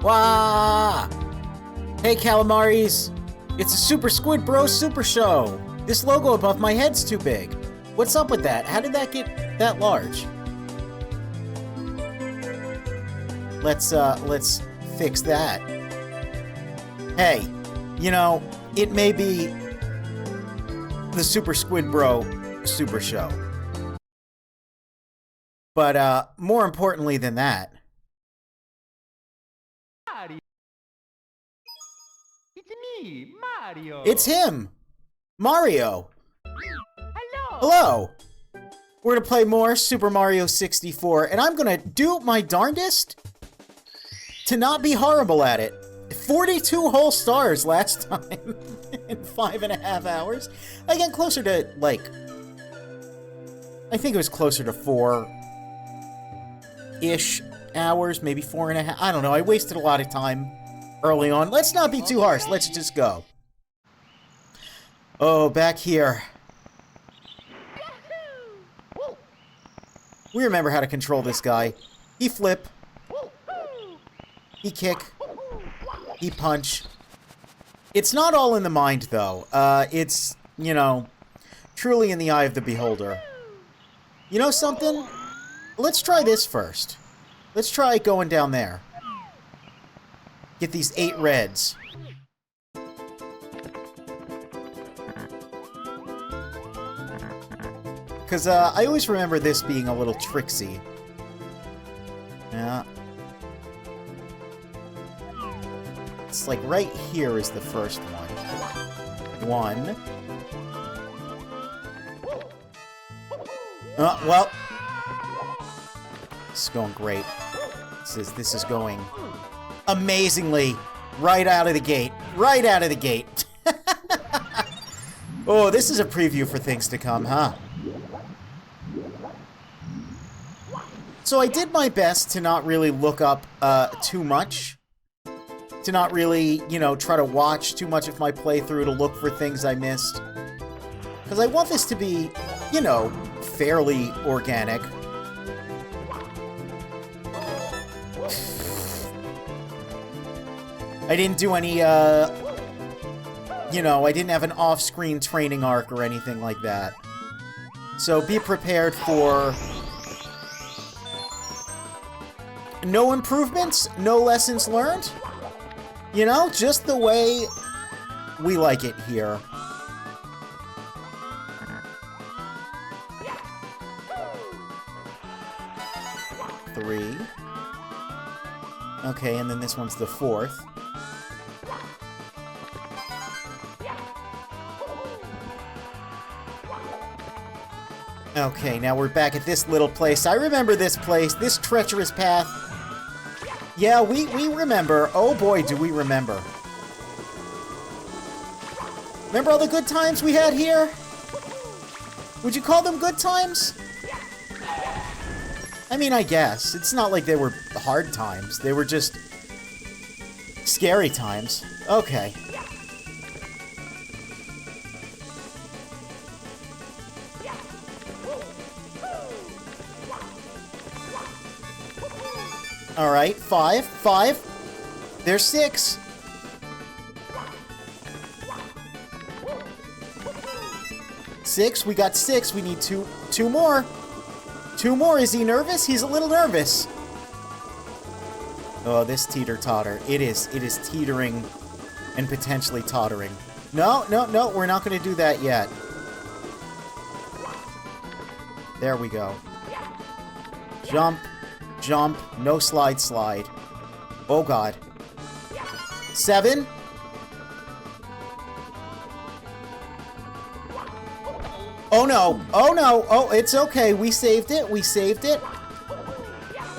Wah! Hey, calamaris! It's a Super Squid Bros Super Show! This logo above my head's too big. What's up with that? How did that get that large? Let's fix that. Hey, you know, it may be the Super Squid Bro Super Show. But, more importantly than that, It's me, Mario. it's him! Mario! Hello. Hello! We're gonna play more Super Mario 64, and I'm gonna do my darndest to not be horrible at it. 42 whole stars last time in 5.5 hours. I got closer to, like, I think it was closer to 4-ish hours, maybe 4.5. I don't know. I wasted a lot of time early on. Let's not be too harsh. Let's just go. Oh, back here. We remember how to control this guy. He flip. He kick. He punch. It's not all in the mind, though. It's, you know, truly in the eye of the beholder. You know something? Let's try this first. Let's try going down there. Get these 8 reds. Because, I always remember this being a little tricksy. Yeah. It's like right here is the first one. Well. This is going great. This is going amazingly right out of the gate. Right out of the gate. Oh, this is a preview for things to come, huh? So I did my best to not really look up too much. To not really, you know, try to watch too much of my playthrough to look for things I missed. Because I want this to be, you know, fairly organic. I didn't do any, you know, I didn't have an off-screen training arc or anything like that. So be prepared for no improvements, no lessons learned. You know, just the way we like it here. Three. Okay, and then this one's the 4th. Okay, now we're back at this little place. I remember this place, this treacherous path. Yeah, we remember. Oh boy, do we remember. Remember all the good times we had here? Would you call them good times? I mean, I guess. It's not like they were hard times. They were just scary times. Okay. Alright, 5. There's 6. We got 6. We need two more. 2 more. Is he nervous? He's a little nervous. Oh, this teeter-totter. It is teetering and potentially tottering. No, we're not going to do that yet. There we go. Jump, jump, no slide, slide. Oh, God. 7. Oh, no. Oh, no. Oh, it's okay. We saved it. We saved it.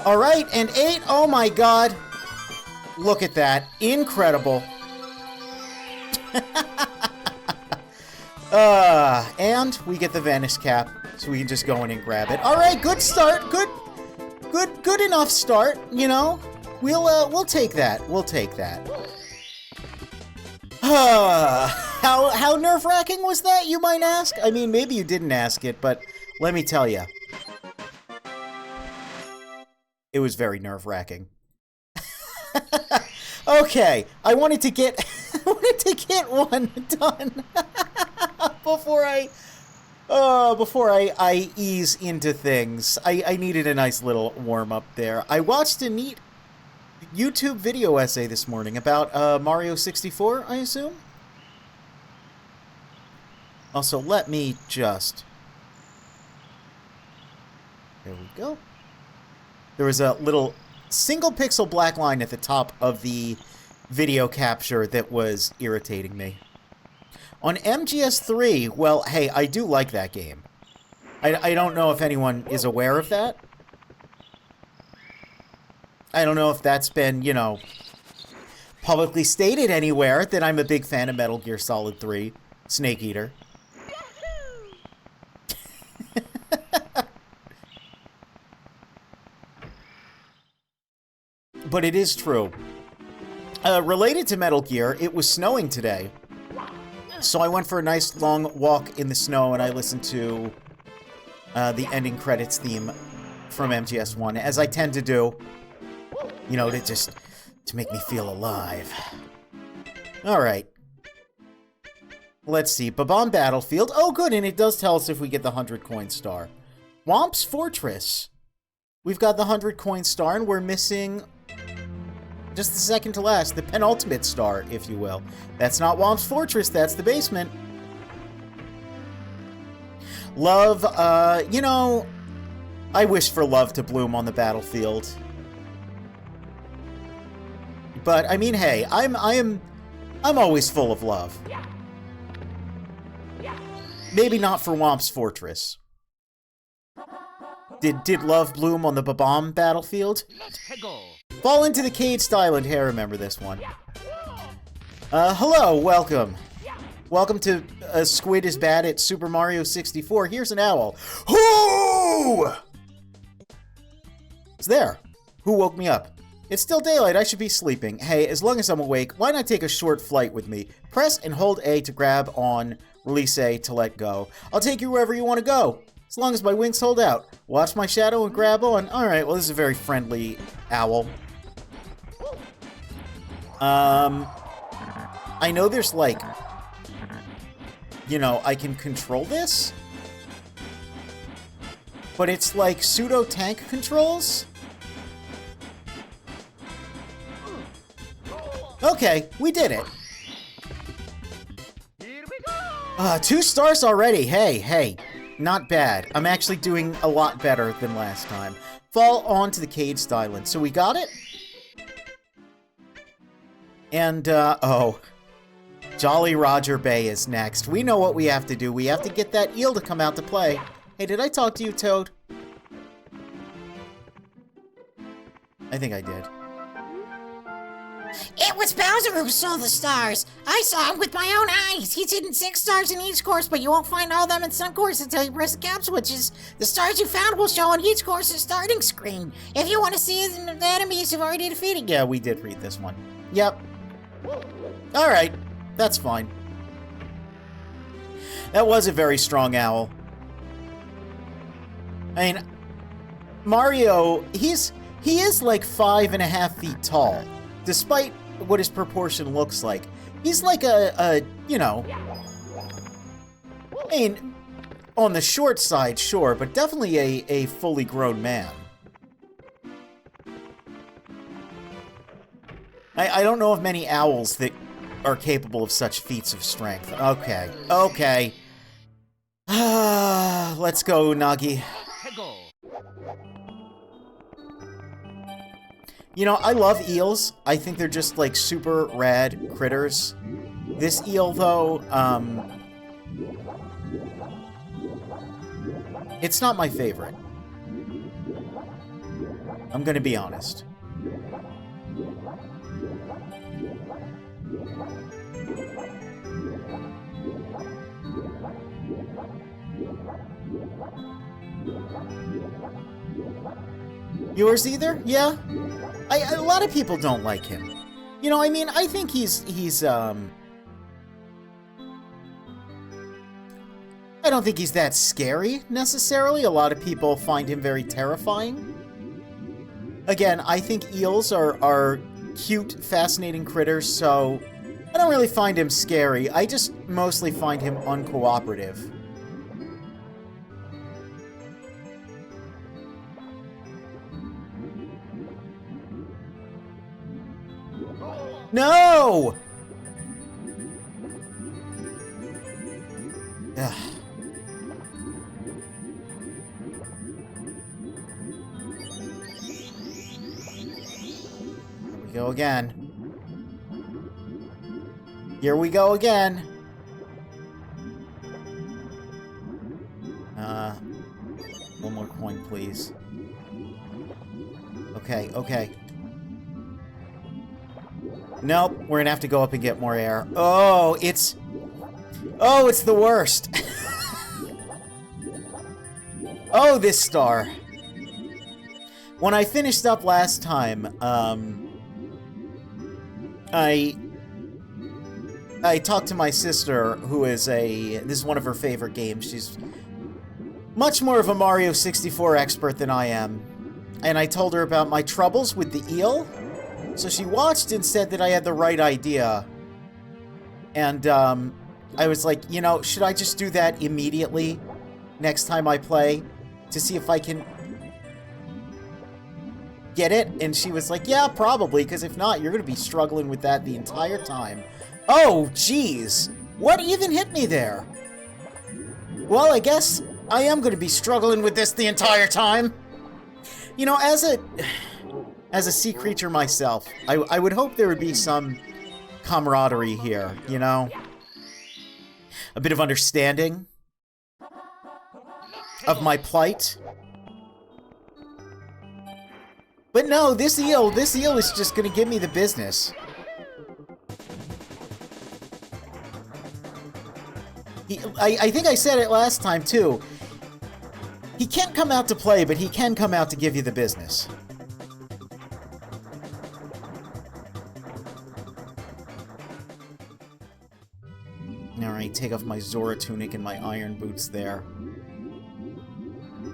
All right, and 8. Oh, my God. Look at that. Incredible. And we get the Vanish Cap, so we can just go in and grab it. All right, good start. Good enough start, you know? We'll take that. We'll take that. How nerve-wracking was that, you might ask? I mean, maybe you didn't ask it, but let me tell you. It was very nerve-wracking. Okay, I wanted to get one done before I ease into things. I needed a nice little warm-up there. I watched a neat YouTube video essay this morning about Mario 64, I assume? Also, let me just... There we go. There was a little single pixel black line at the top of the video capture that was irritating me. On MGS3, well, hey, I do like that game. I don't know if anyone is aware of that. I don't know if that's been, you know, publicly stated anywhere that I'm a big fan of Metal Gear Solid 3, Snake Eater. But it is true. Related to Metal Gear, it was snowing today. So I went for a nice long walk in the snow and I listened to the ending credits theme from MGS1, as I tend to do. You know, to make me feel alive. Alright. Let's see. Babam Battlefield. Oh, good, and it does tell us if we get the 100 coin star. Womp's Fortress. We've got the 100 coin star, and we're missing just the second to last, the penultimate star, if you will. That's not Womp's Fortress, that's the basement. Love, you know, I wish for love to bloom on the battlefield. But, I mean, hey, I'm always full of love. Maybe not for Womp's Fortress. Did love bloom on the Babam battlefield? Fall into the Caged Island. Hey, I remember this one. Hello, welcome. Welcome to Squid is Bad at Super Mario 64. Here's an owl. Who? It's there. Who woke me up? It's still daylight. I should be sleeping. Hey, as long as I'm awake, why not take a short flight with me? Press and hold A to grab on, release A to let go. I'll take you wherever you want to go, as long as my wings hold out. Watch my shadow and grab on. Alright, well, this is a very friendly owl. I know there's, like, you know, I can control this, but it's like pseudo-tank controls? Okay, we did it. Here we go. 2 stars already. Hey, not bad. I'm actually doing a lot better than last time. Fall onto the Caged Island. So we got it? And, oh. Jolly Roger Bay is next. We know what we have to do. We have to get that eel to come out to play. Hey, did I talk to you, Toad? I think I did. It was Bowser who saw the stars. I saw him with my own eyes. He's hidden 6 stars in each course, but you won't find all of them in some course until you press the cap switches. The stars you found will show on each course's starting screen. If you want to see the enemies you've already defeated. Yeah, we did read this one. Yep. Alright, that's fine. That was a very strong owl. I mean, Mario, he is like 5.5 feet tall. Despite what his proportion looks like. He's like you know, I mean, on the short side, sure, but definitely a fully grown man. I don't know of many owls that are capable of such feats of strength. Okay, okay. Let's go, Unagi. You know, I love eels. I think they're just, like, super rad critters. This eel, though, it's not my favorite. I'm gonna be honest. Yours either? Yeah? A lot of people don't like him. You know, I mean, I think he's I don't think he's that scary, necessarily. A lot of people find him very terrifying. Again, I think eels are cute, fascinating critters, so I don't really find him scary. I just mostly find him uncooperative. No! Ugh. Here we go again. Here we go again. One more coin, please. Okay, okay. Nope, we're gonna have to go up and get more air. Oh, it's the worst. Oh, this star. When I finished up last time, I talked to my sister, who is this is one of her favorite games. She's much more of a Mario 64 expert than I am. And I told her about my troubles with the eel. So she watched and said that I had the right idea. And, I was like, you know, should I just do that immediately next time I play to see if I can get it? And she was like, yeah, probably, because if not, you're going to be struggling with that the entire time. Oh, jeez. What even hit me there? Well, I guess I am going to be struggling with this the entire time. You know, as a sea creature myself, I would hope there would be some camaraderie here, you know? A bit of understanding of my plight. But no, this eel is just gonna give me the business. I think I said it last time, too. He can't come out to play, but he can come out to give you the business. Alright, take off my Zora tunic and my iron boots there.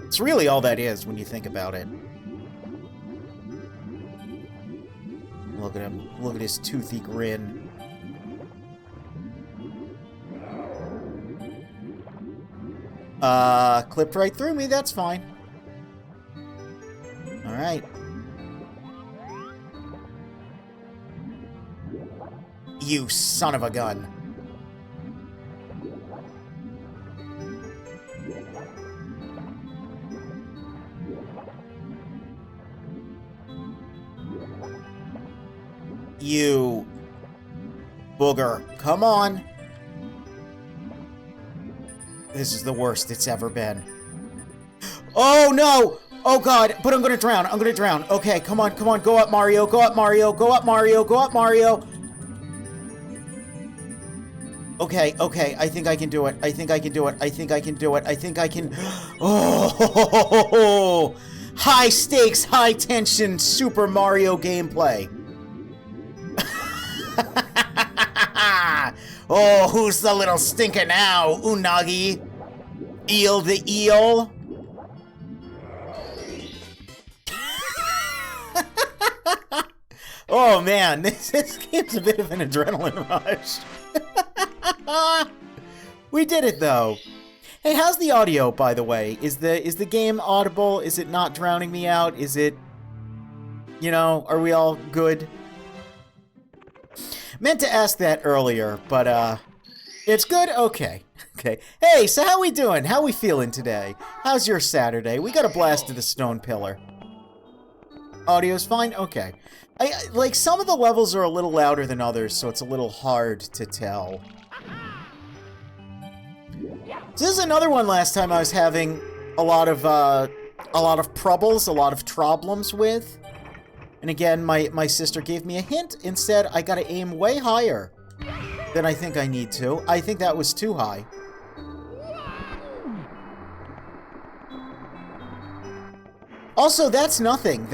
It's really all that is when you think about it. Look at him. Look at his toothy grin. Clipped right through me, that's fine. Alright. You son of a gun. You booger. Come on. This is the worst it's ever been. Oh, no! Oh, God. But I'm gonna drown. I'm gonna drown. Okay, come on, come on. Go up, Mario. Go up, Mario. Go up, Mario. Go up, Mario. Okay, okay. I think I can do it. I think I can do it. I think I can do it. I think I can... Oh! High stakes, high tension Super Mario gameplay. Oh, who's the little stinker now, Unagi? Eel the eel? Oh man, this game's a bit of an adrenaline rush. We did it though. Hey, how's the audio, by the way? Is the game audible? Is it not drowning me out? Is it, you know, are we all good? Meant to ask that earlier, but it's good? Okay. Okay. Hey, so how we doing? How we feeling today? How's your Saturday? We got a blast to the stone pillar. Audio's fine? Okay. Like, some of the levels are a little louder than others, so it's a little hard to tell. So this is another one last time I was having a lot of troubles, a lot of problems with. And again, my sister gave me a hint and said I gotta aim way higher than I think I need to. I think that was too high. Also, that's nothing.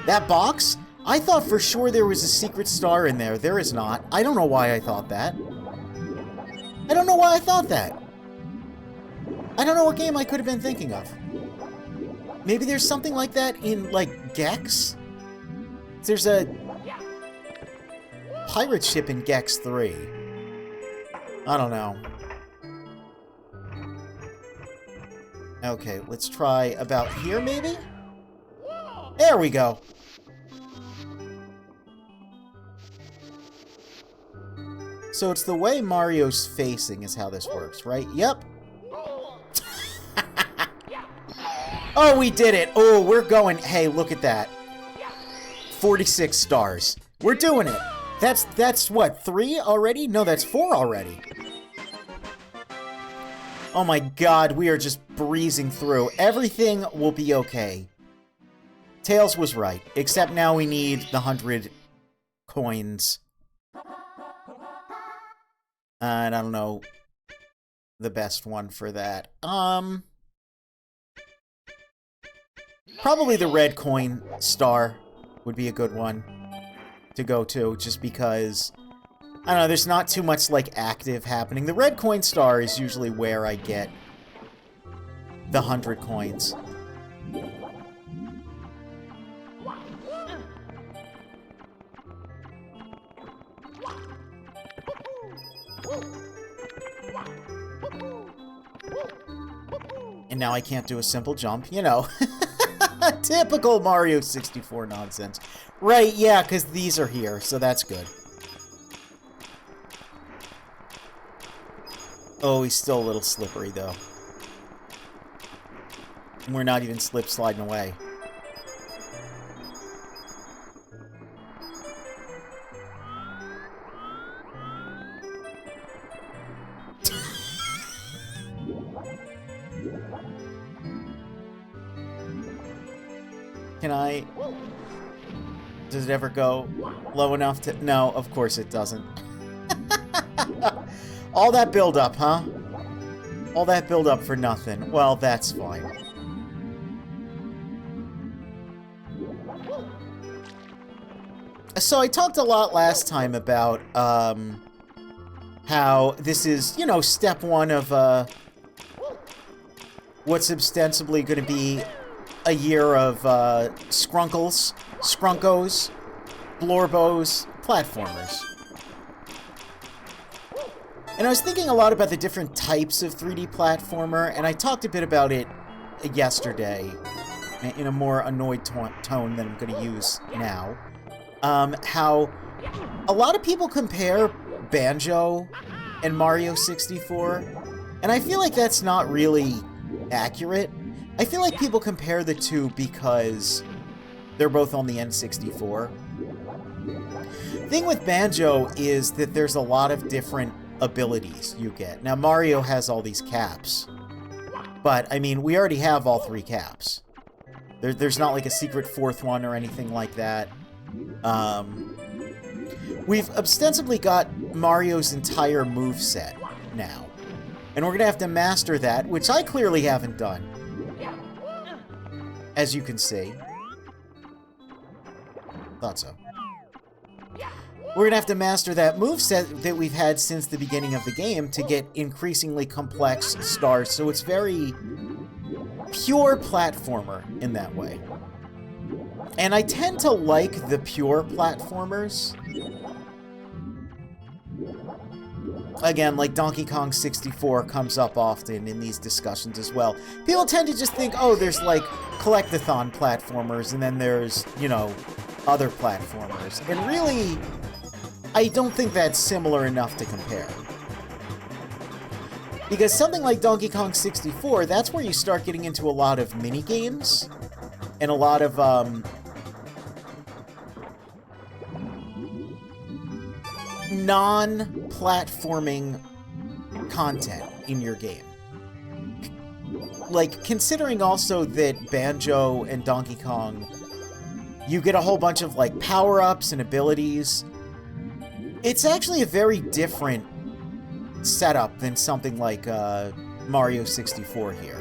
That box, I thought for sure there was a secret star in there. There is not. I don't know why I thought that. I don't know why I thought that. I don't know what game I could have been thinking of. Maybe there's something like that in, like, Gex? There's a pirate ship in Gex 3. I don't know. Okay, let's try about here, maybe? There we go. So it's the way Mario's facing is how this works, right? Yep. Oh, we did it. Oh, we're going. Hey, look at that. 46 stars. We're doing it. That's what, 3 already? No, that's 4 already. Oh my god, we are just breezing through. Everything will be okay. Tails was right, except now we need the 100 coins. And I don't know the best one for that. Probably the red coin star would be a good one to go to, just because, I don't know, there's not too much, like, active happening. The red coin star is usually where I get the 100 coins. And now I can't do a simple jump, you know. Typical Mario 64 nonsense. Right, yeah, because these are here, so that's good. Oh, he's still a little slippery, though. And we're not even slip-sliding away. Can I... Does it ever go low enough to... No, of course it doesn't. All that build-up, huh? All that build-up for nothing. Well, that's fine. So I talked a lot last time about, how this is, you know, step 1 of, what's ostensibly going to be a year of, Skrunkles, Skrunkos, Blorbos, platformers. And I was thinking a lot about the different types of 3D platformer, and I talked a bit about it yesterday in a more annoyed tone than I'm going to use now. How a lot of people compare Banjo and Mario 64, and I feel like that's not really accurate. I feel like people compare the two because they're both on the N64. The thing with Banjo is that there's a lot of different abilities you get. Now, Mario has all these caps, but, I mean, we already have all 3 caps. There's not, like, a secret 4th one or anything like that. We've ostensibly got Mario's entire moveset now. And we're gonna have to master that, which I clearly haven't done. As you can see. Thought so. We're gonna have to master that moveset that we've had since the beginning of the game to get increasingly complex stars, so it's very pure platformer in that way. And I tend to like the pure platformers. Again, like Donkey Kong 64 comes up often in these discussions as well. People tend to just think, oh, there's like collectathon platformers, and then there's, you know, other platformers. And really, I don't think that's similar enough to compare. Because something like Donkey Kong 64, that's where you start getting into a lot of mini-games and a lot of, non-platforming content in your game. Like, considering also that Banjo and Donkey Kong, you get a whole bunch of, like, power-ups and abilities. It's actually a very different setup than something like Mario 64 here.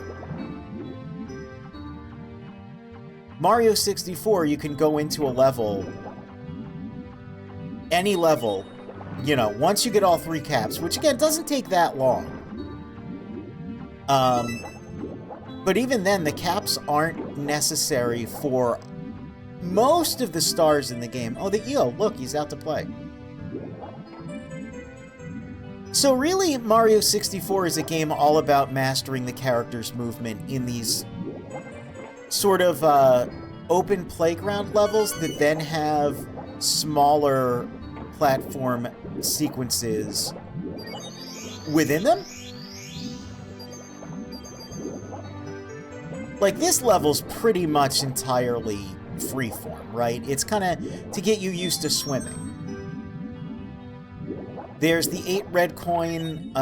Mario 64, you can go into a level, any level, you know, once you get all 3 caps, which again doesn't take that long. But even then, the caps aren't necessary for most of the stars in the game. Oh, the EO, look, he's out to play. So really, Mario 64 is a game all about mastering the character's movement in these sort of open playground levels that then have smaller platform sequences within them. Like, this level's pretty much entirely freeform, right? It's kind of to get you used to swimming. There's the 8 red coin,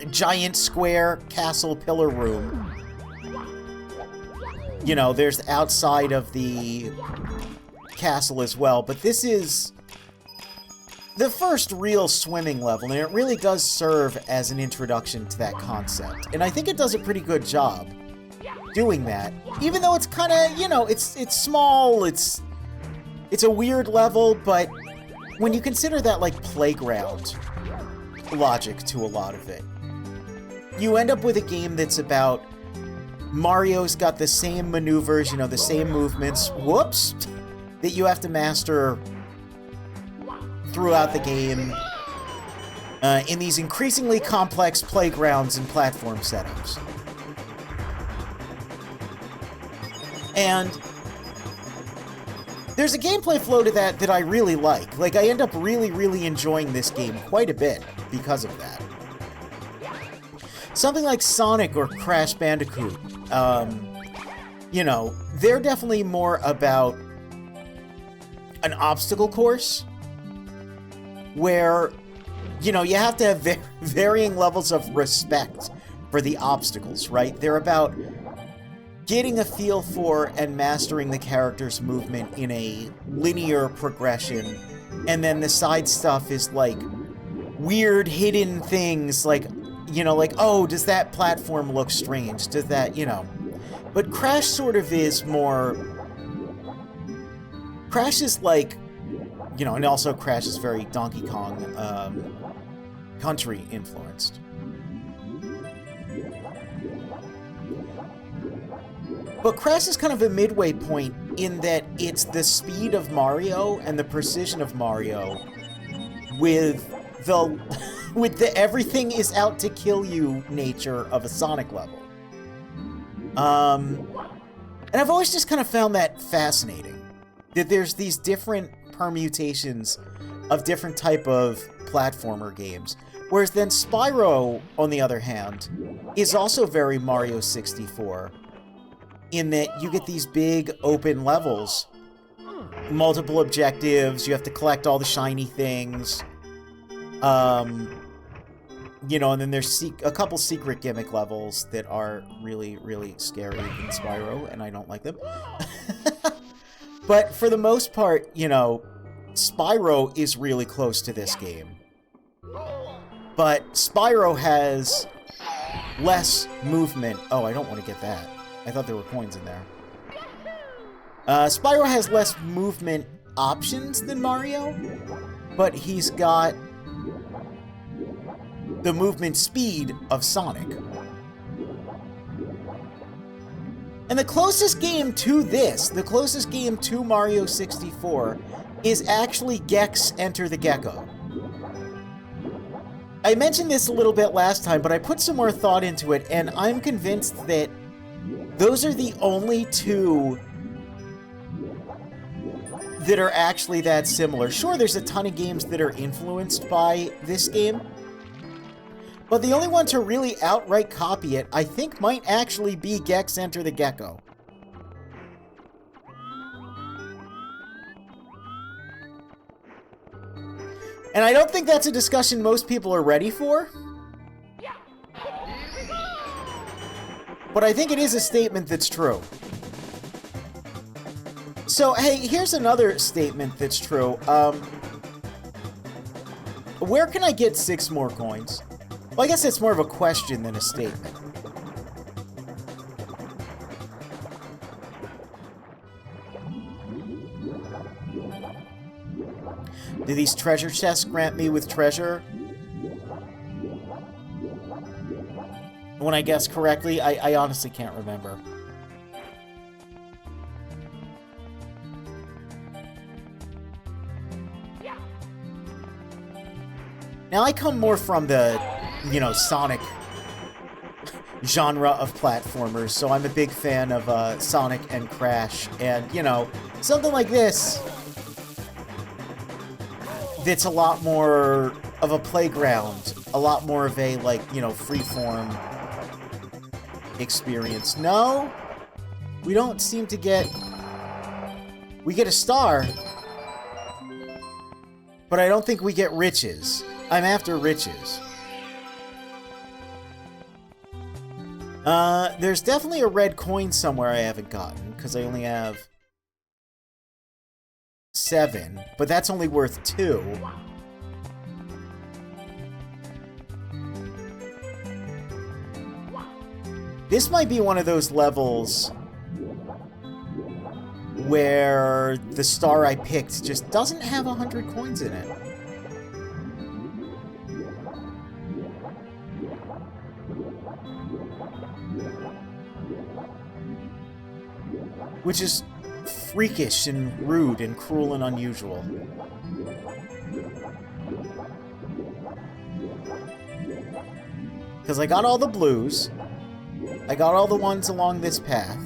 giant square castle pillar room. You know, there's the outside of the castle as well, but this is the first real swimming level, and it really does serve as an introduction to that concept. And I think it does a pretty good job doing that, even though it's kind of, you know, it's small, it's a weird level, but when you consider that, like, playground logic to a lot of it, you end up with a game that's about Mario's got the same maneuvers, you know, the same movements, whoops, that you have to master throughout the game in these increasingly complex playgrounds and platform setups. And there's a gameplay flow to that that I really like. Like, I end up really, really enjoying this game quite a bit because of that. Something like Sonic or Crash Bandicoot, you know, they're definitely more about an obstacle course where, you know, you have to have varying levels of respect for the obstacles, right? They're about getting a feel for and mastering the character's movement in a linear progression, and then the side stuff is like weird hidden things, like, you know, like, oh, does that platform look strange? Does that, you know? But Crash sort of is more... Crash is like, you know, and also Crash is very Donkey Kong Country influenced. But Crash is kind of a midway point in that it's the speed of Mario and the precision of Mario with the with the everything is out to kill you nature of a Sonic level. And I've always just kind of found that fascinating. That there's these different permutations of different type of platformer games. Whereas then Spyro, on the other hand, is also very Mario 64. In that you get these big open levels, multiple objectives, you have to collect all the shiny things, you know, and then there's a couple secret gimmick levels that are really, really scary in Spyro, and I don't like them. But for the most part, you know, Spyro is really close to this game. But Spyro has less movement. Oh, I don't want to get that. I thought there were coins in there. Spyro has less movement options than Mario, but he's got the movement speed of Sonic. And the closest game to this, the closest game to Mario 64, is actually Gex Enter the Gecko. I mentioned this a little bit last time, but I put some more thought into it, and I'm convinced that those are the only two that are actually that similar. Sure, there's a ton of games that are influenced by this game, but the only one to really outright copy it, I think, might actually be Gex Enter the Gecko. And I don't think that's a discussion most people are ready for. But I think it is a statement that's true. So, hey, here's another statement that's true. Where can I get 6 more coins? Well, I guess it's more of a question than a statement. Do these treasure chests grant me with treasure? When I guess correctly, I honestly can't remember. Now, I come more from the, you know, Sonic genre of platformers, so I'm a big fan of Sonic and Crash, and, you know, something like this that's a lot more of a playground, a lot more of a, like, you know, freeform experience. No, we don't seem to get... We get a star, but I don't think we get riches. I'm after riches. There's definitely a red coin somewhere I haven't gotten, because I only have 7, but that's only worth 2. This might be one of those levels where the star I picked just doesn't have 100 coins in it. Which is freakish and rude and cruel and unusual. Because I got all the blues. I got all the ones along this path.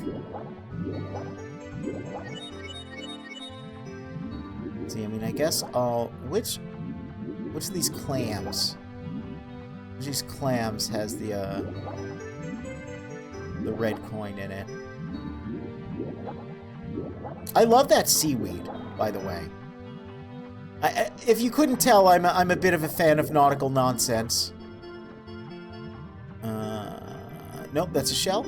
See, I mean, I guess I'll... Which of these clams? Which of these clams has the red coin in it? I love that seaweed, by the way. If you couldn't tell, I'm a bit of a fan of nautical nonsense. Nope, that's a shell.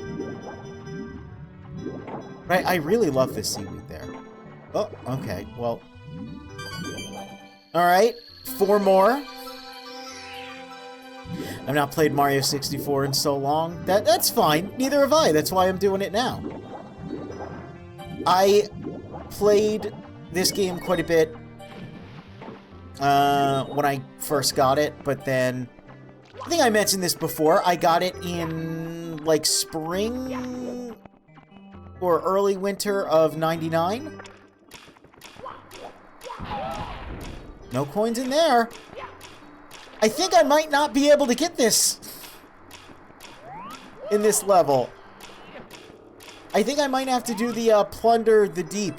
Right, I really love this seaweed there. Oh, okay, well. Alright, 4 more. I've not played Mario 64 in so long. That's fine, neither have I, that's why I'm doing it now. I played this game quite a bit when I first got it, but then I think I mentioned this before. I got it in like spring or early winter of '99. No coins in there. I think I might not be able to get this in this level. I think I might have to do the plunder the deep.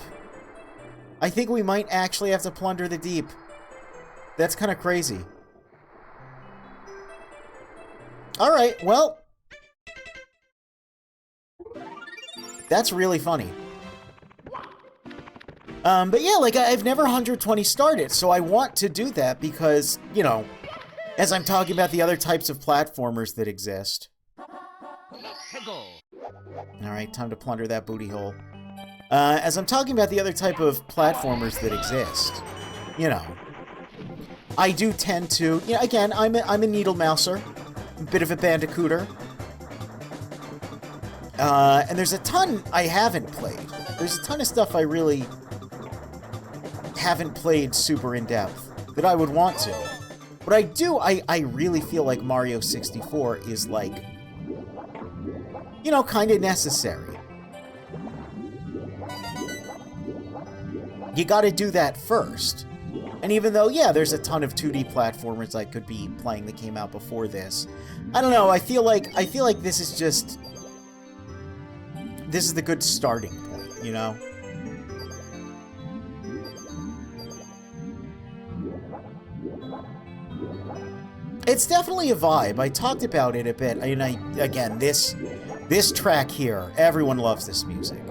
I think we might actually have to plunder the deep. That's kind of crazy. Alright, well. That's really funny. But yeah, like, I've never 120 started, so I want to do that because, you know, as I'm talking about the other types of platformers that exist. Alright, time to plunder that booty hole. As I'm talking about the other type of platformers that exist, you know, I do tend to, you know, again, I'm a needle mouser, a bit of a bandicooter. And there's a ton I haven't played. There's a ton of stuff I really haven't played super in-depth that I would want to. But I do, I really feel like Mario 64 is like, you know, kind of necessary. you gotta do that first. And even though, yeah, there's a ton of 2D platformers I could be playing that came out before this, I don't know, I feel like this is just... This is the good starting point, you know? It's definitely a vibe. I talked about it a bit. Again, this track here, everyone loves this music.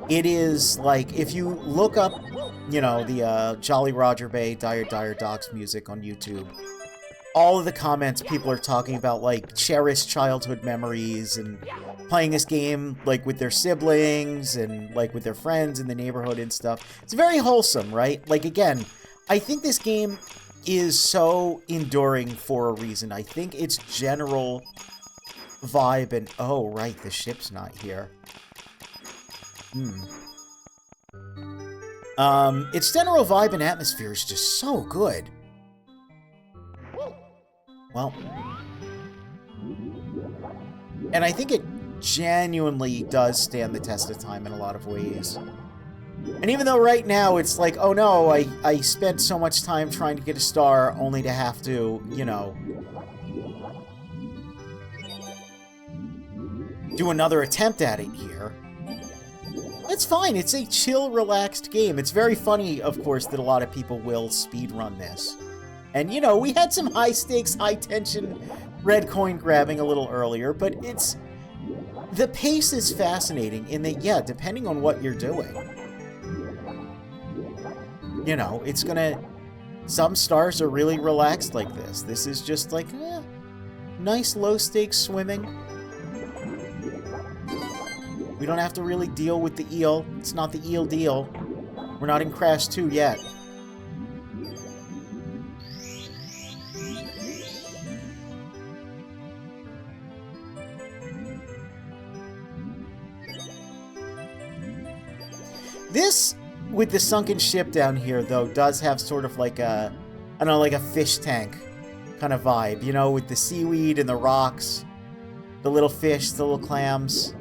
It is like, if you look up, you know, the Jolly Roger Bay Dire Docks music on YouTube, all of the comments, people are talking about, like, cherished childhood memories and playing this game, like, with their siblings and, like, with their friends in the neighborhood and stuff. It's very wholesome, right? Like, again, I think this game is so enduring for a reason. I think its general vibe and... Oh, right, the ship's not here. Its general vibe and atmosphere is just so good. Well... And I think it genuinely does stand the test of time in a lot of ways. And even though right now it's like, oh no, I spent so much time trying to get a star only to have to, you know, do another attempt at it here. It's fine. It's a chill, relaxed game. It's very funny, of course, that a lot of people will speedrun this. And, you know, we had some high-stakes, high-tension red coin grabbing a little earlier, but it's... The pace is fascinating in that, yeah, depending on what you're doing, you know, it's gonna... Some stars are really relaxed like this. This is just like, nice low-stakes swimming. We don't have to really deal with the eel. It's not the eel deal. We're not in Crash 2 yet. This, with the sunken ship down here, though, does have sort of like a, I don't know, like a fish tank kind of vibe, you know, with the seaweed and the rocks, the little fish, the little clams.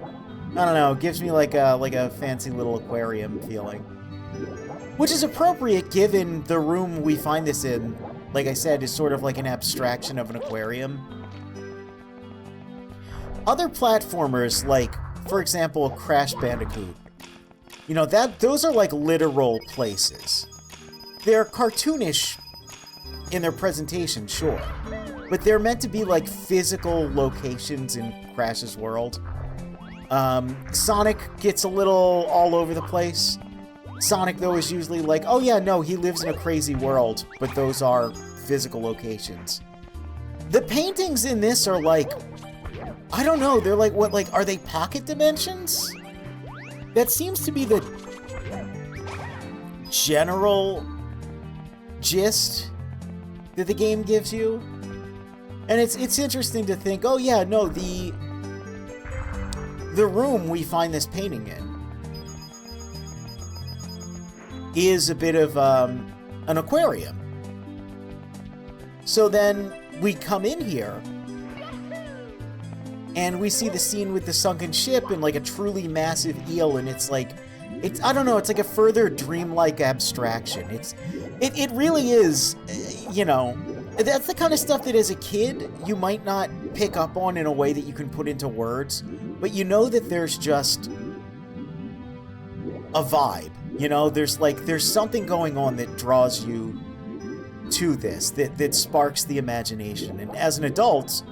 I don't know, it gives me like a fancy little aquarium feeling. Which is appropriate given the room we find this in, like I said, is sort of like an abstraction of an aquarium. Other platformers, like, for example, Crash Bandicoot, you know, those are like literal places. They're cartoonish in their presentation, sure, but they're meant to be like physical locations in Crash's world. Sonic gets a little all over the place. Sonic, though, is usually like, oh yeah, no, he lives in a crazy world, but those are physical locations. The paintings in this are like, I don't know, they're like, what, like, are they pocket dimensions? That seems to be the general gist that the game gives you. And it's interesting to think, oh yeah, no, the room we find this painting in is a bit of an aquarium. So then we come in here and we see the scene with the sunken ship and like a truly massive eel, and it's like, I don't know, it's like a further dreamlike abstraction. It really is, you know, that's the kind of stuff that as a kid you might not pick up on in a way that you can put into words, but you know that there's just a vibe, you know, there's something going on that draws you to this, that sparks the imagination. And as an adult,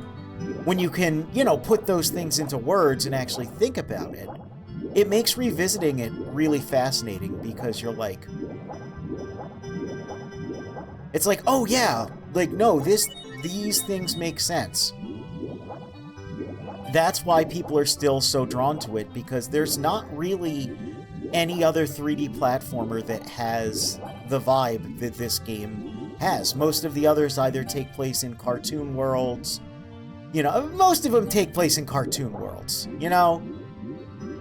when you can, you know, put those things into words and actually think about it, it makes revisiting it really fascinating, because you're like, it's like, oh yeah, like, no, these things make sense. That's why people are still so drawn to it, because there's not really any other 3D platformer that has the vibe that this game has. Most of the others either take place in cartoon worlds. You know, most of them take place in cartoon worlds, you know?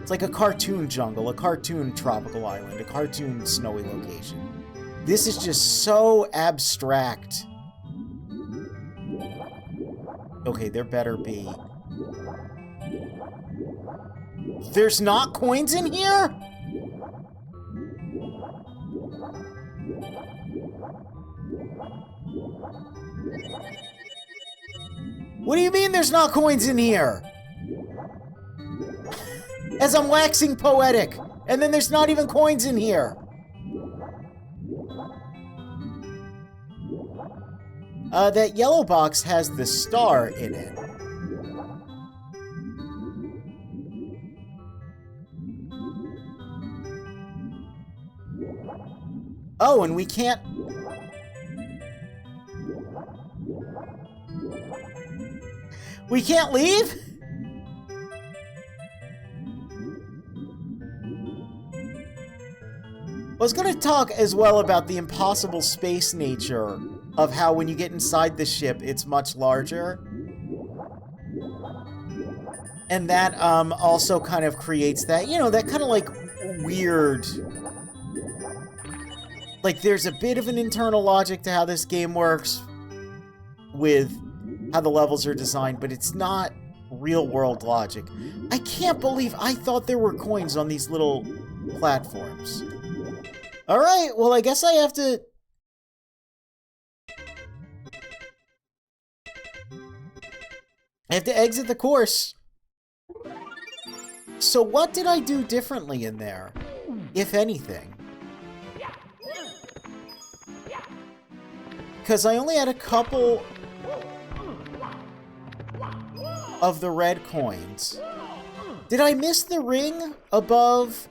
It's like a cartoon jungle, a cartoon tropical island, a cartoon snowy location. This is just so abstract. Okay, there better be. There's not coins in here? What do you mean there's not coins in here? As I'm waxing poetic, and then there's not even coins in here. That yellow box has the star in it. Oh, and we can't... We can't leave? I was going to talk as well about the impossible space nature of how when you get inside the ship, it's much larger. And that also kind of creates that, you know, that kind of like weird... Like there's a bit of an internal logic to how this game works with how the levels are designed, but it's not real world logic. I can't believe I thought there were coins on these little platforms. Alright, well I guess I have to... exit the course. So what did I do differently in there, if anything? Because I only had a couple of the red coins. Did I miss the ring above?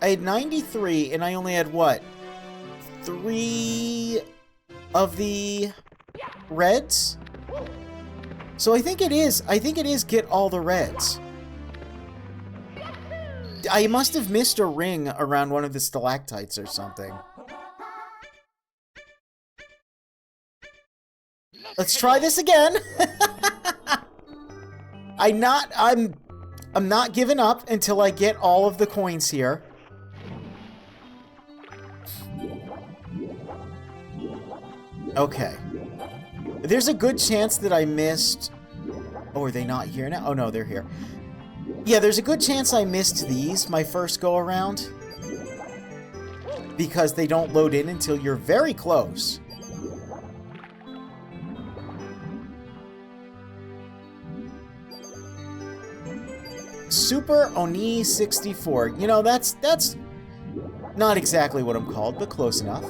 I had 93, and I only had, what? 3 of the reds? So I think it is get all the reds. I must have missed a ring around one of the stalactites or something. Let's try this again. I'm not giving up until I get all of the coins here. Okay. There's a good chance that I missed... Oh, are they not here now? Oh, no, they're here. Yeah, there's a good chance I missed these my first go-around. Because they don't load in until you're very close. Super Oni 64. You know, that's not exactly what I'm called, but close enough.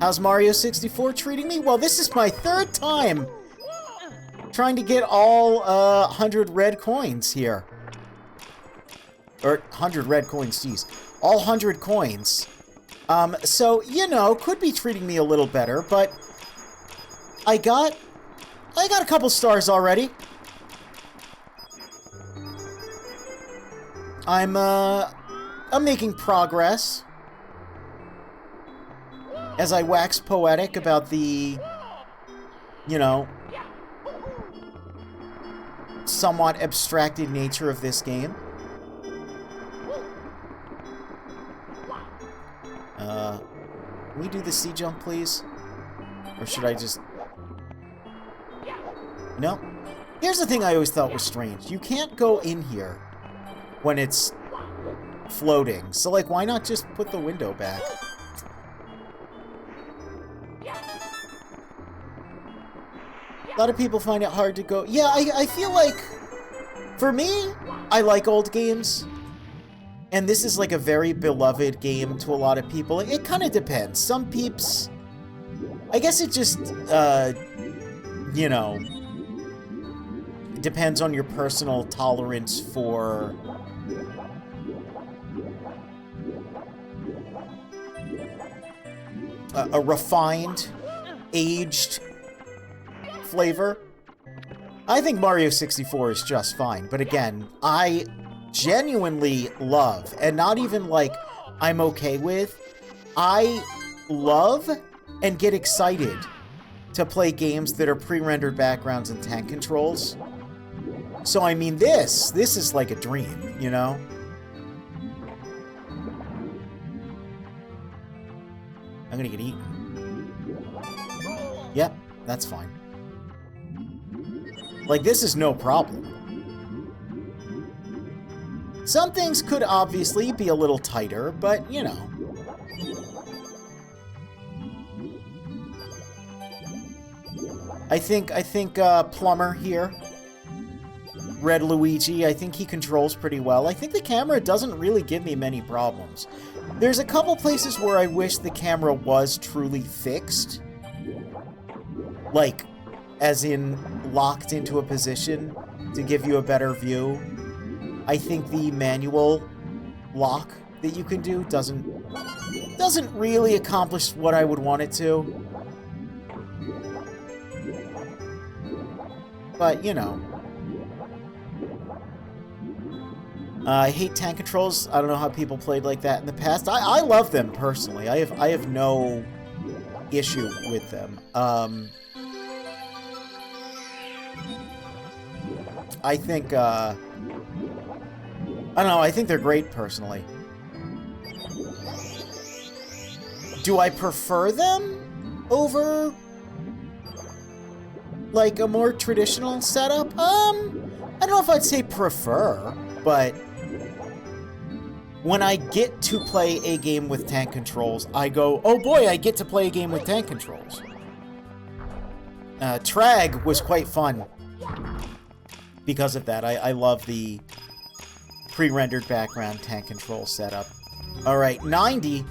How's Mario 64 treating me? Well, this is my 3rd time trying to get all 100 red coins here. Or 100 red coins, geez. All 100 coins. So, you know, could be treating me a little better, but I got a couple stars already. I'm making progress. As I wax poetic about the, you know, somewhat abstracted nature of this game. Can we do the sea jump, please? Or should I just... No. Here's the thing I always thought was strange. You can't go in here when it's floating. So, like, why not just put the window back? A lot of people find it hard to go... Yeah, I feel like... For me, I like old games. And this is like a very beloved game to a lot of people. It kind of depends. Some peeps... I guess it just, you know... depends on your personal tolerance for... a refined, aged... flavor. I think Mario 64 is just fine, but again, I genuinely love, and not even like I'm okay with, I love and get excited to play games that are pre-rendered backgrounds and tank controls. So I mean, this is like a dream, you know? I'm gonna get eaten. Yep, that's fine. Like, this is no problem. Some things could obviously be a little tighter, but, you know. I think Plumber here, Red Luigi, I think he controls pretty well. I think the camera doesn't really give me many problems. There's a couple places where I wish the camera was truly fixed. Like, as in, locked into a position to give you a better view. I think the manual lock that you can do doesn't really accomplish what I would want it to. But, you know. I hate tank controls. I don't know how people played like that in the past. I love them, personally. I have no issue with them. I think, I don't know, I think they're great, personally. Do I prefer them over, like, a more traditional setup? I don't know if I'd say prefer, but when I get to play a game with tank controls, I go, oh boy, I get to play a game with tank controls. Trag was quite fun because of that. I love the pre-rendered background tank control setup. Alright, 90.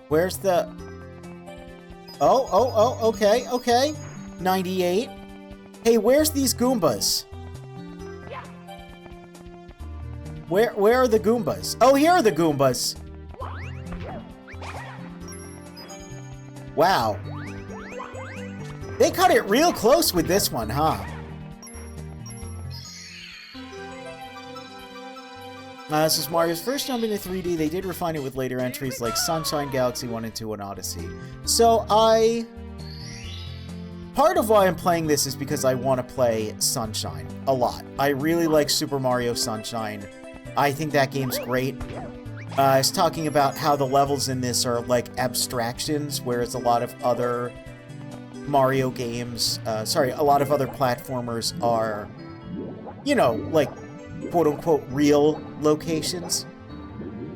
Where's the... Oh, okay. 98. Hey, where's these Goombas? Where are the Goombas? Oh, here are the Goombas. Wow. They cut it real close with this one, huh? This is Mario's first jump into 3D. They did refine it with later entries like Sunshine, Galaxy 1 and 2, and Odyssey. So part of why I'm playing this is because I want to play Sunshine a lot. I really like Super Mario Sunshine. I think that game's great. I was talking about how the levels in this are like abstractions, whereas a lot of other Mario games, a lot of other platformers are, you know, like, quote-unquote real locations.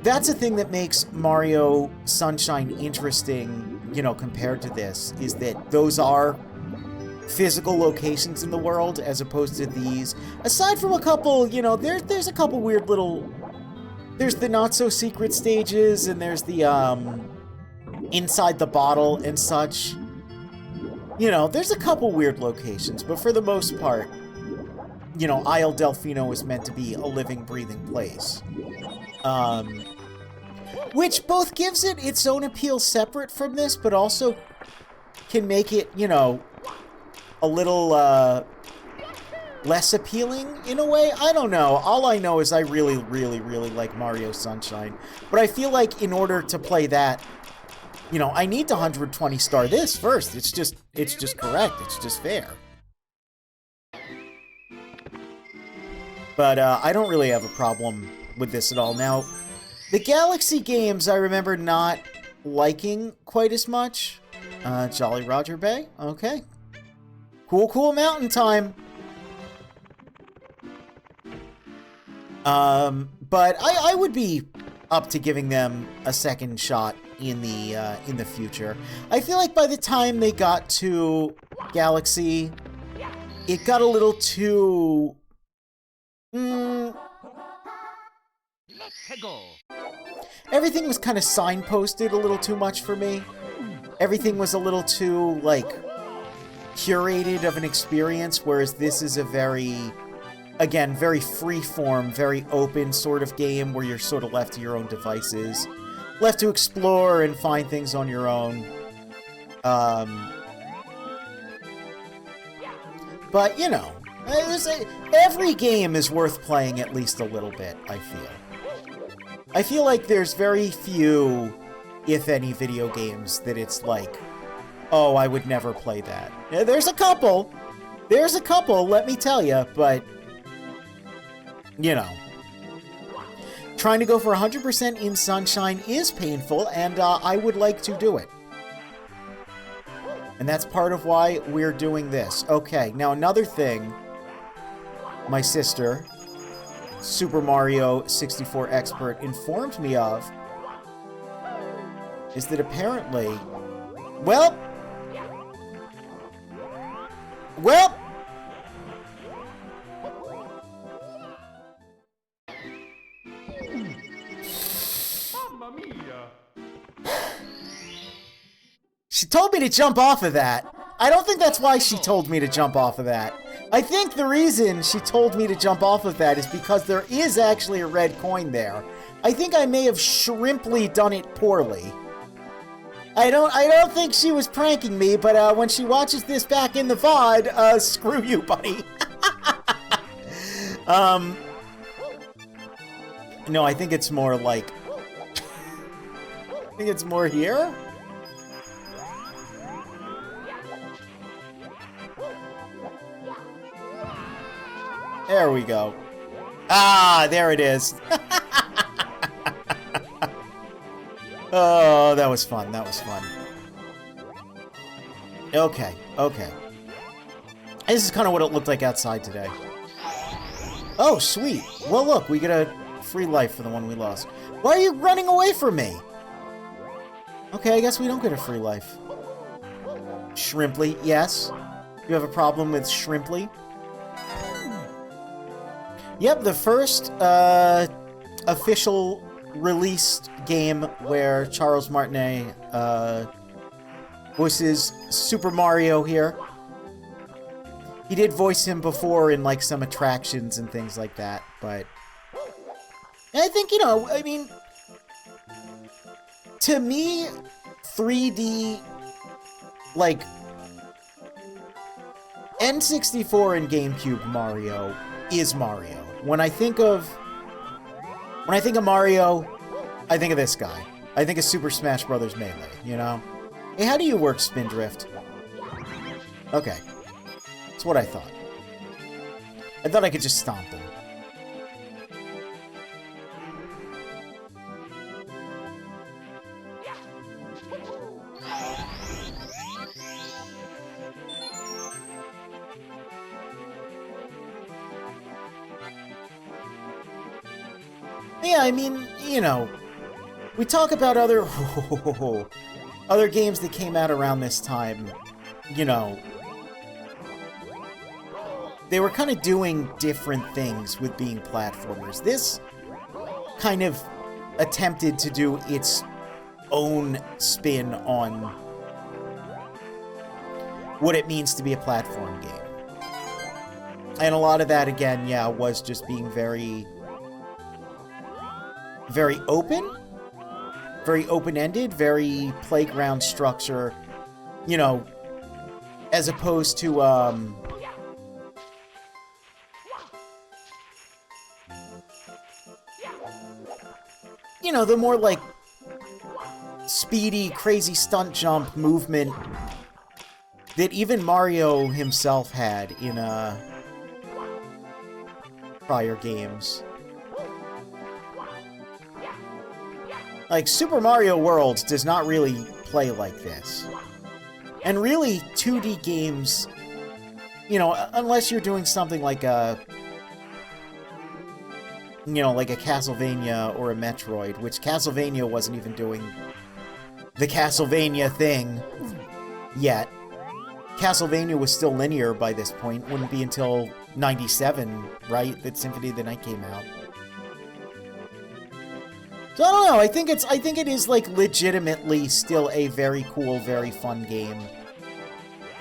That's a thing that makes Mario Sunshine interesting, you know, compared to this, is that those are physical locations in the world, as opposed to these. Aside from a couple, you know, there's a couple weird little... There's the not-so-secret stages, and there's the, inside the bottle and such. You know, there's a couple weird locations, but for the most part, you know, Isle Delfino is meant to be a living, breathing place. Which both gives it its own appeal separate from this, but also can make it, you know, a little, less appealing in a way. I don't know. All I know is I really, really, really like Mario Sunshine. But I feel like in order to play that, you know, I need to 120 star this first. It's just correct. It's just fair. But I don't really have a problem with this at all. Now, the Galaxy games I remember not liking quite as much. Jolly Roger Bay? Okay. Cool mountain time. But I would be up to giving them a second shot in the future. I feel like by the time they got to Galaxy, it got a little too... Everything was kind of signposted a little too much for me. Everything was a little too, like, curated of an experience, whereas this is a very, again, very free-form, very open sort of game where you're sort of left to your own devices. Left to explore and find things on your own. But, you know, every game is worth playing at least a little bit, I feel. I feel like there's very few, if any, video games that it's like, oh, I would never play that. There's a couple. There's a couple, let me tell you, but, you know. Trying to go for 100% in Sunshine is painful, and I would like to do it. And that's part of why we're doing this. Okay, now another thing my sister, Super Mario 64 expert, informed me of is that apparently... Well... Mamma mia! She told me to jump off of that. I don't think that's why she told me to jump off of that. I think the reason she told me to jump off of that is because there is actually a red coin there. I think I may have shrimply done it poorly. I don't think she was pranking me, but when she watches this back in the VOD, screw you, buddy. No, I think it's more like... I think it's more here? There we go. Ah, there it is. Oh, that was fun. That was fun. Okay, okay. This is kind of what it looked like outside today. Oh, sweet. Well, look, we get a free life for the one we lost. Why are you running away from me? Okay, I guess we don't get a free life. Shrimply, yes. You have a problem with Shrimply? Yep, the first official released game where Charles Martinet voices Super Mario here. He did voice him before in like some attractions and things like that, but I think, you know, I mean, to me, 3D, like, N64 and GameCube Mario is Mario. When I think of Mario, I think of this guy. I think of Super Smash Bros. Melee, you know? Hey, how do you work Spindrift? Okay. That's what I thought. I thought I could just stomp him. Yeah, I mean, you know, we talk about other other games that came out around this time, you know. They were kind of doing different things with being platformers. This kind of attempted to do its own spin on what it means to be a platform game. And a lot of that, again, yeah, was just being very open, very open-ended, very playground structure, you know, as opposed to, you know, the more, like, speedy, crazy stunt jump movement that even Mario himself had in, prior games. Like, Super Mario World does not really play like this. And really, 2D games, you know, unless you're doing something like a, you know, like a Castlevania or a Metroid, which Castlevania wasn't even doing the Castlevania thing yet. Castlevania was still linear by this point. Wouldn't be until 97, right, that Symphony of the Night came out. So I don't know, I think it is, like, legitimately still a very cool, very fun game.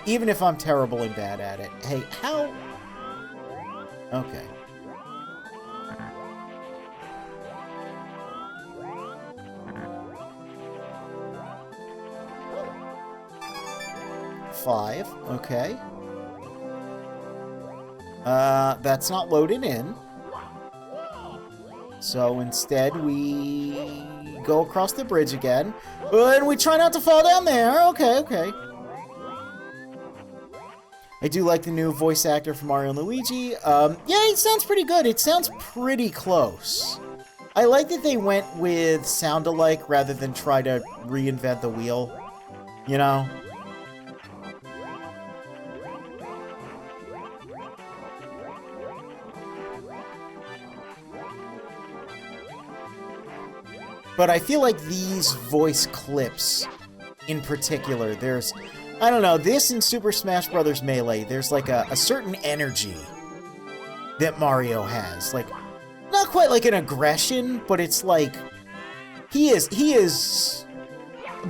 Even if I'm terrible and bad at it. Hey, how... Okay. Five, okay. That's not loaded in. So instead, we go across the bridge again. And we try not to fall down there. Okay, okay. I do like the new voice actor for Mario and Luigi. Yeah, it sounds pretty good. It sounds pretty close. I like that they went with sound-alike rather than try to reinvent the wheel. You know? But I feel like these voice clips in particular, there's... I don't know, this in Super Smash Bros. Melee, there's like a certain energy that Mario has. Like, not quite like an aggression, but it's like... He is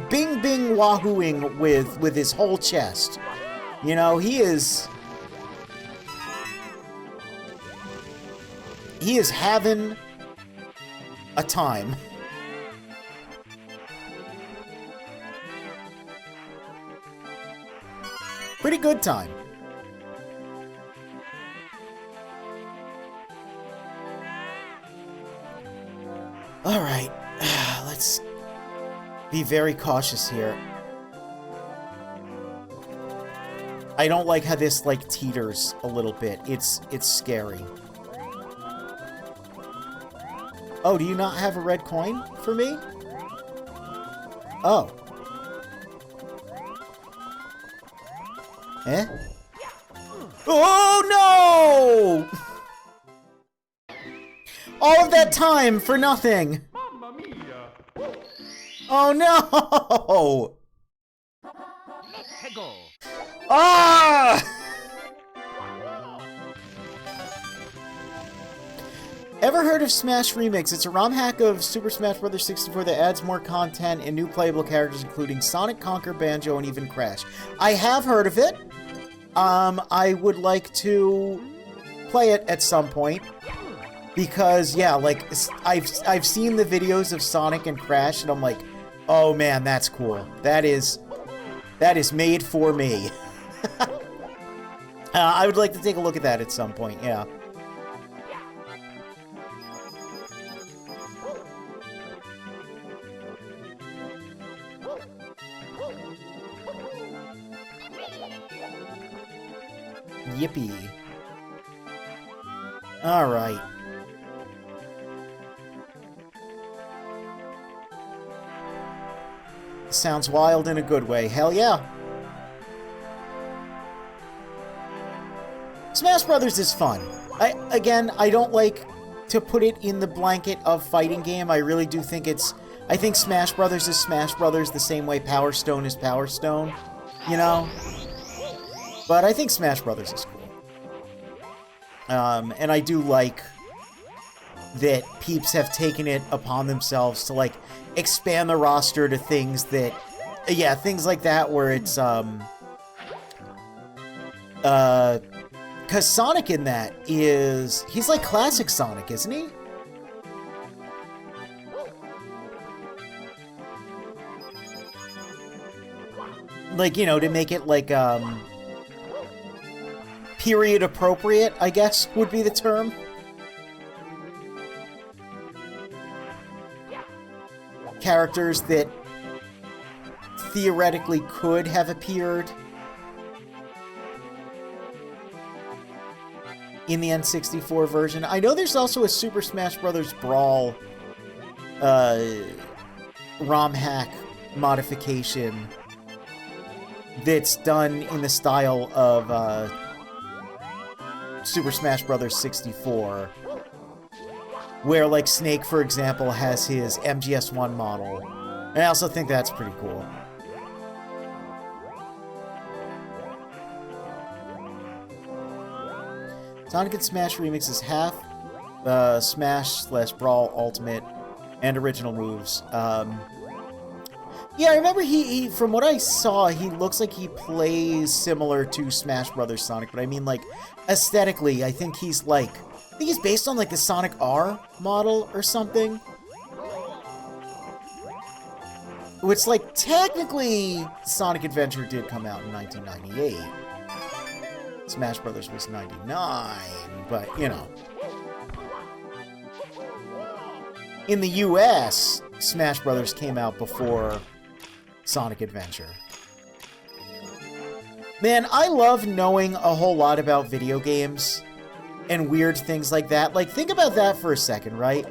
bing bing wahooing with his whole chest. You know, he is having a time. Pretty good time. All right, let's be very cautious here. I don't like how this, like, teeters a little bit. It's scary. Oh, do you not have a red coin for me? Oh. Eh? Oh, no! All of that time for nothing! Mamma mia! Oh, no! Peggle! Ah! Ever heard of Smash Remix? It's a ROM hack of Super Smash Bros. 64 that adds more content and new playable characters, including Sonic, Conker, Banjo, and even Crash. I have heard of it. I would like to play it at some point. Because, yeah, like, I've seen the videos of Sonic and Crash, and I'm like, oh man, that's cool. That is made for me. I would like to take a look at that at some point, yeah. Yippee. Alright. Sounds wild in a good way. Hell yeah. Smash Brothers is fun. I don't like to put it in the blanket of fighting game. I really do think I think Smash Brothers is Smash Brothers the same way Power Stone is Power Stone. You know? But I think Smash Brothers is cool. And I do like that peeps have taken it upon themselves to, like, expand the roster to things that... Yeah, things like that where it's, because Sonic in that is... He's like classic Sonic, isn't he? Like, you know, to make it, like, period appropriate, I guess, would be the term. Characters that theoretically could have appeared in the N64 version. I know there's also a Super Smash Bros. Brawl ROM hack modification that's done in the style of Super Smash Bros. 64, where, like, Snake, for example, has his MGS1 model. And I also think that's pretty cool. Sonic and Smash Remix is half Smash/Brawl Ultimate and original moves. Yeah, I remember he, from what I saw, he looks like he plays similar to Smash Brothers Sonic, but I mean, like, aesthetically, I think he's based on, like, the Sonic R model or something. Which, like, technically, Sonic Adventure did come out in 1998. Smash Brothers was 99, but, you know. In the US, Smash Brothers came out before Sonic Adventure. Man, I love knowing a whole lot about video games and weird things like that. Like, think about that for a second, right?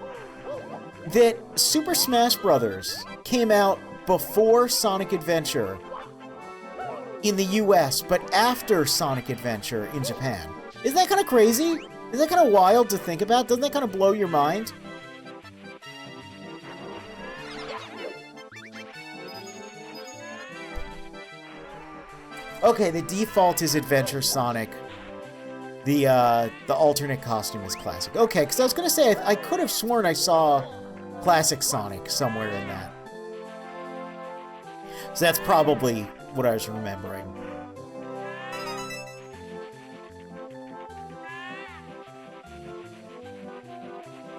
That Super Smash Brothers came out before Sonic Adventure in the US, but after Sonic Adventure in Japan. Isn't that kind of crazy? Is that kind of wild to think about? Doesn't that kind of blow your mind? Okay, the default is Adventure Sonic. The alternate costume is Classic. Okay, because I was going to say, I could have sworn I saw Classic Sonic somewhere in that. So that's probably what I was remembering.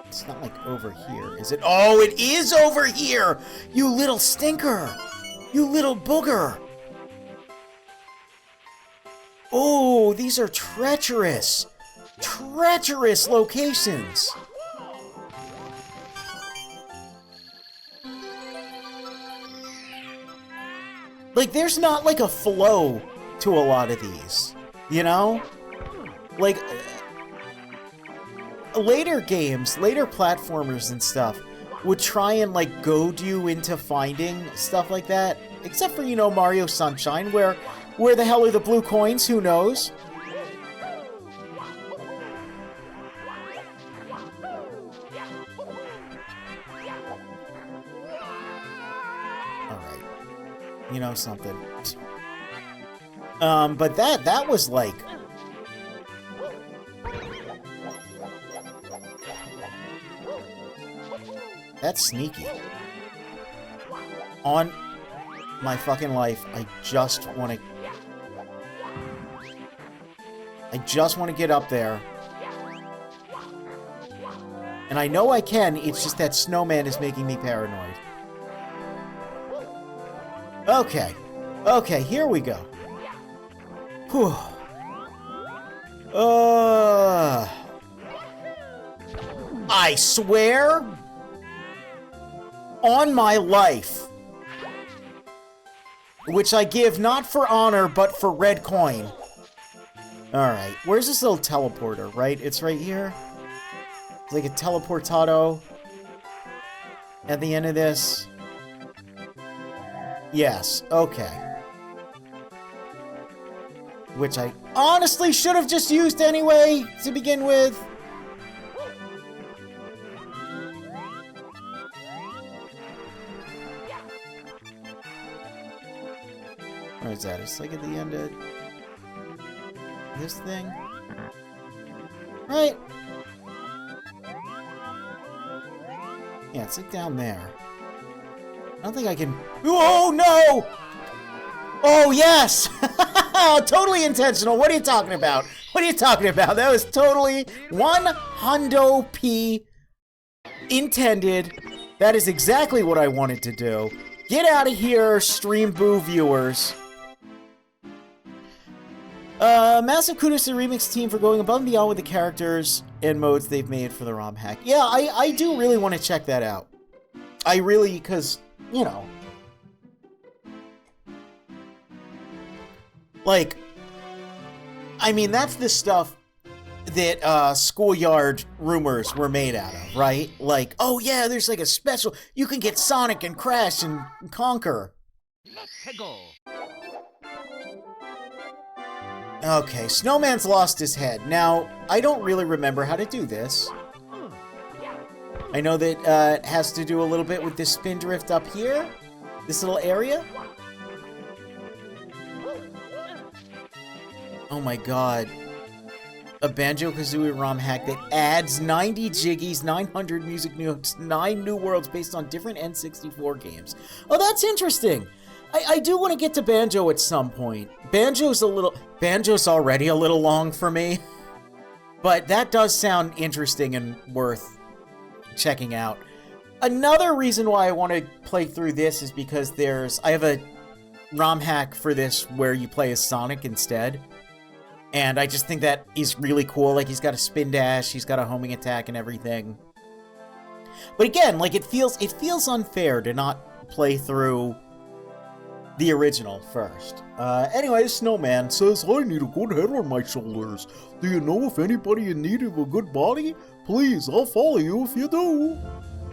It's not like over here, is it? Oh, it is over here! You little stinker! You little booger! Oh, these are treacherous! Treacherous locations! Like, there's not, like, a flow to a lot of these, you know? Like, later games, later platformers and stuff would try and, like, goad you into finding stuff like that. Except for, you know, Mario Sunshine, where the hell are the blue coins? Who knows? Alright. You know something. But that was like... That's sneaky. On my fucking life, I just want to get up there. And I know I can, it's just that Snowman is making me paranoid. Okay. Okay, here we go. Whew. I swear on my life, which I give not for honor, but for red coin. Alright, where's this little teleporter, right? It's right here. It's like a teleportado at the end of this. Yes, okay. Which I honestly should have just used anyway, to begin with. Where is that? It's like at the end of this thing. Right? Yeah, it's like down there. I don't think I can... Oh, no! Oh, yes! Totally intentional. What are you talking about? What are you talking about? That was totally 100p intended. That is exactly what I wanted to do. Get out of here, Stream Boo viewers. Massive kudos to the Remix team for going above and beyond with the characters and modes they've made for the ROM hack. Yeah, I do really want to check that out. I really, because, you know. Like, I mean, that's the stuff that Schoolyard rumors were made out of, right? Like, oh yeah, there's like a special, you can get Sonic and Crash and Conquer. Let's go. Okay, Snowman's lost his head. Now, I don't really remember how to do this. I know that it has to do a little bit with this spin drift up here. This little area. Oh my god. A Banjo-Kazooie ROM hack that adds 90 jiggies, 900 music notes, 9 new worlds based on different N64 games. Oh, that's interesting. I do want to get to Banjo at some point. Banjo's already a little long for me. But that does sound interesting and worth checking out. Another reason why I want to play through this is because I have a ROM hack for this where you play as Sonic instead. And I just think that is really cool. Like, he's got a spin dash, he's got a homing attack and everything. But again, like, it feels unfair to not play through the original first. Anyway, Snowman says, I need a good head on my shoulders. Do you know if anybody in need of a good body? Please, I'll follow you if you do.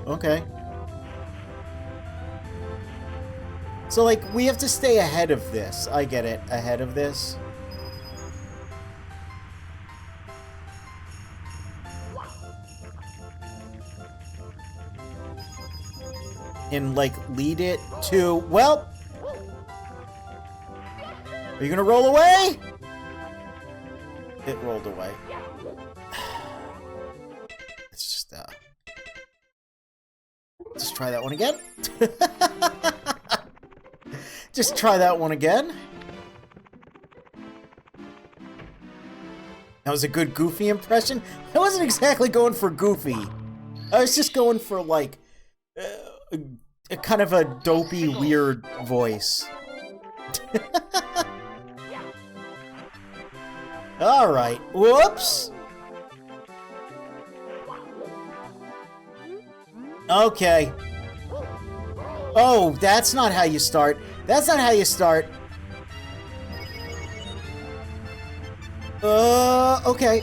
Okay. So, like, we have to stay ahead of this. I get it. Ahead of this. And, like, lead it to... Well... Are you gonna roll away? It rolled away. Let's just try that one again. Just try that one again. That was a good Goofy impression. I wasn't exactly going for Goofy. I was just going for, like, a kind of a dopey, weird voice. Alright. Whoops! Okay. Oh, that's not how you start. That's not how you start. Okay.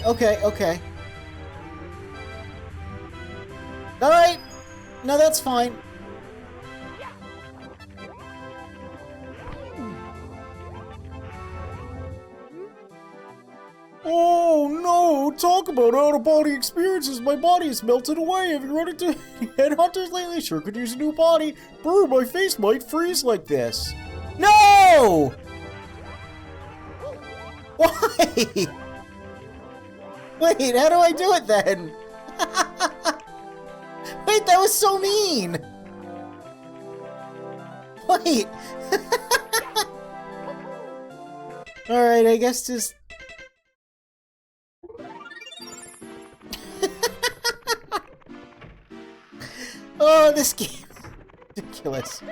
Alright. No, that's fine. Oh no! Talk about out-of-body experiences. My body has melted away. Have you run into headhunters lately? Sure could use a new body. Brr, my face might freeze like this. No! Why? Wait, how do I do it then? Wait, that was so mean! Wait! Alright, I guess just... Oh, this game is ridiculous.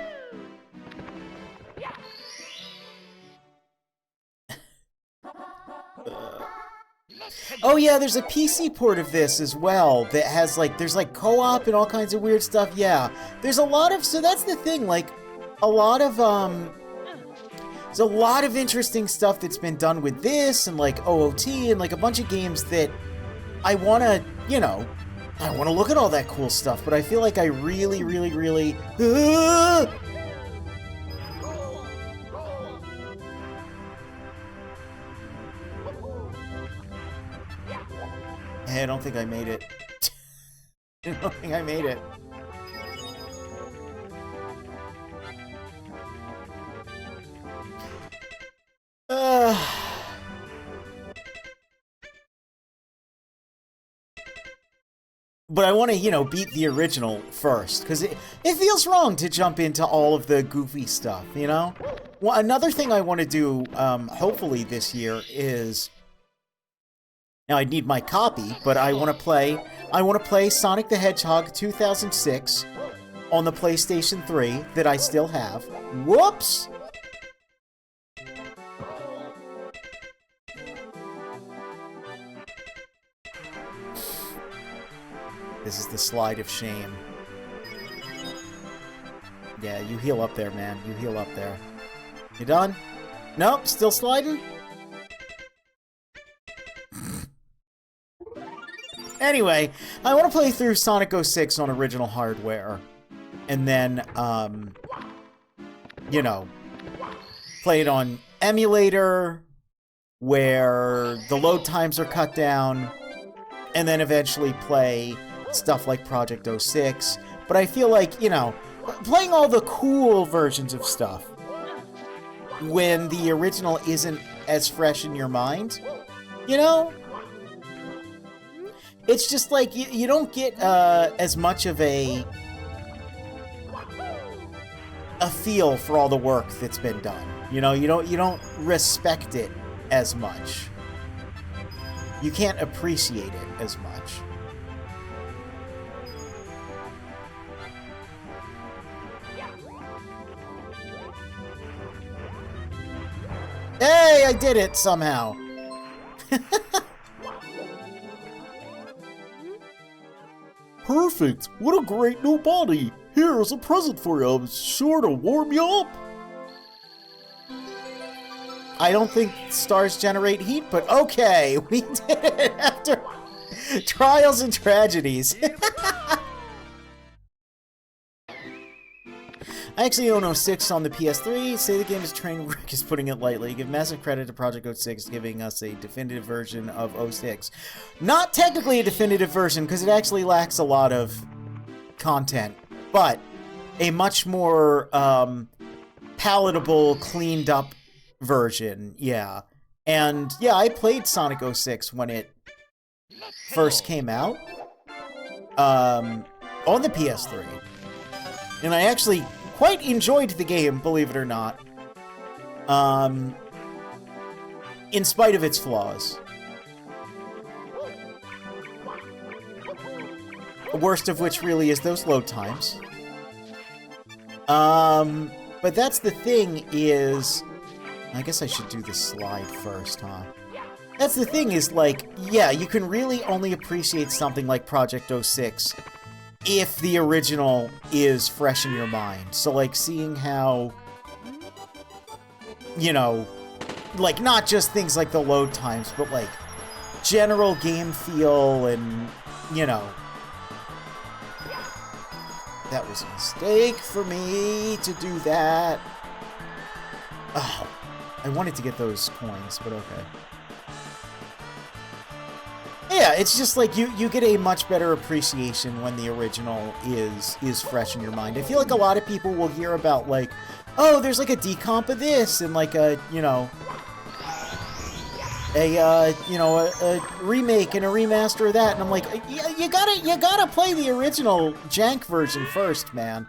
Oh yeah, there's a PC port of this as well that has like, there's like co-op and all kinds of weird stuff. Yeah, there's a lot of, so that's the thing, like a lot of, there's a lot of interesting stuff that's been done with this and like OOT and like a bunch of games that I want to, you know, I want to look at all that cool stuff, but I feel like I really Hey, I don't think I made it. I don't think I made it. But I want to, you know, beat the original first, because it feels wrong to jump into all of the goofy stuff, you know? Well, another thing I want to do, hopefully this year is... Now, I need my copy, but I want to play Sonic the Hedgehog 2006 on the PlayStation 3 that I still have. Whoops! This is the slide of shame. Yeah, you heal up there, man. You heal up there. You done? Nope, still sliding? Anyway, I want to play through Sonic 06 on original hardware. And then, you know, play it on emulator, where the load times are cut down, and then eventually play stuff like Project 06. But I feel like, you know, playing all the cool versions of stuff when the original isn't as fresh in your mind, you know? It's just like, you don't get as much of a feel for all the work that's been done. You know, you don't respect it as much. You can't appreciate it as much. Hey, I did it somehow. Perfect! What a great new body! Here's a present for you. I'm sure to warm you up. I don't think stars generate heat, but okay, we did it after trials and tragedies. I actually own 06 on the PS3. Say the game is train wreck is putting it lightly. Give massive credit to Project 06 giving us a definitive version of 06. Not technically a definitive version, because it actually lacks a lot of content, but a much more palatable, cleaned up version, yeah. And yeah, I played Sonic 06 when it first came out on the PS3. And I actually quite enjoyed the game, believe it or not. In spite of its flaws. The worst of which really is those load times. But that's the thing is... I guess I should do the slide first, huh? That's the thing is, like, yeah, you can really only appreciate something like Project 06 if the original is fresh in your mind. So, like, seeing how, you know, like, not just things like the load times, but, like, general game feel and, you know... That was a mistake for me to do that. Oh, I wanted to get those coins, but okay. Yeah, it's just like you get a much better appreciation when the original is fresh in your mind. I feel like a lot of people will hear about, like, oh, there's like a decomp of this and like a, you know, a remake and a remaster of that, and I'm like, you gotta play the original jank version first, man.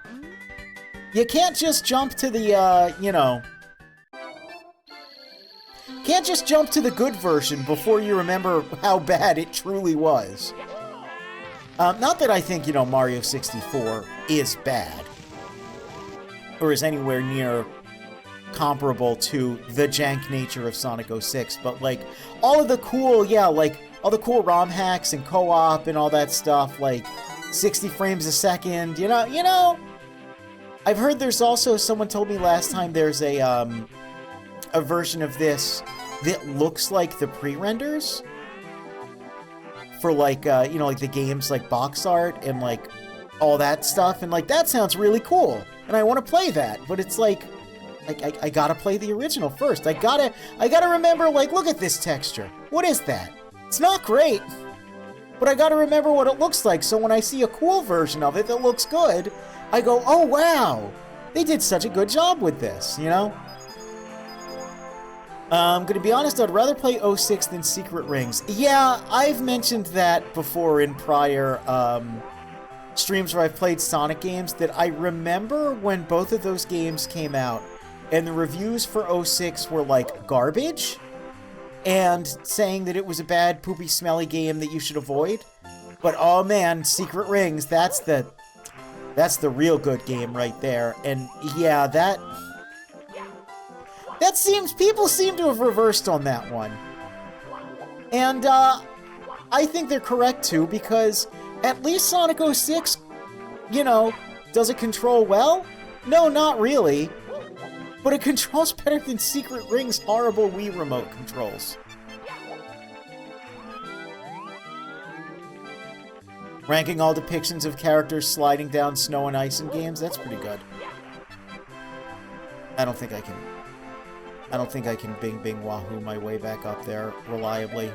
You can't just jump to the, you know, can't just jump to the good version before you remember how bad it truly was. Not that I think, you know, Mario 64 is bad, or is anywhere near comparable to the jank nature of Sonic 06, but, like, all of the cool, yeah, like, all the cool ROM hacks and co-op and all that stuff, like, 60 frames a second, you know, I've heard there's also, someone told me last time, there's a version of this that looks like the pre-renders for, like, you know, like, the game's, like, box art and, like, all that stuff, and, like, that sounds really cool, and I want to play that, but it's, like, I gotta play the original first. I gotta remember, like, look at this texture. What is that? It's not great, but I gotta remember what it looks like, so when I see a cool version of it that looks good, I go, oh, wow, they did such a good job with this, you know? I'm gonna be honest, I'd rather play 06 than Secret Rings. Yeah, I've mentioned that before in prior, streams where I've played Sonic games, that I remember when both of those games came out, and the reviews for 06 were, like, garbage, and saying that it was a bad, poopy, smelly game that you should avoid. But, oh man, Secret Rings, that's the real good game right there. And, yeah, people seem to have reversed on that one. And, I think they're correct, too, because at least Sonic 06, you know, does it control well? No, not really. But it controls better than Secret Rings' horrible Wii remote controls. Ranking all depictions of characters sliding down snow and ice in games, that's pretty good. I don't think I can bing bing wahoo my way back up there reliably.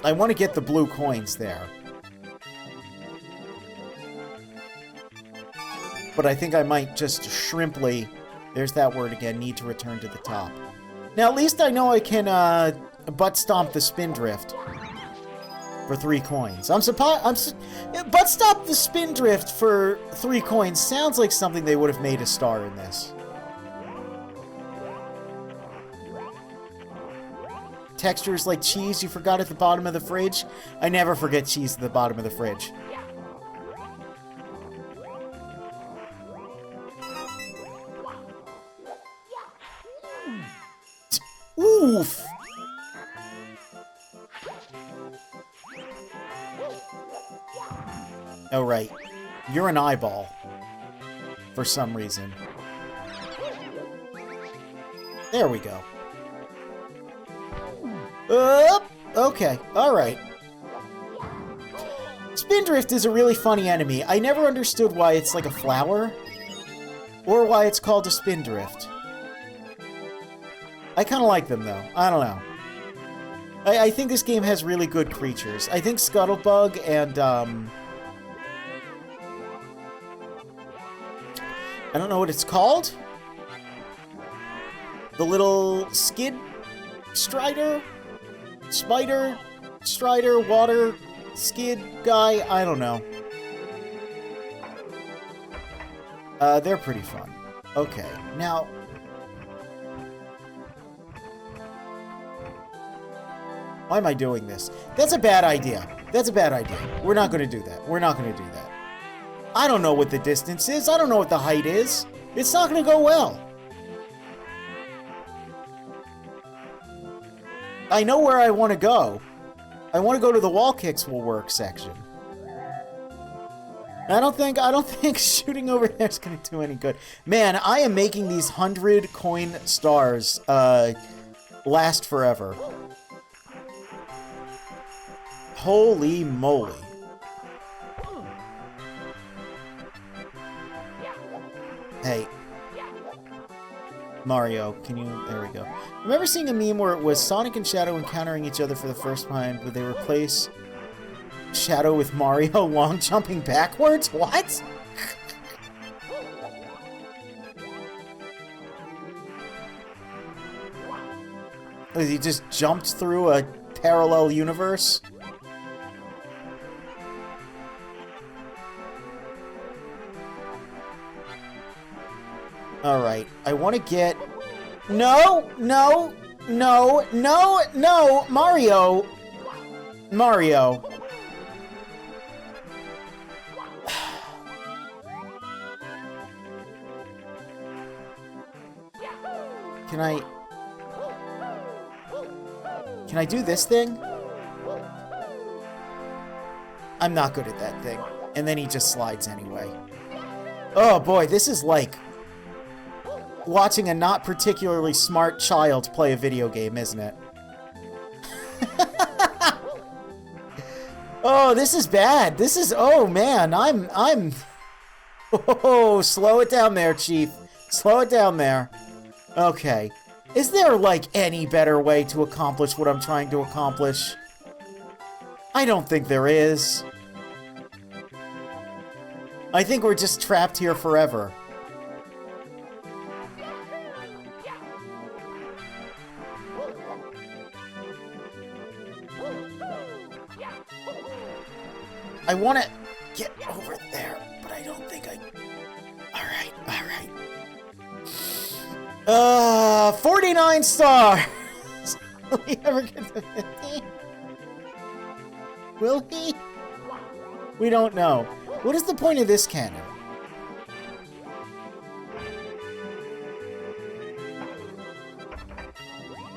I want to get the blue coins there. But I think I might just shrimply, there's that word again, need to return to the top. Now, at least I know I can, butt stomp the Spindrift for 3 coins. Butt stomp the Spindrift for 3 coins sounds like something they would have made a star in this. Textures like cheese you forgot at the bottom of the fridge. I never forget cheese at the bottom of the fridge. Oof! Oh, right. You're an eyeball. For some reason. There we go. Okay, alright. Spindrift is a really funny enemy. I never understood why it's like a flower. Or why it's called a Spindrift. I kind of like them, though. I don't know. I think this game has really good creatures. I think Scuttlebug and, I don't know what it's called. The little skid strider? Spider? Strider? Water? Skid guy? I don't know. They're pretty fun. Okay, now... Why am I doing this? That's a bad idea. That's a bad idea. We're not going to do that. We're not going to do that. I don't know what the distance is. I don't know what the height is. It's not going to go well. I know where I want to go. I want to go to the wall kicks will work section. I don't think shooting over there is going to do any good. Man, I am making these 100 coin stars last forever. Holy moly. Hey. Mario, can you... There we go. Remember seeing a meme where it was Sonic and Shadow encountering each other for the first time, but they replace Shadow with Mario long jumping backwards? What? He just jumped through a parallel universe? Alright, I want to get... No! No! No! No! No! Mario! Mario. Can I do this thing? I'm not good at that thing. And then he just slides anyway. Oh boy, this is like watching a not particularly smart child play a video game, isn't it? Oh, this is bad. This is... Oh, man. I'm... Oh, slow it down there, Chief. Slow it down there. Okay. Is there, like, any better way to accomplish what I'm trying to accomplish? I don't think there is. I think we're just trapped here forever. I want to get over there, but I don't think I... Alright, alright. 49 stars! Will he ever get to 50? Will he? We don't know. What is the point of this cannon?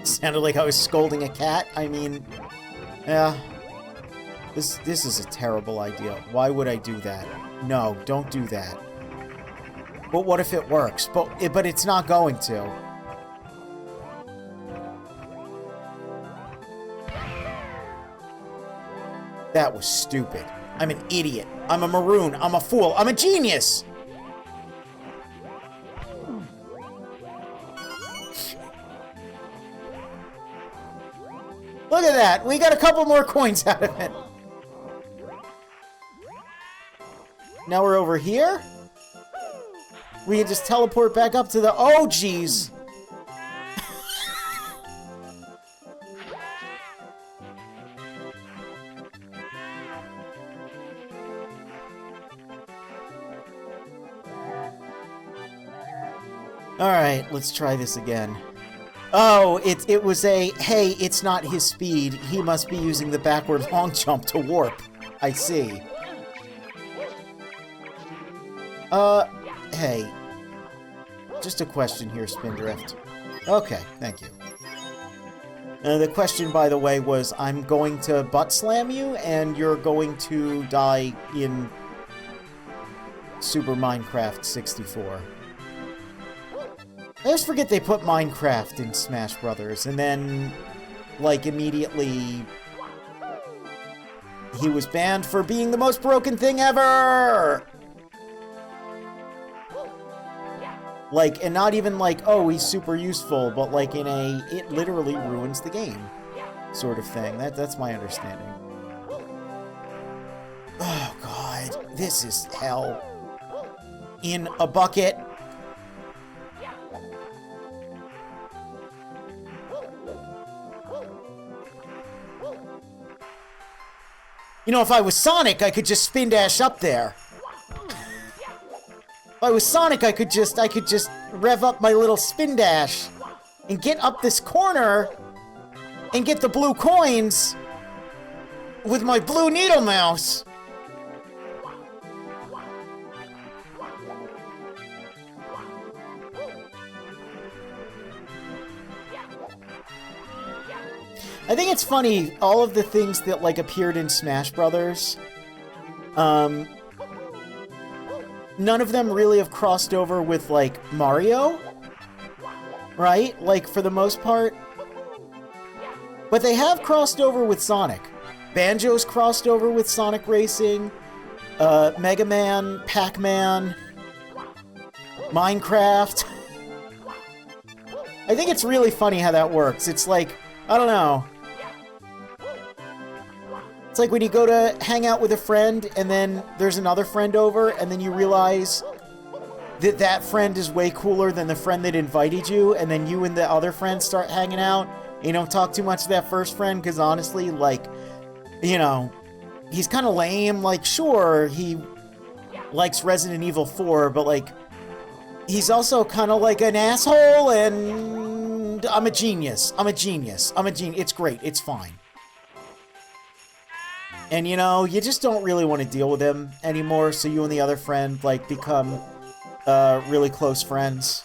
Sounded like I was scolding a cat. I mean, yeah. This is a terrible idea. Why would I do that? No, don't do that. But what if it works? But it's not going to. That was stupid. I'm an idiot. I'm a maroon. I'm a fool. I'm a genius! Look at that! We got a couple more coins out of it. Now we're over here. We can just teleport back up to the... Oh, jeez! Alright, let's try this again. Oh, it was a... Hey, it's not his speed. He must be using the backward long jump to warp. I see. Hey. Just a question here, Spindrift. Okay, thank you. The question, by the way, was I'm going to butt slam you, and you're going to die in Super Minecraft 64. I always forget they put Minecraft in Smash Brothers, and then, like, immediately he was banned for being the most broken thing ever! Like, and not even like, oh, he's super useful, but like in a, it literally ruins the game sort of thing. That's my understanding. Oh, God. This is hell. In a bucket. You know, if I was Sonic, I could just spin dash up there. If I was Sonic, I could just rev up my little spin dash and get up this corner and get the blue coins with my blue needle mouse. I think it's funny, all of the things that, like, appeared in Smash Brothers, none of them really have crossed over with, like, Mario, right? Like, for the most part. But they have crossed over with Sonic. Banjo's crossed over with Sonic Racing, Mega Man, Pac-Man, Minecraft. I think it's really funny how that works. It's like, I don't know. It's like when you go to hang out with a friend, and then there's another friend over, and then you realize that that friend is way cooler than the friend that invited you, and then you and the other friend start hanging out, and you don't talk too much to that first friend, because honestly, like, you know, he's kind of lame. Like, sure, he likes Resident Evil 4, but, like, he's also kind of like an asshole, and I'm a genius. I'm a genius. It's great. It's fine. And, you know, you just don't really want to deal with him anymore, so you and the other friend, like, become really close friends.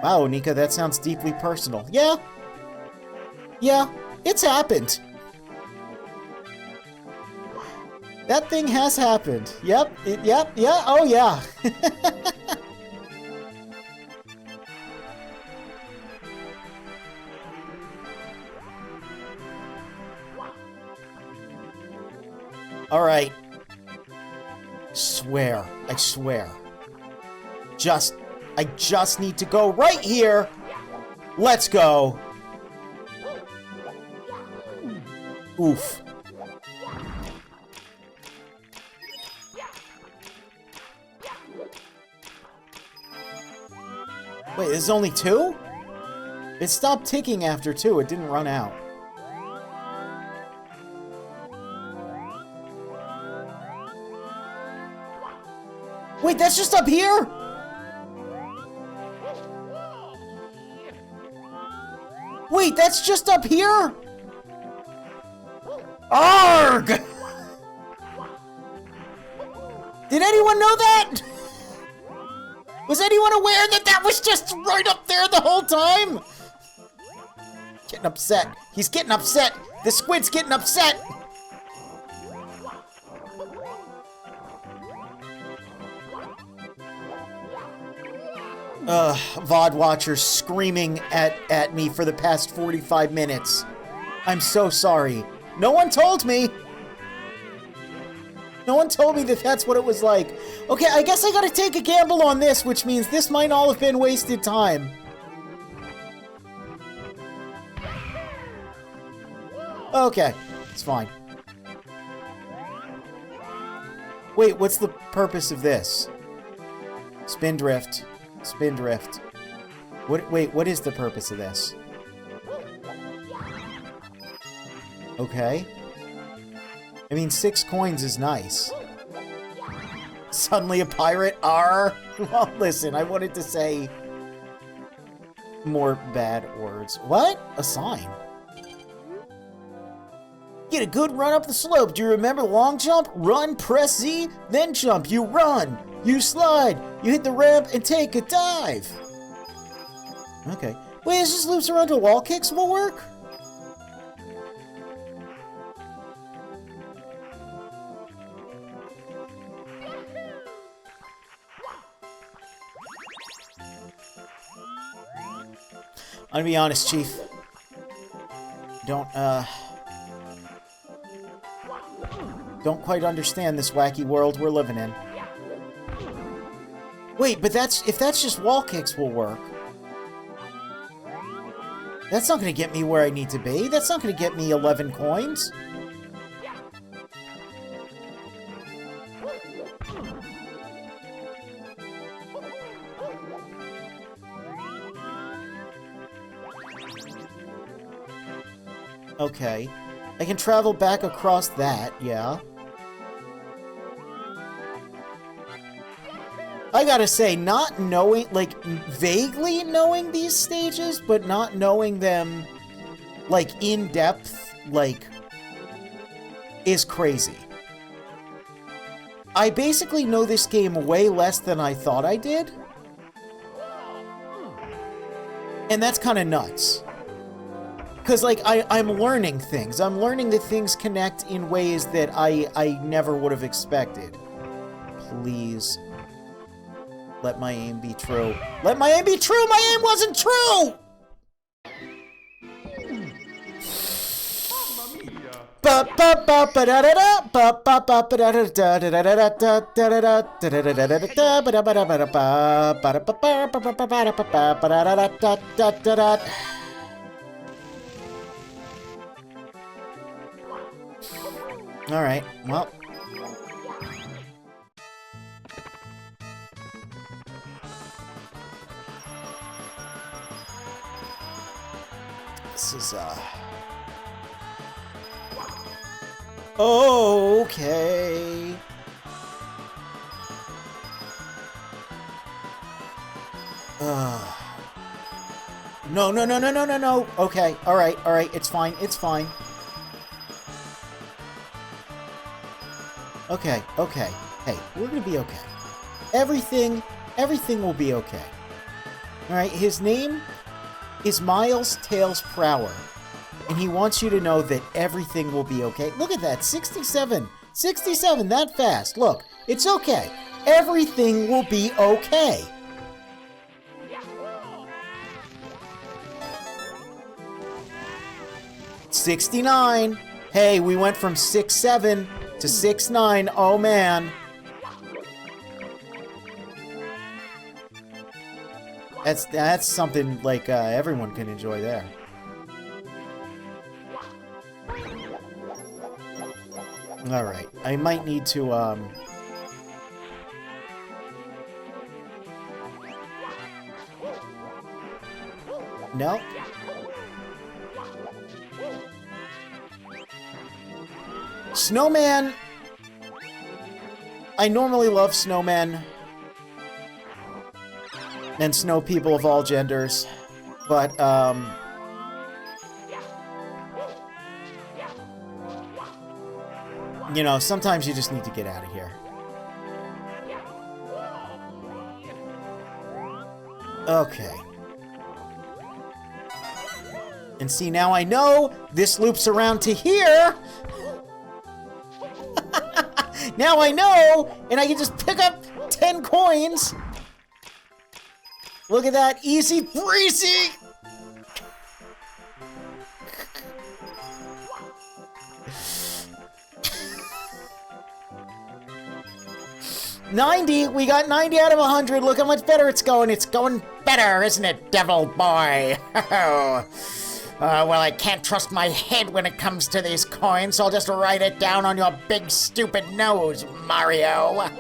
Wow, Nika, that sounds deeply personal. Yeah. Yeah, it's happened. That thing has happened. Yep, yeah, oh yeah. Alright. Swear. I swear. I just need to go right here. Let's go. Oof. Wait, there's only 2? It stopped ticking after 2. It didn't run out. Wait, that's just up here? Wait, that's just up here? Arg! Did anyone know that? Was anyone aware that that was just right up there the whole time? Getting upset. He's getting upset. The squid's getting upset. VOD watchers screaming at me for the past 45 minutes. I'm so sorry. No one told me. No one told me that that's what it was like. Okay, I guess I gotta take a gamble on this, which means this might all have been wasted time. Okay, it's fine. Wait, what's the purpose of this? Spin drift. Spin drift. Wait, what is the purpose of this? Okay. I mean, 6 coins is nice. Suddenly a pirate? R. Well, listen, I wanted to say more bad words. What? A sign. Get a good run up the slope. Do you remember the long jump? Run, press Z, then jump. You run. You slide. You hit the ramp and take a dive. Okay. Wait, is this loops around to wall kicks will work? I'm gonna be honest, Chief. Don't quite understand this wacky world we're living in. Wait, but if that's just wall kicks will work. That's not gonna get me where I need to be. That's not gonna get me 11 coins. Okay. I can travel back across that, yeah. I gotta say, not knowing, like, vaguely knowing these stages, but not knowing them, like, in depth, like, is crazy. I basically know this game way less than I thought I did. And that's kind of nuts. Because, like, I'm learning things. I'm learning that things connect in ways that I never would have expected. Please. Let my aim be true. Let my aim be true! My aim wasn't true! Alright, well. This is, okay. No, no, no, no, no, no, no. Okay, alright, it's fine, it's fine. Okay, okay. Hey, we're gonna be okay. Everything will be okay. Alright, his name is Miles Tails Prower. And he wants you to know that everything will be okay. Look at that, 67. 67, that fast. Look, it's okay. Everything will be okay. $69. Hey, we went from 6-7 to 6-9. Oh, man. That's something, like, everyone can enjoy there. Alright, I might need to, No. Snowman! I normally love snowmen. And snow people of all genders. But, you know, sometimes you just need to get out of here. Okay. And see, now I know this loops around to here. Now I know, and I can just pick up 10 coins. Look at that, easy breezy. $90. We got 90 out of 100. Look how much better it's going. It's going better, isn't it, devil boy? Well, I can't trust my head when it comes to these coins, so I'll just write it down on your big stupid nose, Mario.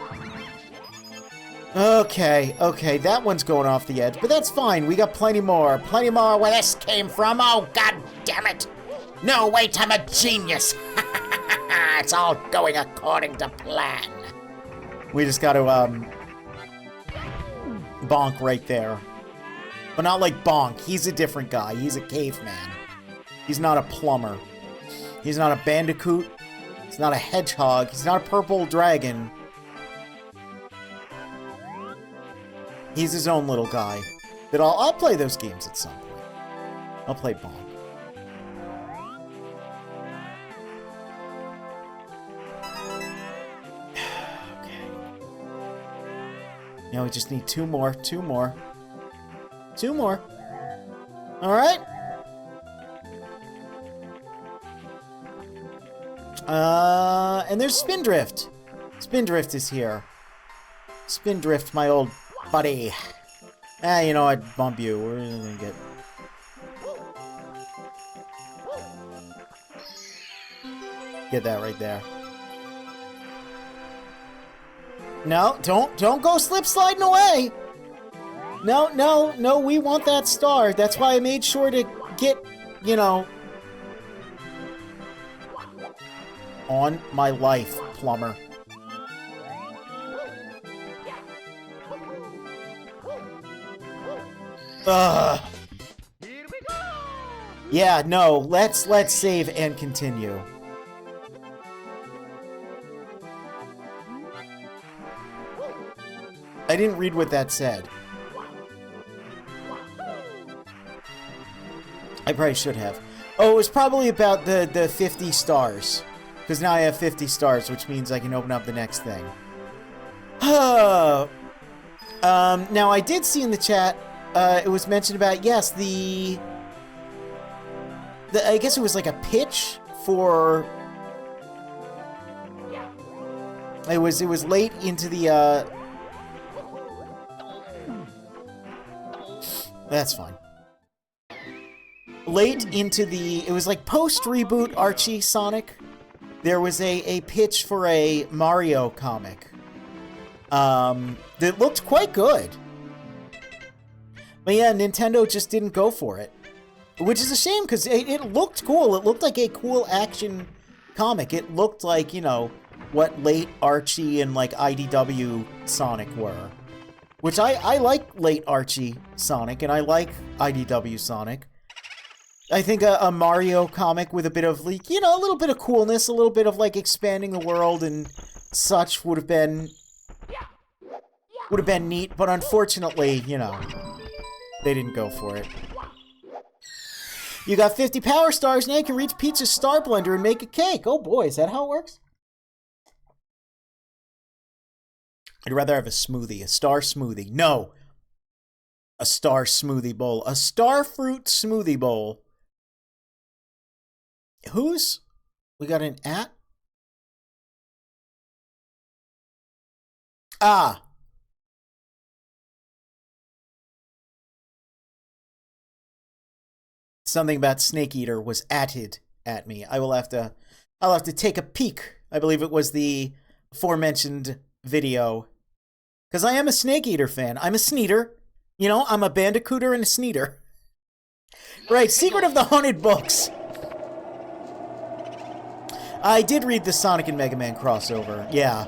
Okay, okay, that one's going off the edge, but that's fine. We got plenty more. Plenty more where this came from. Oh, god damn it. No, wait, I'm a genius. It's all going according to plan. We just got to, bonk right there. But not like bonk. He's a different guy. He's a caveman. He's not a plumber. He's not a bandicoot. He's not a hedgehog. He's not a purple dragon. He's his own little guy. But I'll play those games at some point. I'll play bonk. Now we just need two more. Alright. And there's Spindrift. Spindrift is here. Spindrift, my old buddy. You know, I'd bump you. We're gonna get that right there. No, don't go slip sliding away. No, we want that star. That's why I made sure to get, you know, on my life, plumber. Ugh. Here we go! Yeah, no, let's save and continue. I didn't read what that said. I probably should have. Oh, it was probably about the 50 stars. Because now I have 50 stars, which means I can open up the next thing. Now I did see in the chat, it was mentioned about, yes, the I guess it was like a pitch for... It was late into the, That's fine. Late into the... It was like post-reboot Archie Sonic. There was a pitch for a Mario comic. That looked quite good. But yeah, Nintendo just didn't go for it. Which is a shame, because it looked cool. It looked like a cool action comic. It looked like, you know, what late Archie and, like, IDW Sonic were. Which I like late Archie Sonic, and I like IDW Sonic. I think a Mario comic with a bit of, like, you know, a little bit of coolness, a little bit of, like, expanding the world and such would have been neat, but unfortunately, you know, they didn't go for it. You got 50 power stars, now you can reach Peach's Star Blender and make a cake. Oh boy, is that how it works? I'd rather have a smoothie, a star smoothie. No! A star smoothie bowl. A star fruit smoothie bowl. Who's... We got an at? Ah! Something about Snake Eater was atted at me. I'll have to take a peek. I believe it was the aforementioned video. Because I am a Snake Eater fan. I'm a Sneater. You know, I'm a Bandicooter and a Sneater. Right, Secret of the Haunted Books. I did read the Sonic and Mega Man crossover. Yeah.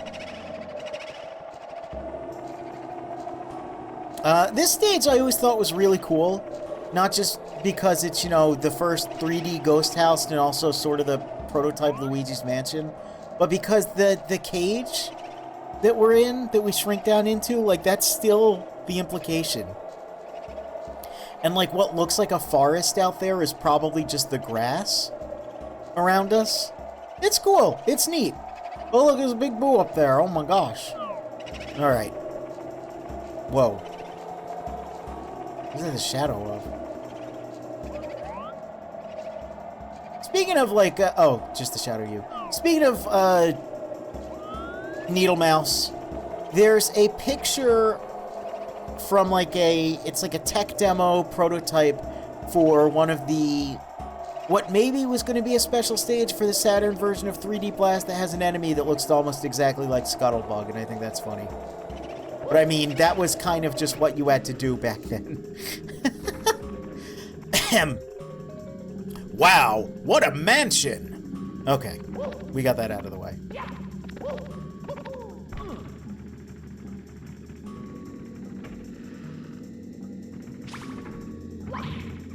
This stage I always thought was really cool. Not just because it's, you know, the first 3D Ghost House and also sort of the prototype Luigi's Mansion, but because the cage that we're in, that we shrink down into, like, that's still the implication. And, like, what looks like a forest out there is probably just the grass around us. It's cool. It's neat. Oh, look, there's a big boo up there. Oh, my gosh. Alright. Whoa. What is that the shadow of? Speaking of, like, oh, just the shadow you. Speaking of, Needle Mouse, there's a picture from, like, it's like a tech demo prototype for one of the, what maybe was going to be a special stage for the Saturn version of 3D Blast that has an enemy that looks almost exactly like Scuttlebug, and I think that's funny. But, I mean, that was kind of just what you had to do back then. Wow, what a mansion! Okay, we got that out of the way.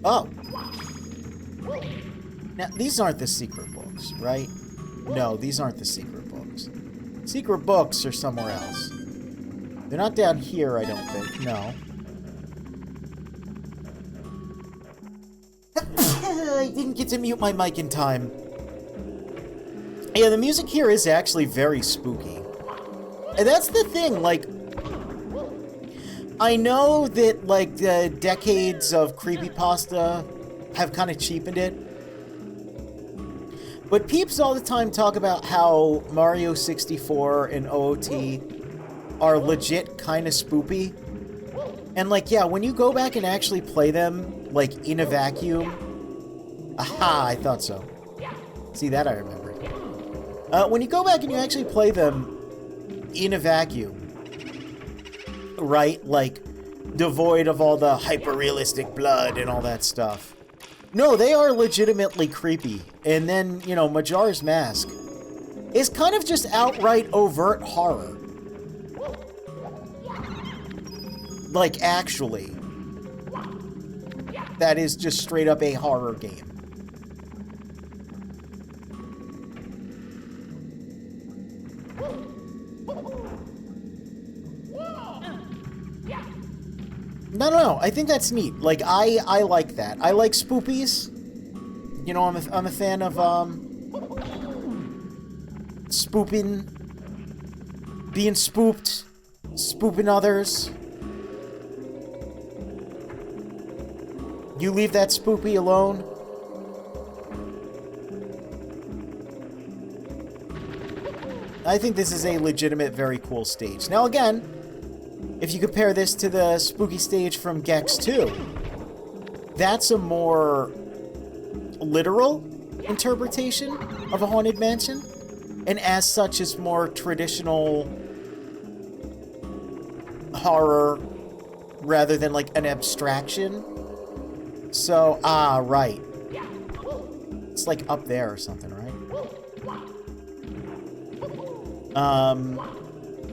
Oh. Now, these aren't the secret books, right? No, these aren't the secret books. Secret books are somewhere else. They're not down here, I don't think. No. I didn't get to mute my mic in time. Yeah, the music here is actually very spooky. And that's the thing, like... I know that, like, the decades of creepypasta have kind of cheapened it. But peeps all the time talk about how Mario 64 and OOT are legit kind of spoopy. And, like, yeah, when you go back and actually play them, like, in a vacuum... Aha, I thought so. See, that I remember. When you go back and you actually play them in a vacuum, right? Like, devoid of all the hyper-realistic blood and all that stuff. No, they are legitimately creepy. And then, you know, Majora's Mask. is kind of just outright overt horror. Like, actually. That is just straight up a horror game. No, I think that's neat. Like, I like that. I like spoopies. You know, I'm a fan of, spooping, being spooped, spooping others. You leave that spoopy alone. I think this is a legitimate, very cool stage. Now again, if you compare this to the spooky stage from Gex 2, that's a more literal interpretation of a haunted mansion, and as such is more traditional horror rather than like an abstraction. So, right. It's like up there or something, right?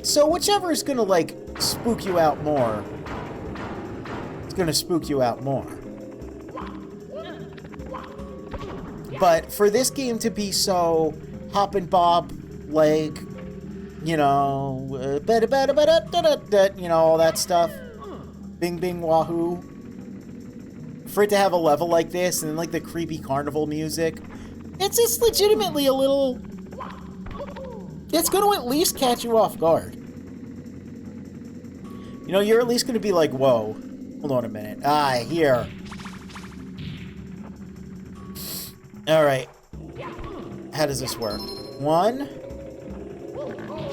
So whichever is gonna like spook you out more, it's gonna spook you out more. But for this game to be so hop and bob, like, you know, you know, all that stuff, bing bing wahoo, for it to have a level like this and then like the creepy carnival music, it's just legitimately a little, it's going to at least catch you off guard. You know, you're at least going to be like, whoa, hold on a minute. Here. Alright. How does this work? 1.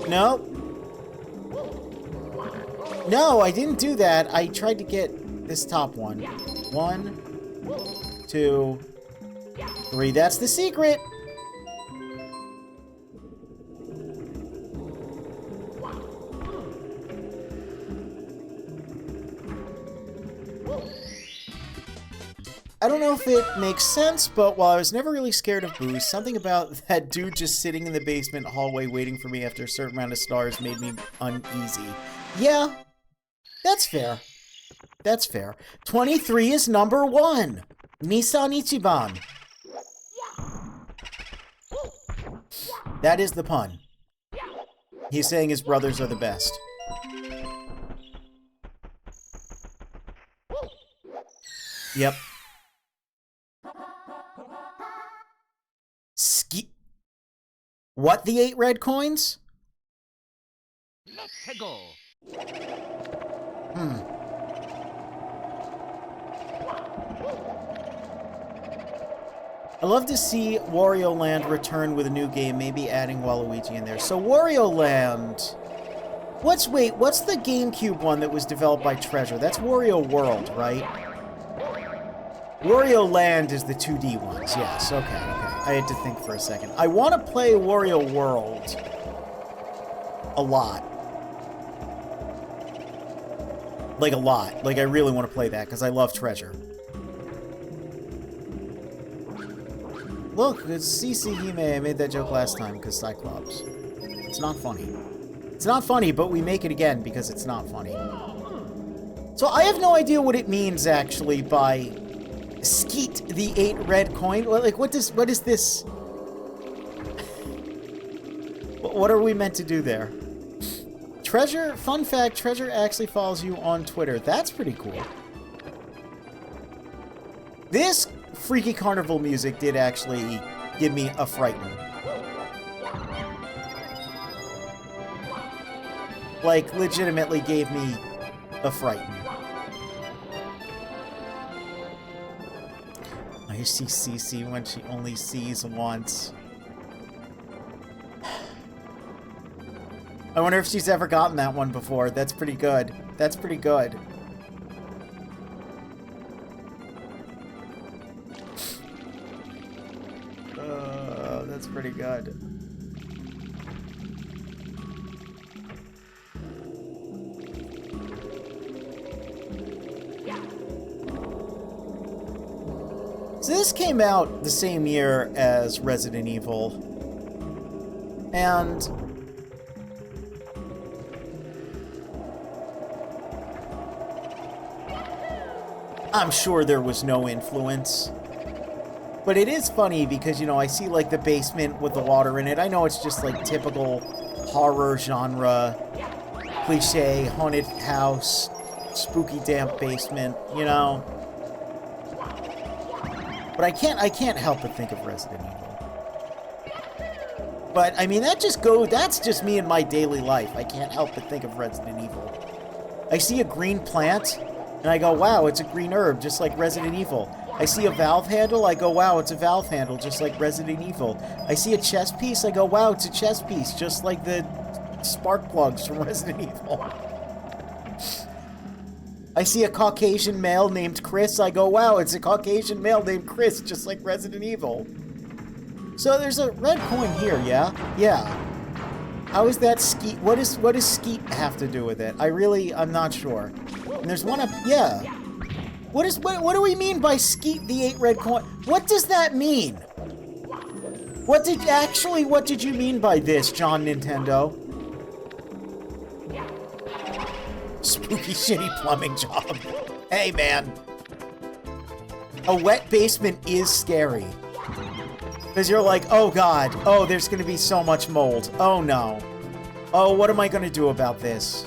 Nope. No, I didn't do that. I tried to get this top one. 1, 2, 3. That's the secret. I don't know if it makes sense, but while I was never really scared of Booze, something about that dude just sitting in the basement hallway waiting for me after a certain amount of stars made me uneasy. Yeah, that's fair. That's fair. 23 is number 1. Nissan Ichiban. That is the pun. He's saying his brothers are the best. Yep. What, the 8 red coins? Let's go. I'd love to see Wario Land return with a new game, maybe adding Waluigi in there. So Wario Land... what's the GameCube one that was developed by Treasure? That's Wario World, right? Wario Land is the 2D ones, yes, okay. I had to think for a second. I want to play Wario World a lot. Like, a lot. Like, I really want to play that, because I love Treasure. Look, it's CC Hime. I made that joke last time, because Cyclops. It's not funny. It's not funny, but we make it again, because it's not funny. So I have no idea what it means, actually, by... Skeet the 8 red coin? Like, what is this? What are we meant to do there? Treasure, fun fact, Treasure actually follows you on Twitter. That's pretty cool. This freaky carnival music did actually give me a frighten. Like, legitimately gave me a frighten. You see Cece when she only sees once. I wonder if she's ever gotten that one before. That's pretty good. That's pretty good. That's pretty good. So this came out the same year as Resident Evil. And I'm sure there was no influence. But it is funny because, you know, I see, like, the basement with the water in it. I know it's just, like, typical horror genre, cliche, haunted house, spooky damp basement, you know? But I can't help but think of Resident Evil. But, I mean, that's just me in my daily life. I can't help but think of Resident Evil. I see a green plant, and I go, wow, it's a green herb, just like Resident Evil. I see a valve handle, I go, wow, it's a valve handle, just like Resident Evil. I see a chess piece, I go, wow, it's a chess piece, just like the spark plugs from Resident Evil. I see a Caucasian male named Chris, I go, wow, it's a Caucasian male named Chris, just like Resident Evil. So there's a red coin here, yeah? Yeah. How is that skeet? What does skeet have to do with it? I'm not sure. And there's one up, yeah. What do we mean by skeet the 8 red coin? What does that mean? What did you mean by this, John Nintendo? Spooky shitty plumbing job. Hey, man. A wet basement is scary. Because you're like, oh god, oh, there's gonna be so much mold. Oh no. Oh, what am I gonna do about this?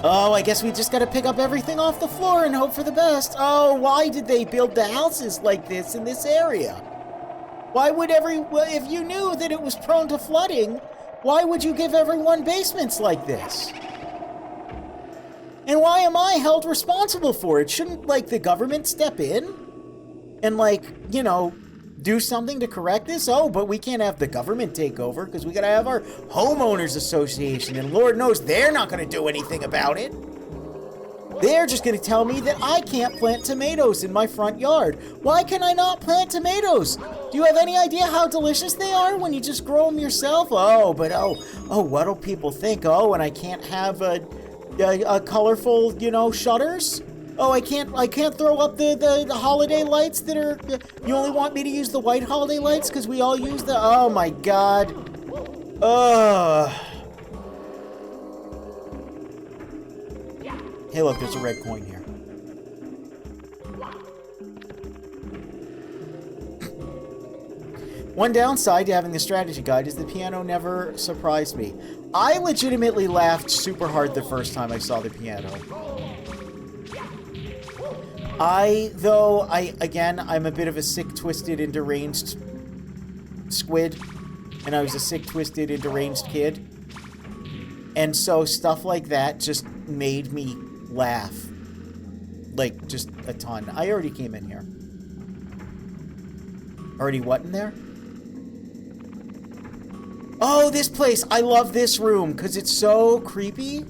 Oh, I guess we just gotta pick up everything off the floor and hope for the best. Oh, why did they build the houses like this in this area? Why would if you knew that it was prone to flooding, why would you give everyone basements like this? And why am I held responsible for it? Shouldn't, like, the government step in? And, like, you know, do something to correct this? Oh, but we can't have the government take over because we gotta have our homeowners association, and Lord knows they're not gonna do anything about it. They're just gonna tell me that I can't plant tomatoes in my front yard. Why can I not plant tomatoes? Do you have any idea how delicious they are when you just grow them yourself? Oh, but what'll people think? Oh, and I can't have a colorful, you know, shutters? Oh, I can't throw up the holiday lights that are... You only want me to use the white holiday lights because we all use the... Oh, my God. Ugh. Hey, look, there's a red coin here. One downside to having the strategy guide is the piano never surprised me. I legitimately laughed super hard the first time I saw the piano. Again, I'm a bit of a sick, twisted, and deranged squid. And I was a sick, twisted, and deranged kid. And so stuff like that just made me laugh. Like, just a ton. I already came in here. Already what in there? Oh, this place! I love this room, because it's so creepy.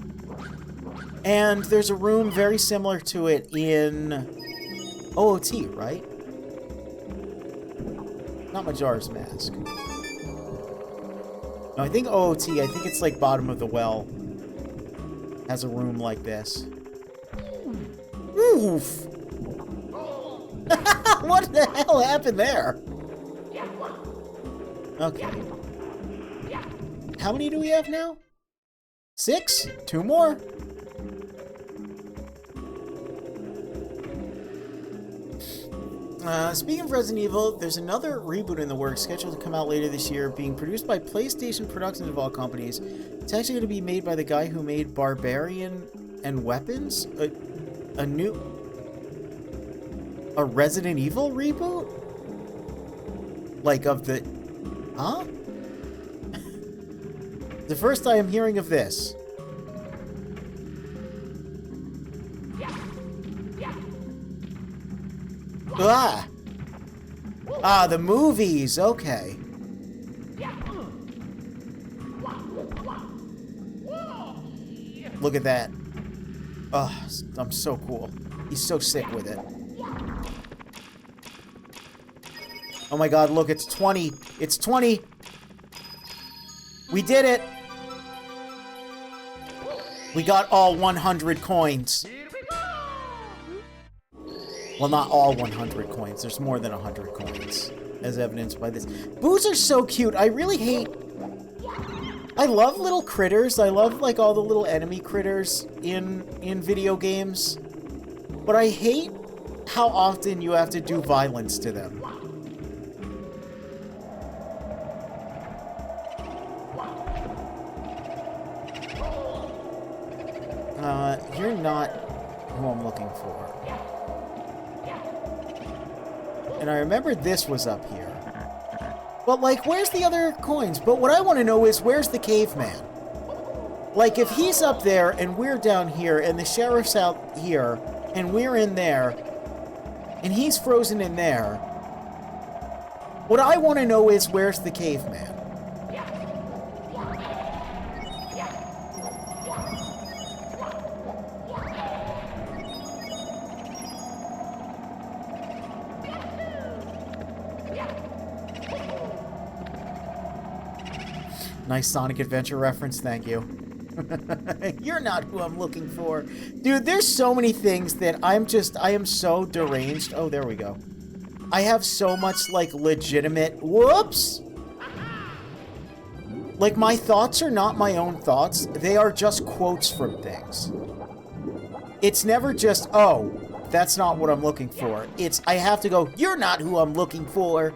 And there's a room very similar to it in... OOT, right? Not Majora's Mask. No, I think OOT, I think it's like bottom of the well. Has a room like this. Oof! What the hell happened there? Okay. How many do we have now? 6? 2 more. Speaking of Resident Evil, there's another reboot in the works scheduled to come out later this year, being produced by PlayStation Productions of all companies. It's actually going to be made by the guy who made Barbarian and Weapons? A Resident Evil reboot? Like of the... Huh? The first I am hearing of this. Ah! Ah, the movies, okay. Look at that. Oh, I'm so cool. He's so sick with it. Oh my god, look, it's 20. It's 20. We did it. We got all 100 coins. Well, not all 100 coins. There's more than 100 coins. as evidenced by this. Boos are so cute. I really hate... I love little critters. I love, like, all the little enemy critters in video games. But I hate how often you have to do violence to them. You're not who I'm looking for. And I remember this was up here. But, like, where's the other coins? But what I want to know is, where's the caveman? Like, if he's up there, and we're down here, and the sheriff's out here, and we're in there, and he's frozen in there, what I want to know is, where's the caveman? Nice Sonic Adventure reference, thank you. You're not who I'm looking for. Dude, there's so many things that I am so deranged. Oh, there we go. I have so much, like, legitimate... Whoops! Like, my thoughts are not my own thoughts. They are just quotes from things. It's never just, oh, that's not what I'm looking for. It's, I have to go, you're not who I'm looking for.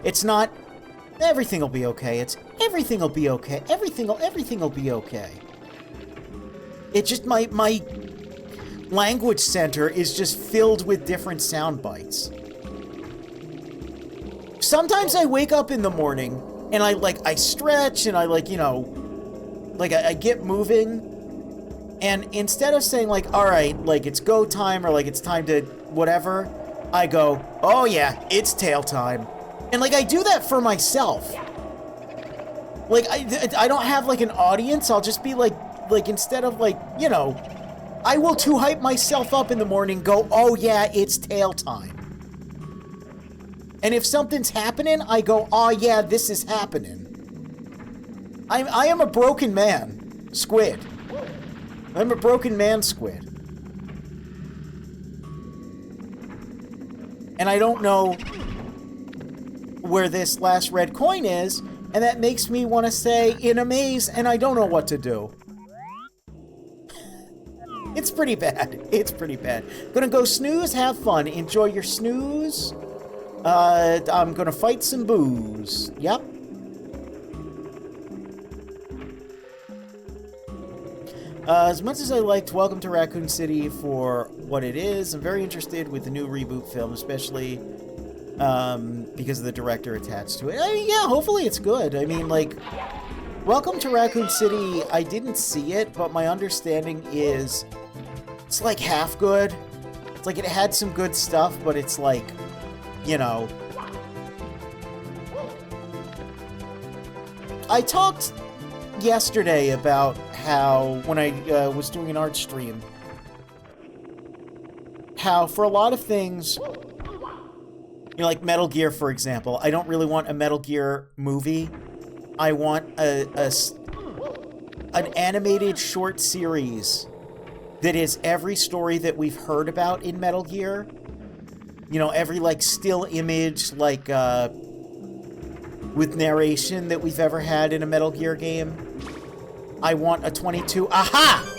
It's not... Everything will be okay. It's everything will be okay. Everything will be okay. It just my language center is just filled with different sound bites. Sometimes I wake up in the morning and I stretch and I I get moving, and instead of saying like, all right, like it's go time or like it's time to whatever, I go, oh yeah, it's tail time. And, like, I do that for myself. Like, I don't have, like, an audience. I'll just be, like, instead of, like, you know, I will too hype myself up in the morning, go, oh, yeah, it's tail time. And if something's happening, I go, oh, yeah, this is happening. I am a broken man, Squid. I'm a broken man, Squid. And I don't know where this last red coin is, and that makes me want to say in a maze, and I don't know what to do. It's pretty bad. It's pretty bad. Gonna go snooze, have fun, enjoy your snooze. I'm gonna fight some boos. Yep. As much as I liked Welcome to Raccoon City for what it is, I'm very interested with the new reboot film, especially because of the director attached to it. I mean, yeah, hopefully it's good. I mean, like, Welcome to Raccoon City, I didn't see it, but my understanding is it's like half good. It's like it had some good stuff, but it's like, you know. I talked yesterday about how, when I was doing an art stream, how for a lot of things, you know, like Metal Gear, for example, I don't really want a Metal Gear movie. I want an animated short series that is every story that we've heard about in Metal Gear. You know, every, like, still image, like, with narration that we've ever had in a Metal Gear game. I want a 22... Aha!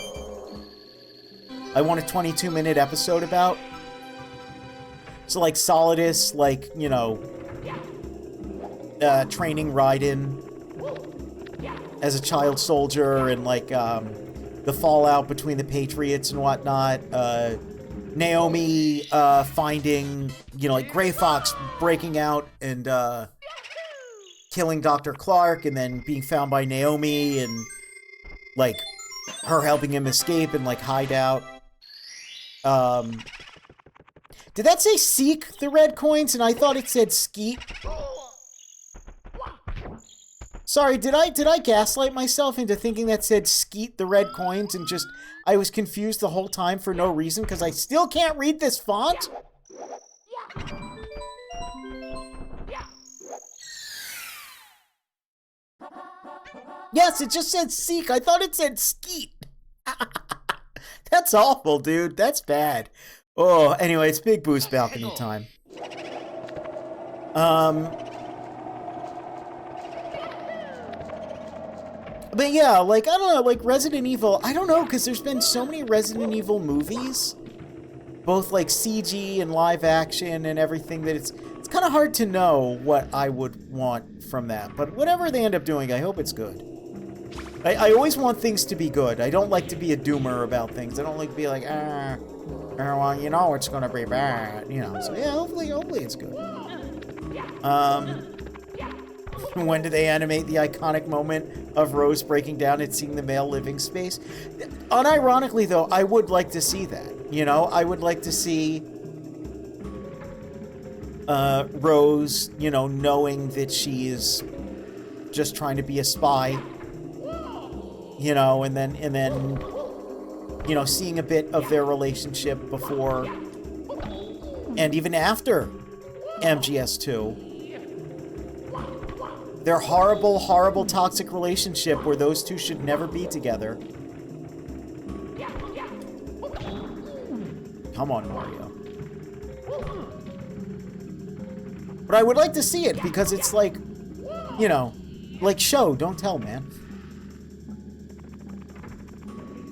I want a 22-minute episode about. So, like, Solidus, like, you know, training Raiden as a child soldier, and, like, the fallout between the Patriots and whatnot. Naomi finding, you know, like, Gray Fox breaking out and killing Dr. Clark, and then being found by Naomi, and, like, her helping him escape and, like, hide out. Did that say seek the red coins? And I thought it said skeet. Sorry, did I gaslight myself into thinking that said skeet the red coins, and just I was confused the whole time for no reason because I still can't read this font? Yes, it just said seek. I thought it said skeet. That's awful, dude. That's bad. Oh, anyway, it's Big Boost balcony time. But yeah, like, I don't know, like Resident Evil, I don't know, because there's been so many Resident Evil movies, both like CG and live action and everything, that it's kind of hard to know what I would want from that. But whatever they end up doing, I hope it's good. I always want things to be good. I don't like to be a doomer about things. I don't like to be like, well, you know it's gonna be bad, you know. So yeah, hopefully it's good. When do they animate the iconic moment of Rose breaking down and seeing the male living space? Unironically, though, I would like to see that. You know, I would like to see Rose, you know, knowing that she is just trying to be a spy. You know, and then, you know, seeing a bit of their relationship before and even after MGS2. Their horrible, horrible toxic relationship where those two should never be together. Come on, Mario. But I would like to see it because it's like, you know, like show, don't tell, man.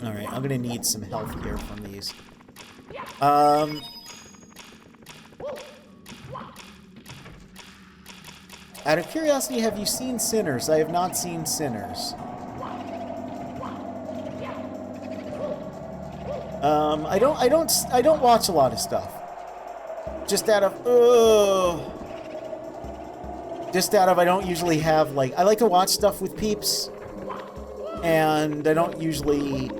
Alright, I'm gonna need some health here from these. Out of curiosity, have you seen Sinners? I have not seen Sinners. I don't watch a lot of stuff. Just out of, I don't usually have, like, I like to watch stuff with peeps, and I don't usually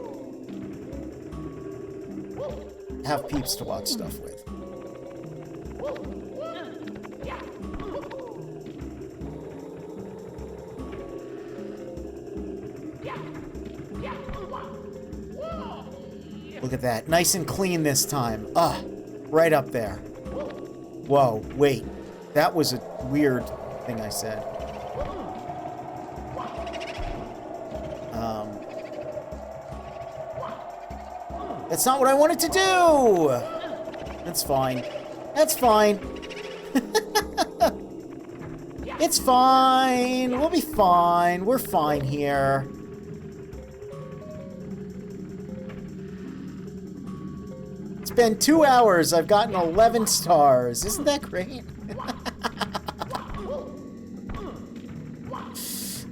have peeps to watch stuff with. Look at that. Nice and clean this time. Ah, right up there. Whoa, wait. That was a weird thing I said. That's not what I wanted to do! That's fine. That's fine. It's fine. We'll be fine. We're fine here. It's been 2 hours. I've gotten 11 stars. Isn't that great?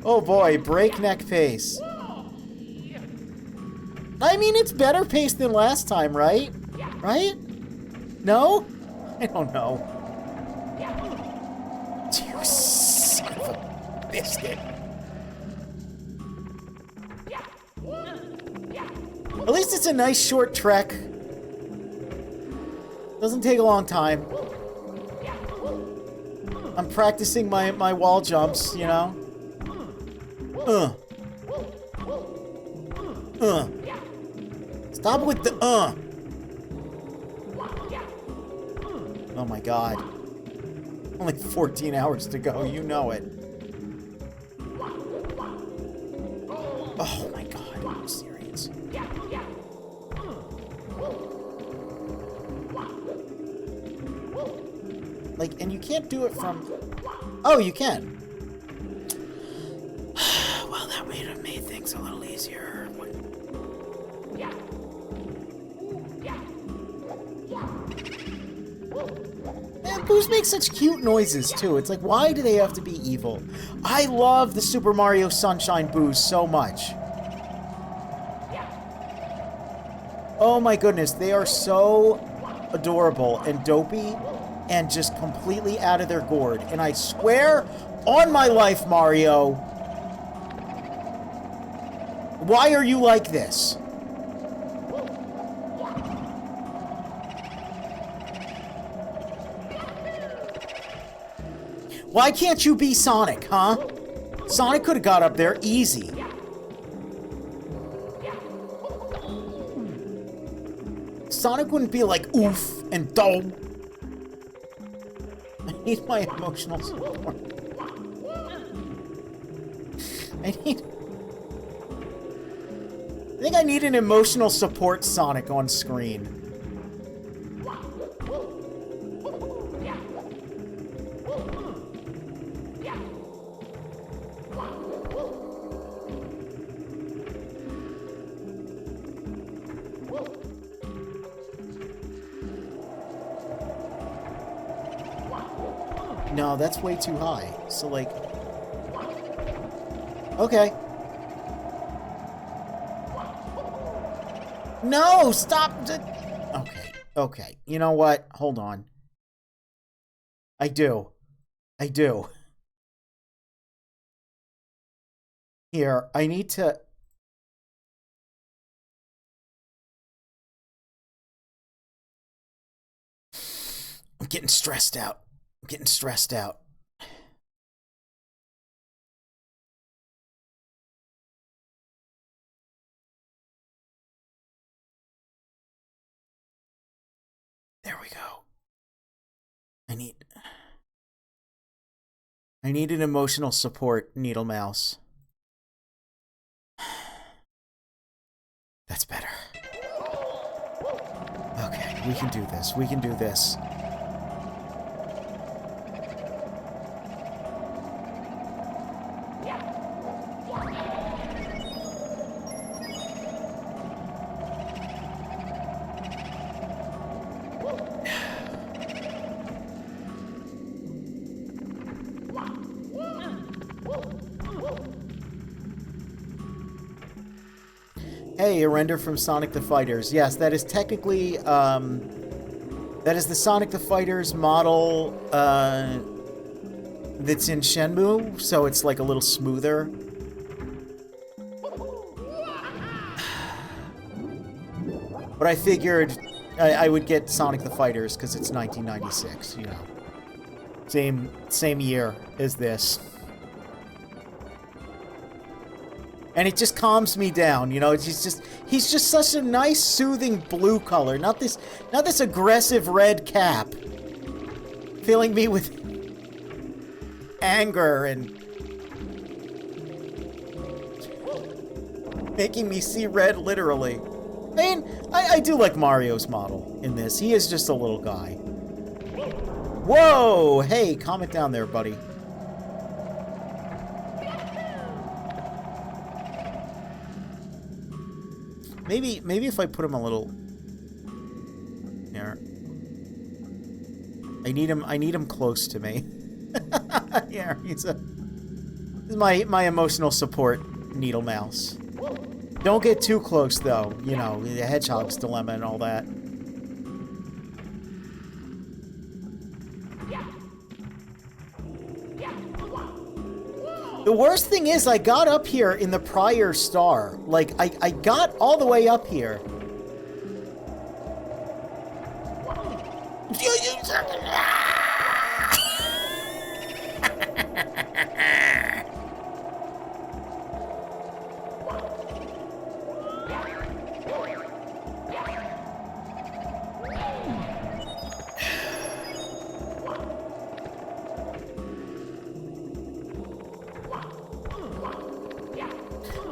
Oh boy, breakneck pace. I mean, it's better paced than last time, right? Right? No? I don't know. You son of a biscuit. At least it's a nice short trek. Doesn't take a long time. I'm practicing my wall jumps, you know? Stop with the Oh my god. Only 14 hours to go, you know it. Oh my god, are you serious? Like, and you can't do it from... Oh, you can. Well, that would have made things a little easier. Man, boos make such cute noises, too. It's like, why do they have to be evil? I love the Super Mario Sunshine boos so much. Oh my goodness, they are so adorable and dopey and just completely out of their gourd. And I swear on my life, Mario, why are you like this? Why can't you be Sonic, huh? Sonic could have got up there easy. Sonic wouldn't be like oof and doh. I need my emotional support. I think I need an emotional support Sonic on screen. No, that's way too high. So, like... Okay. No! Stop! Okay. Okay. You know what? Hold on. I do. I do. Here, I need to... I'm getting stressed out. I'm getting stressed out. There we go. I need an emotional support, Needle Mouse. That's better. Okay, we can do this. We can do this. Hey, a render from Sonic the Fighters. Yes, that is technically, that is the Sonic the Fighters model, that's in Shenmue, so it's like a little smoother. But I figured I would get Sonic the Fighters because it's 1996, you know. Same year as this. And it just calms me down, you know. He's just such a nice, soothing blue color, not this aggressive red cap, filling me with anger and making me see red literally. I mean, I do like Mario's model in this. He is just a little guy. Whoa! Hey, calm it down there, buddy. Maybe if I put him a little here. I need him close to me. Yeah, he's my emotional support, Needle Mouse. Don't get too close though, you know, the hedgehog's dilemma and all that. The worst thing is I got up here in the prior star. Like, I got all the way up here.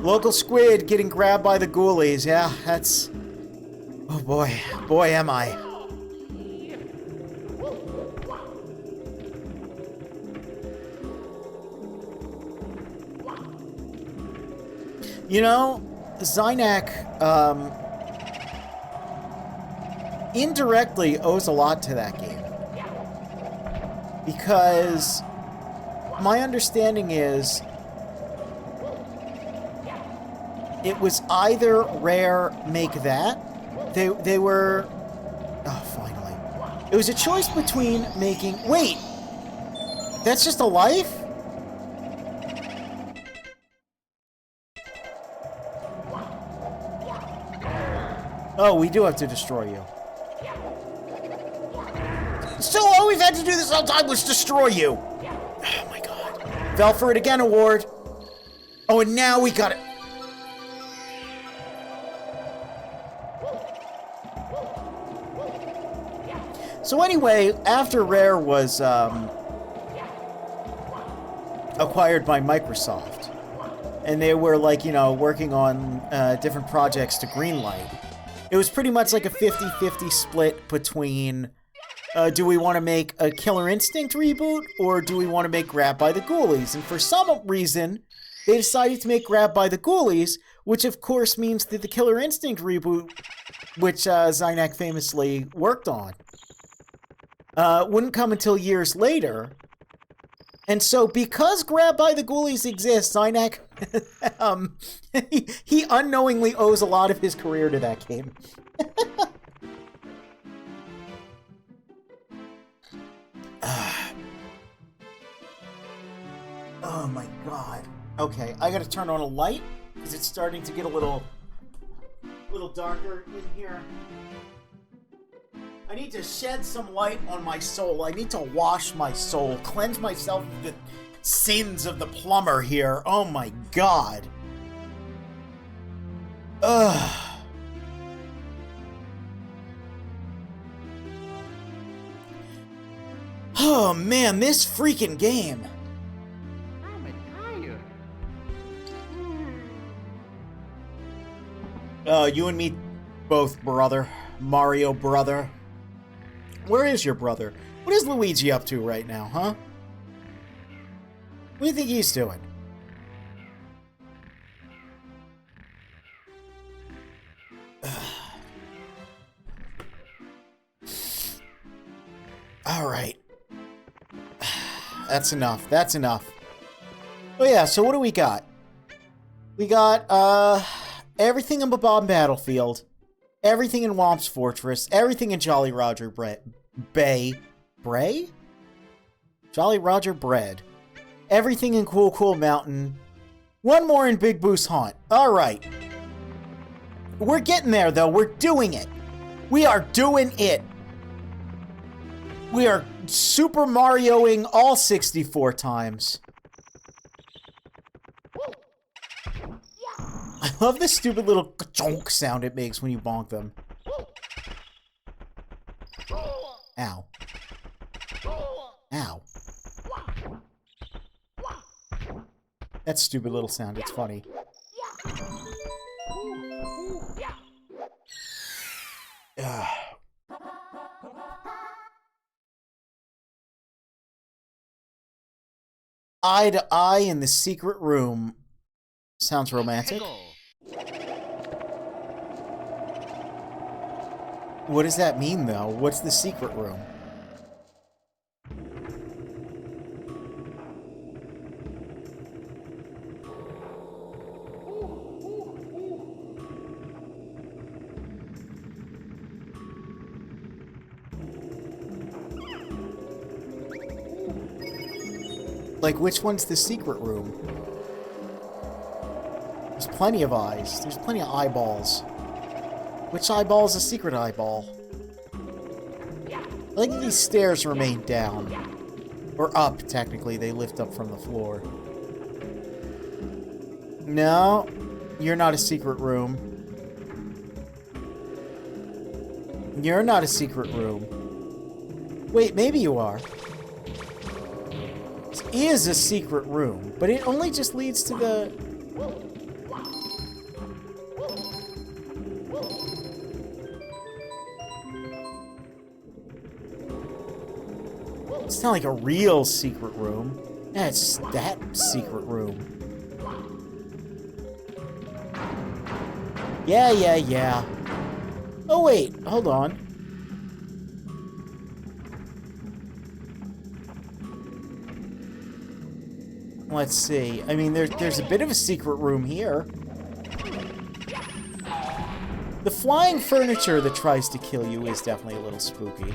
Local squid getting grabbed by the ghoulies. Yeah, that's... Oh boy. Boy, am I. You know, Zynak, indirectly owes a lot to that game. Because my understanding is it was either Rare Make That. They were... Oh, finally. It was a choice between making... Wait! That's just a life? Oh, we do have to destroy you. So all we've had to do this whole time was destroy you! Oh my god. Fell for it again, award. Oh, and now we got it. So anyway, after Rare was acquired by Microsoft, and they were like, you know, working on different projects to greenlight, it was pretty much like a 50-50 split between do we want to make a Killer Instinct reboot or do we want to make Grabbed by the Ghoulies? And for some reason, they decided to make Grab by the Ghoulies, which of course means that the Killer Instinct reboot, which Zynek famously worked on, wouldn't come until years later. And so, because Grab by the Ghoulies exists, Zynek, he unknowingly owes a lot of his career to that game. Oh my god. Okay, I gotta turn on a light, because it's starting to get a little darker in here. I need to shed some light on my soul. I need to wash my soul, cleanse myself of the sins of the plumber here. Oh my god. Ugh. Oh man, this freaking game. I'm tired. You and me both, brother. Mario brother. Where is your brother? What is Luigi up to right now, huh? What do you think he's doing? Alright. That's enough. That's enough. Oh yeah, so what do we got? We got, everything in Bob Battlefield. Everything in Womp's Fortress. Everything in Jolly Roger Bay. Bray? Jolly Roger Bread. Everything in Cool Cool Mountain. One more in Big Boo's Haunt. Alright. We're getting there, though. We're doing it. We are doing it. We are Super Marioing all 64 times. I love the stupid little ka-chonk sound it makes when you bonk them. Ow. Ow. That stupid little sound, it's funny. Ugh. Eye to eye in the secret room. Sounds romantic. What does that mean, though? What's the secret room? Like, which one's the secret room? There's plenty of eyes. There's plenty of eyeballs. Which eyeball is a secret eyeball? I think these stairs remain down. Or up, technically. They lift up from the floor. No. You're not a secret room. You're not a secret room. Wait, maybe you are. This is a secret room, but it only just leads to the... It's not like a real secret room. Yeah, it's just that secret room. Yeah. Oh, wait. Hold on. Let's see. I mean, there's a bit of a secret room here. The flying furniture that tries to kill you is definitely a little spooky.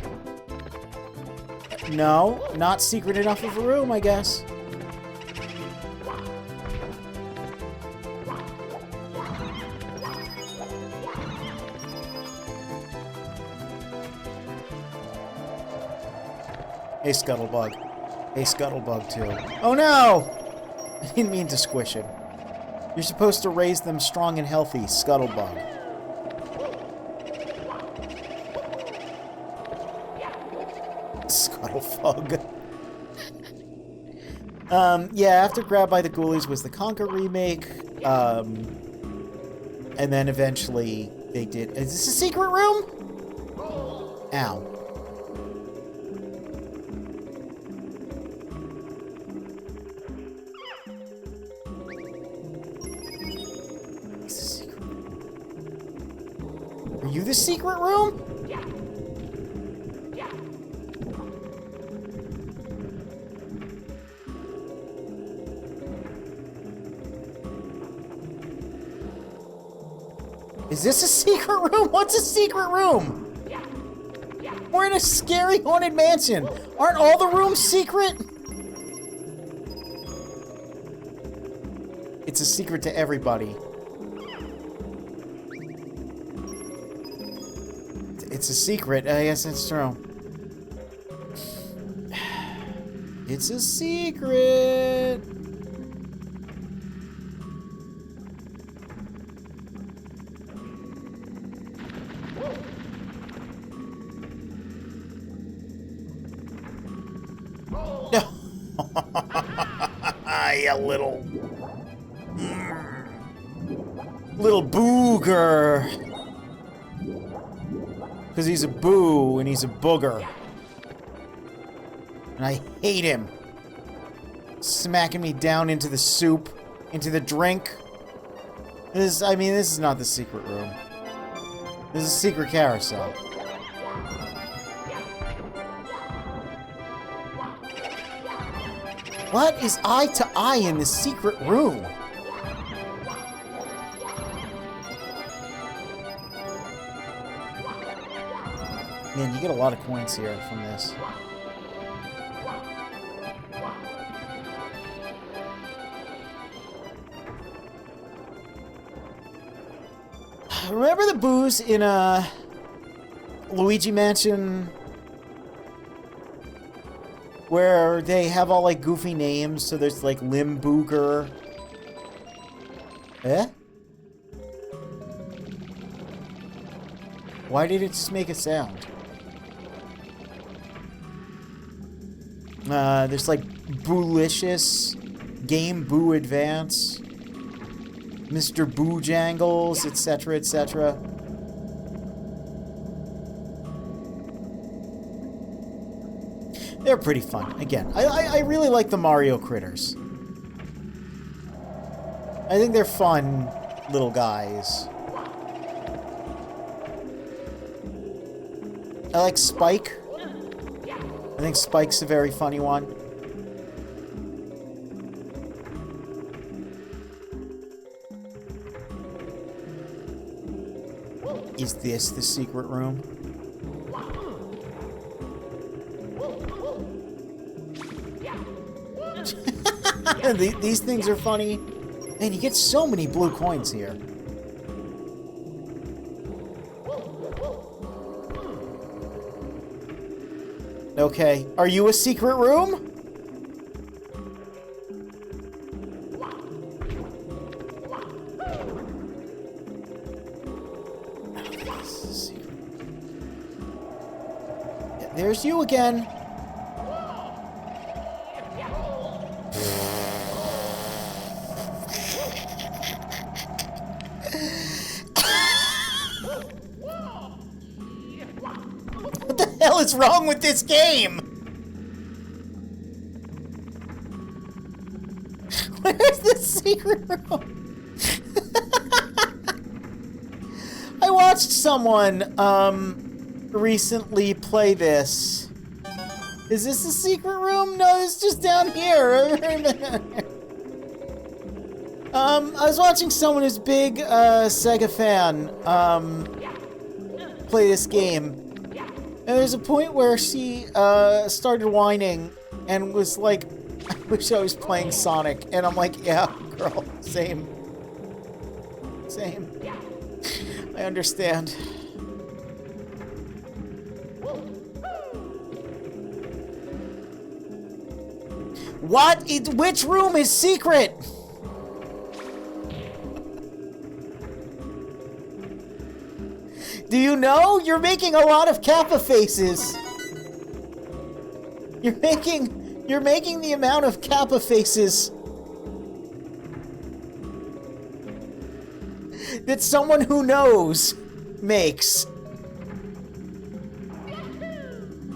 No, not secret enough of a room, I guess. Hey, Scuttlebug. Hey, Scuttlebug, too. Oh, no! I didn't mean to squish him. You're supposed to raise them strong and healthy, Scuttlebug. Scuttlefug. Yeah, after Grab by the Ghoulies was the Conker remake, and then eventually they did... Is this a secret room? Ow. you the secret room? Is this a secret room? What's a secret room? We're in a scary haunted mansion. Aren't all the rooms secret? It's a secret to everybody. It's a secret. I guess that's true. It's a secret. No. You little booger. Because he's a boo and he's a booger. And I hate him. Smacking me down into the soup, into the drink. This is not the secret room. This is a secret carousel. What is eye to eye in the secret room? Man, you get a lot of coins here from this. Remember the boos in Luigi Mansion? Where they have all, like, goofy names, so there's, like, Limbooger. Eh? Why did it just make a sound? There's, like, Boolicious, Game Boo Advance, Mr. Boojangles, etc., etc. They're pretty fun. Again, I really like the Mario critters. I think they're fun little guys. I like Spike. I think Spike's a very funny one. Is this the secret room? These things are funny. Man, you get so many blue coins here. Okay, are you a secret room? Yeah, there's you again. What the hell is wrong with this game? Where's the secret room? I watched someone recently play this. Is this the secret room? No, it's just down here. I was watching someone who's big Sega fan play this game. And there's a point where she started whining and was like, I wish I was playing Sonic. And I'm like, yeah, girl, same. Same. I understand. What? Which room is secret? Do you know? You're making a lot of Kappa faces. You're making the amount of Kappa faces that someone who knows makes.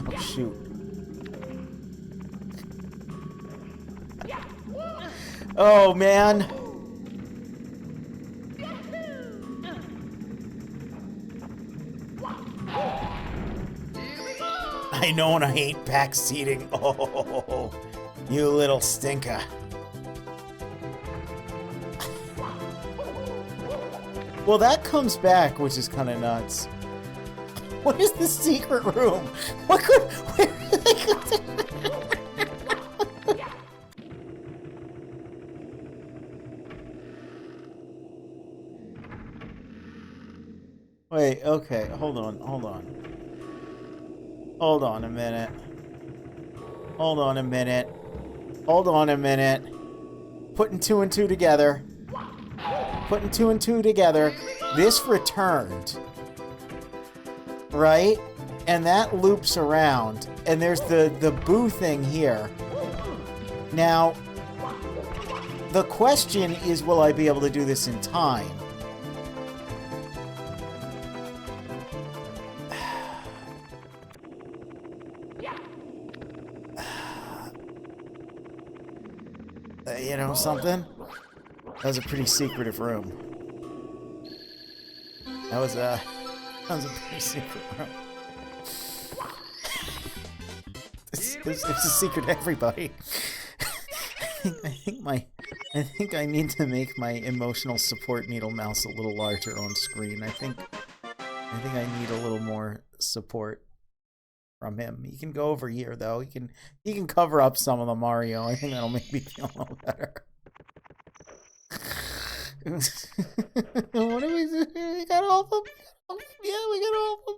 Oh, shoot. Oh, man. I know I hate backseating. Oh, you little stinker. Well, that comes back, which is kind of nuts. What is the secret room? What could... Wait, okay, hold on. Hold on a minute. Hold on a minute. Putting two and two together. This returned. Right? And that loops around. And there's the boo thing here. Now, the question is, will I be able to do this in time? You know something? That was a pretty secretive room. That was a pretty secret room. It's a secret to everybody. I think I need to make my emotional support needle mouse a little larger on screen. I think I need a little more support from him. He can go over here though. He can cover up some of the Mario. I think that'll make me feel a little better. What do we do? We got all of them. Yeah, we got all of them.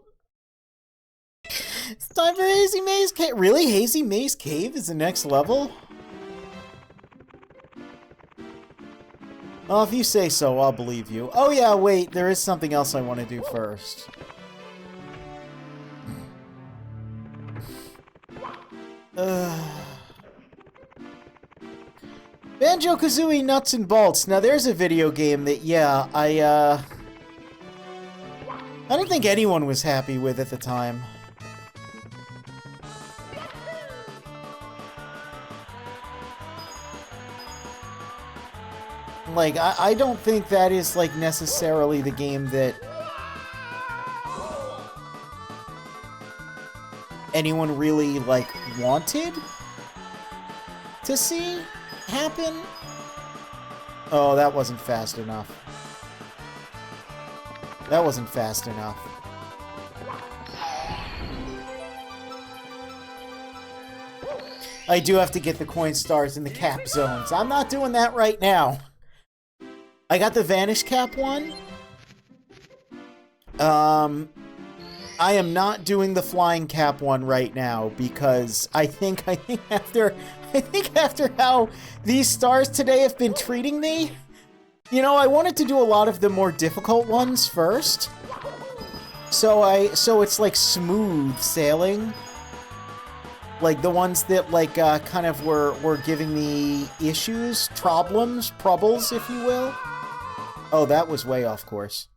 It's time for Hazy Maze Cave. Really? Hazy Maze Cave is the next level? Oh, if you say so, I'll believe you. Oh yeah, wait, there is something else I want to do first. Banjo-Kazooie Nuts and Bolts. Now there's a video game that, yeah, I don't think anyone was happy with at the time. Like, I don't think that is, like, necessarily the game that anyone really, like, wanted to see happen. Oh, that wasn't fast enough. That wasn't fast enough. I do have to get the coin stars in the cap zones. I'm not doing that right now. I got the Vanish Cap one. I am not doing the Flying Cap one right now because I think after how these stars today have been treating me, you know, I wanted to do a lot of the more difficult ones first. So it's like smooth sailing. Like the ones that like kind of were giving me issues, troubles, if you will. Oh, that was way off course.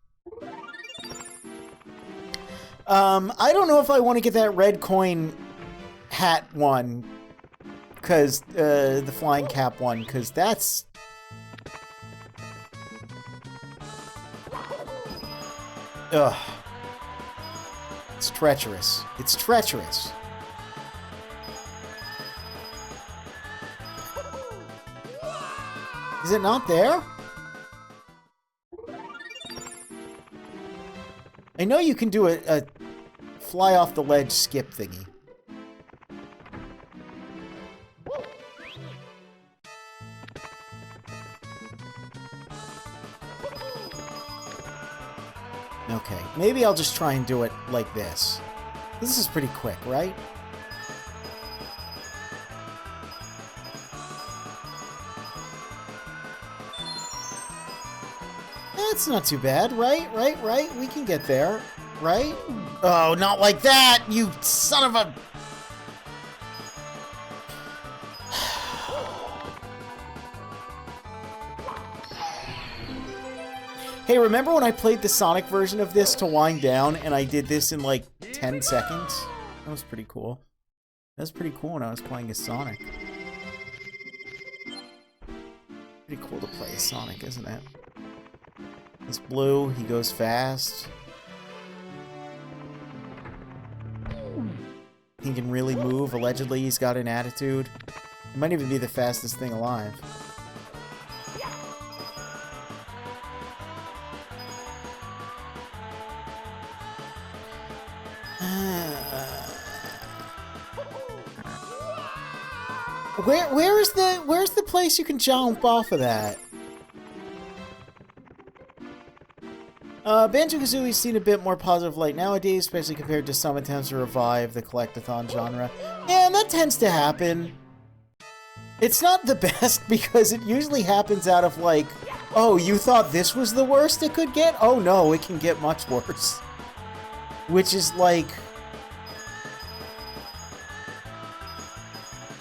I don't know if I want to get that red coin hat one, because the flying cap one, because that's ugh. It's treacherous. It's treacherous. Is it not there? I know you can do a fly off the ledge skip thingy. Okay, maybe I'll just try and do it like this. This is pretty quick, right? That's not too bad, right? Right? We can get there, right? Oh, not like that, you son of a... Hey, remember when I played the Sonic version of this to wind down, and I did this in like 10 seconds? That was pretty cool. That was pretty cool when I was playing as Sonic. Pretty cool to play as Sonic, isn't it? It's blue, he goes fast. He can really move. Allegedly, he's got an attitude. He might even be the fastest thing alive. Where's the place you can jump off of that? Banjo-Kazooie's seen a bit more positive light nowadays, especially compared to some attempts to revive the collectathon genre. Yeah, and that tends to happen. It's not the best because it usually happens out of like, oh, you thought this was the worst it could get? Oh no, it can get much worse. Which is like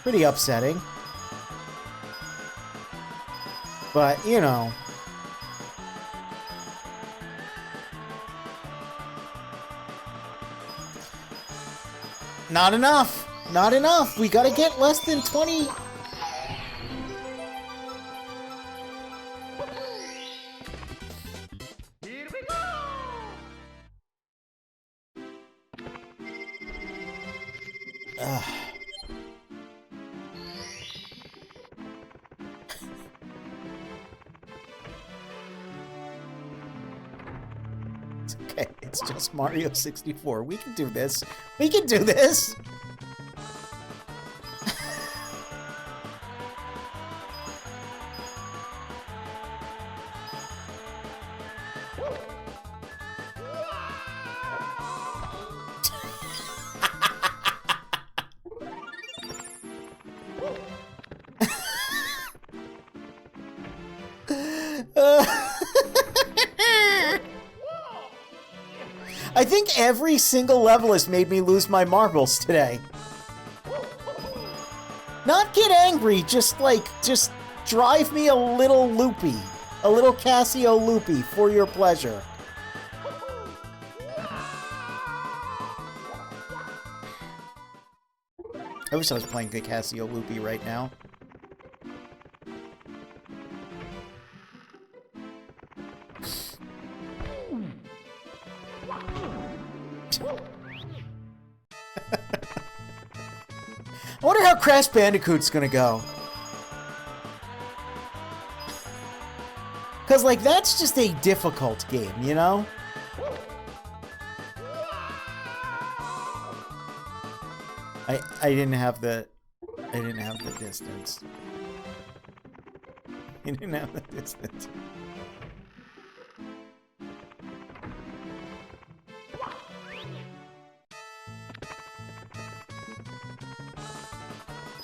pretty upsetting. But, you know. Not enough! Not enough! We gotta get less than 20... Here we go! Ugh. It's okay. It's just Mario 64. We can do this. We can do this! I think every single level has made me lose my marbles today. Not get angry, just drive me a little loopy. A little Casio loopy for your pleasure. I wish I was playing the Casio loopy right now. I wonder how Crash Bandicoot's gonna go. Cause like that's just a difficult game, you know? I didn't have the distance. I didn't have the distance.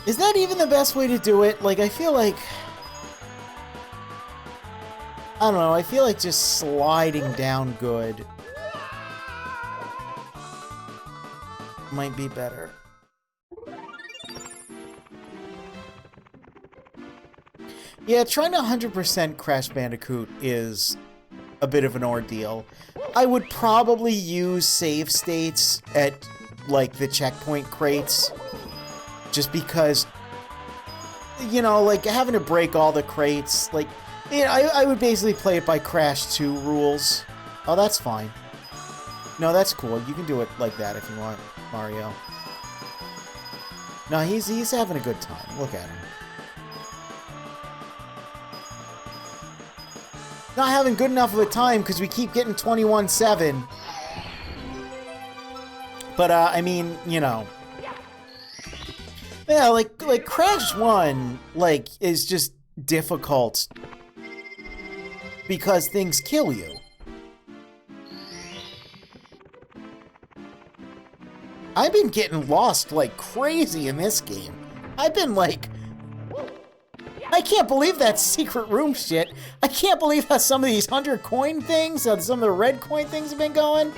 Is that even the best way to do it? Like, I feel like... I don't know, I feel like just sliding down good might be better. Yeah, trying to 100% Crash Bandicoot is a bit of an ordeal. I would probably use save states at, like, the checkpoint crates. Just because, you know, like, having to break all the crates, like, you know, I would basically play it by Crash 2 rules. Oh, that's fine. No, that's cool. You can do it like that if you want, Mario. No, he's having a good time. Look at him. Not having good enough of a time because we keep getting 21-7. But, I mean, you know... Yeah, like Crash 1, like, is just difficult because things kill you. I've been getting lost like crazy in this game. I've been like... I can't believe that secret room shit. I can't believe how some of these 100 coin things, some of the red coin things have been going.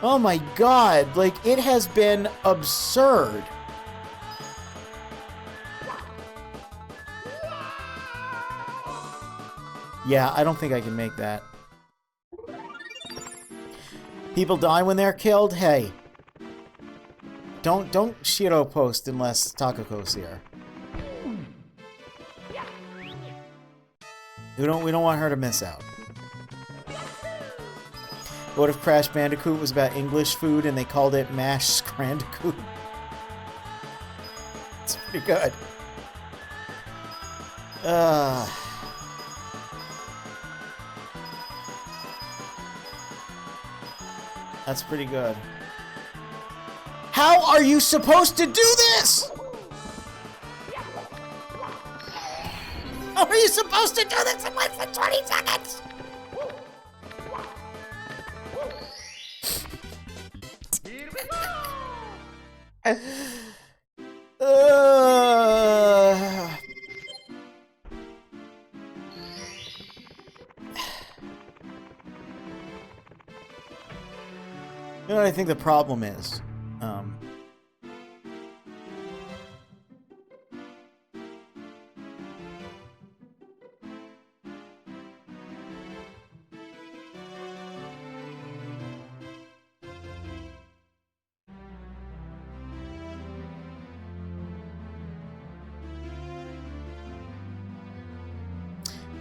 Oh my god, like, it has been absurd. Yeah, I don't think I can make that. People die when they're killed? Hey. Don't Shiro post unless Takako's here. We don't want her to miss out. What if Crash Bandicoot was about English food and they called it Mashed Scrandicoot? It's pretty good. That's pretty good. How are you supposed to do this? How are you supposed to do this in less than 20 seconds? Here we go! You know what I think the problem is?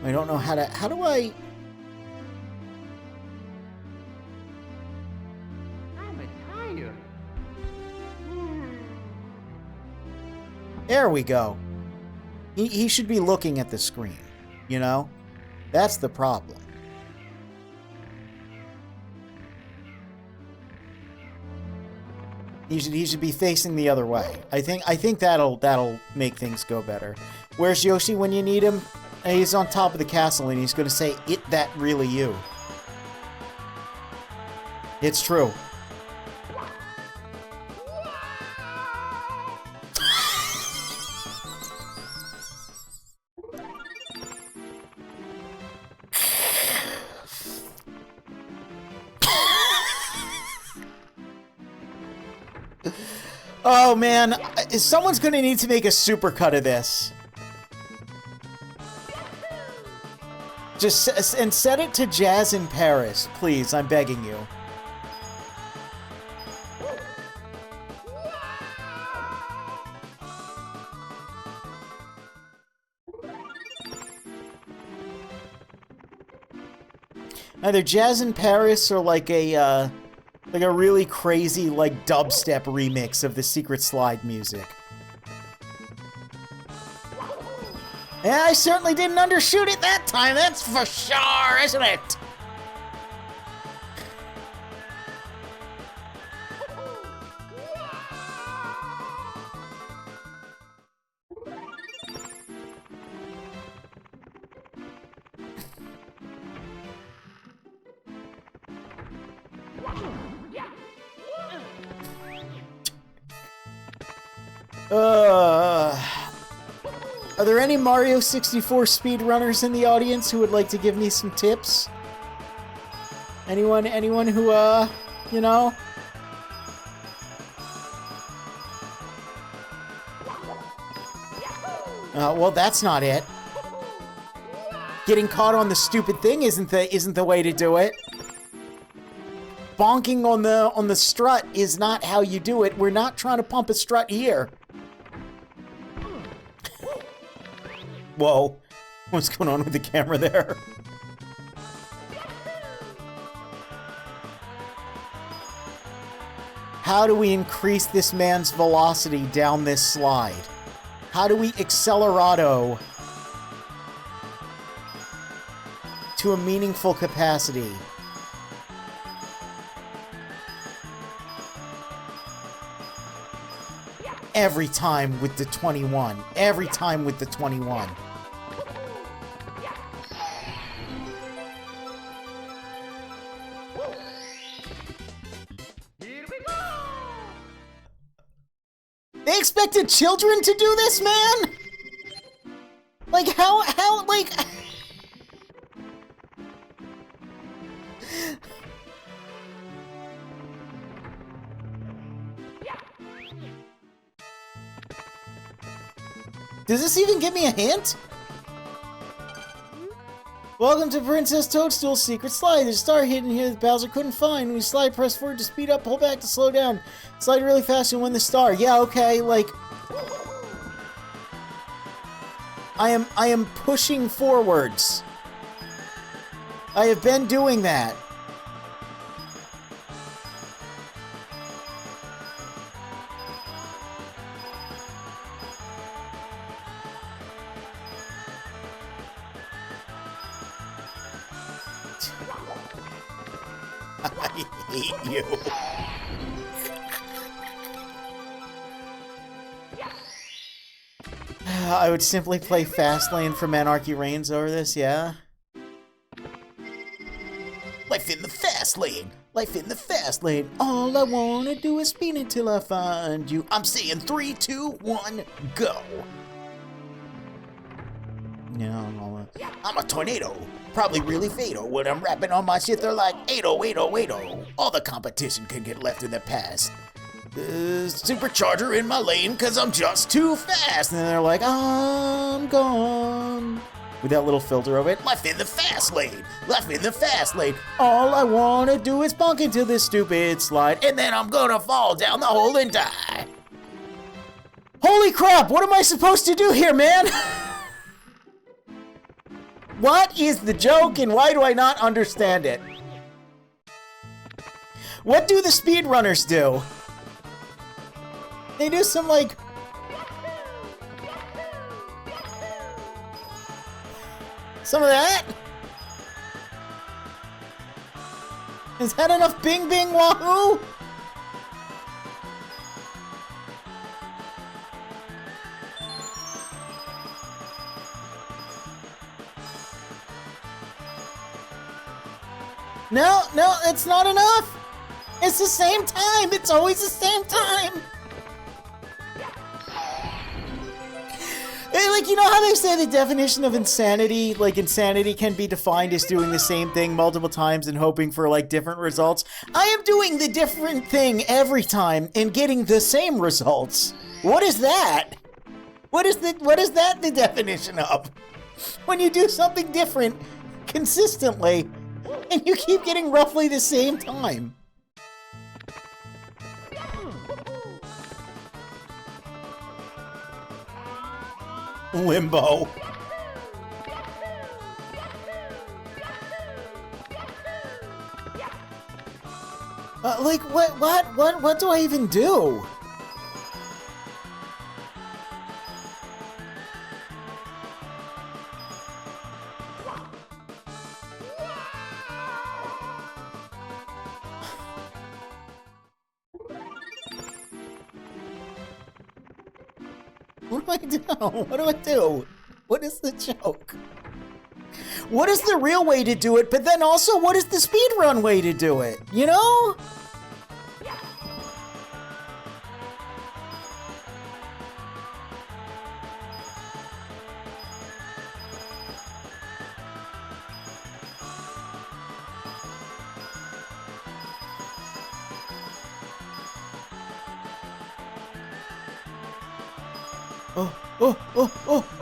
I don't know how do I... I'm tired. There we go. He should be looking at the screen, you know? That's the problem. He should be facing the other way. I think that'll make things go better. Where's Yoshi when you need him? He's on top of the castle and he's gonna say, "It that really you?" It's true. Oh man, someone's gonna need to make a supercut of this. Just and set it to Jazz in Paris, please. I'm begging you. Either Jazz in Paris or like a really crazy like dubstep remix of the Secret Slide music. Yeah, I certainly didn't undershoot it that time, that's for sure, isn't it? Are there any Mario 64 speedrunners in the audience who would like to give me some tips? Anyone who, you know? Well, that's not it. Getting caught on the stupid thing isn't the way to do it. Bonking on the strut is not how you do it. We're not trying to pump a strut here. Whoa. What's going on with the camera there? How do we increase this man's velocity down this slide? How do we accelerado to a meaningful capacity? Every time with the 21. Every time with the 21. Here we go! They expected children to do this, man? Like, how, like... Does this even give me a hint? Welcome to Princess Toadstool's Secret Slide. There's a star hidden here that Bowser couldn't find. When you slide, press forward to speed up, pull back to slow down. Slide really fast and win the star. Yeah, okay, like... I am pushing forwards. I have been doing that. I hate you. I would simply play Fastlane from Anarchy Reigns over this, yeah? Life in the fast lane! Life in the fast lane! All I wanna do is spin until I find you. I'm saying 3, 2, 1, go! No, I'm a tornado. Probably really fatal. When I'm rapping on my shit, they're like, 80, 80, 80. All the competition can get left in the past. Supercharger in my lane, cause I'm just too fast. And they're like, I'm gone. With that little filter over it. Left in the fast lane. Left in the fast lane. All I wanna do is bunk into this stupid slide. And then I'm gonna fall down the hole and die. Holy crap, what am I supposed to do here, man? What is the joke and why do I not understand it? What do the speedrunners do? They do some like... some of that? Is that enough bing bing wahoo? No, no, it's not enough. It's the same time. It's always the same time. Like, you know how they say the definition of insanity? Like, insanity can be defined as doing the same thing multiple times and hoping for, like, different results. I am doing the different thing every time and getting the same results. What is that? What is that the definition of? When you do something different consistently and you keep getting roughly the same time. Limbo. Like, what do I even do? What do I do? What do I do? What is the joke? What is the real way to do it, but then also what is the speedrun way to do it? You know?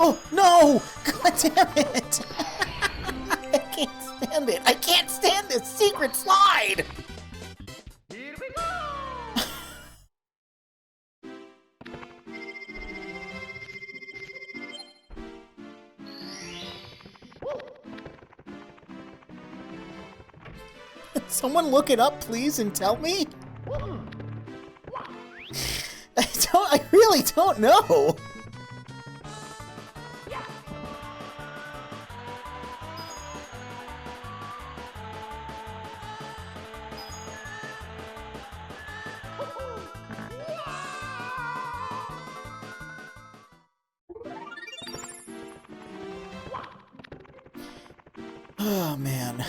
Oh, no! God damn it! I can't stand it. I can't stand this secret slide! Here we go! Someone look it up, please, and tell me? I really don't know. Oh, man.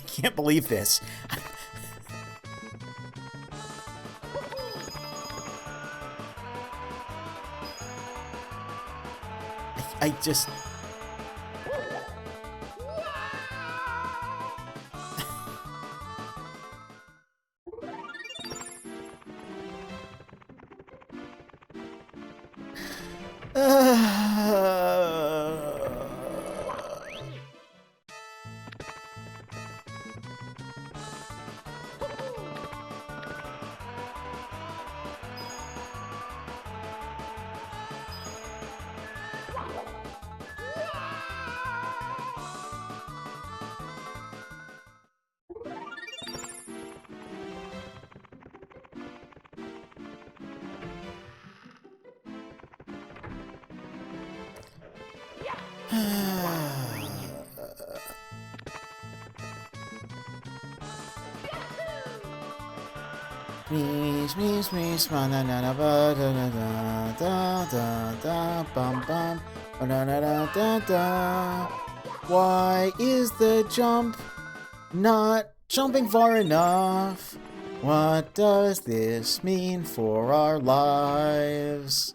I can't believe this. I just... Why is the jump not jumping far enough? What does this mean for our lives?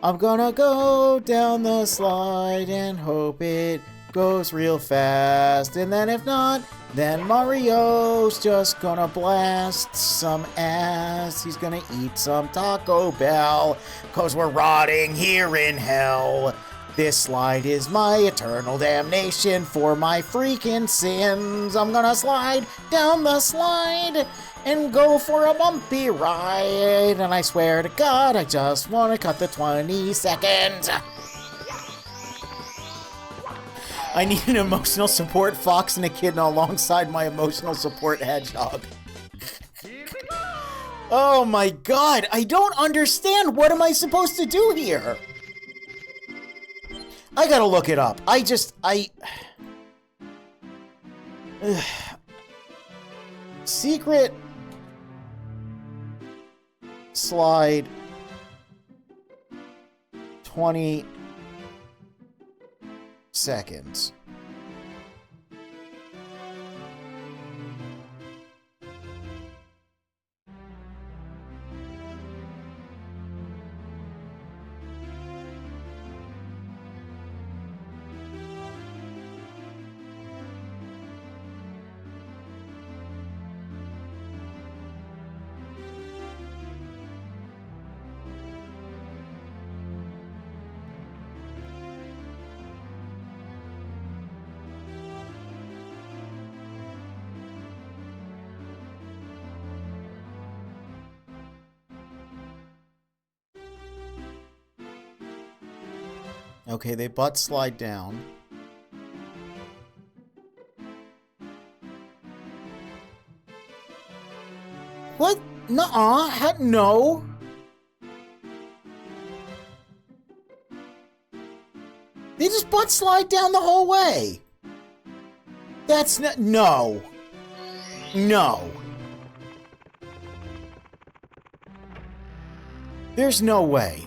I'm gonna go down the slide and hope it goes real fast. And then if not, then Mario's just gonna blast some ass. He's gonna eat some Taco Bell, 'cause we're rotting here in hell. This slide is my eternal damnation for my freaking sins. I'm gonna slide down the slide and go for a bumpy ride. And I swear to God, I just want to cut the 20 seconds. I need an emotional support fox and echidna alongside my emotional support hedgehog. Oh my God, I don't understand. What am I supposed to do here? I gotta look it up. Secret slide 20 seconds. Okay, they butt slide down. What? Nuh-uh. No. They just butt slide down the whole way. That's not... No. No. There's no way.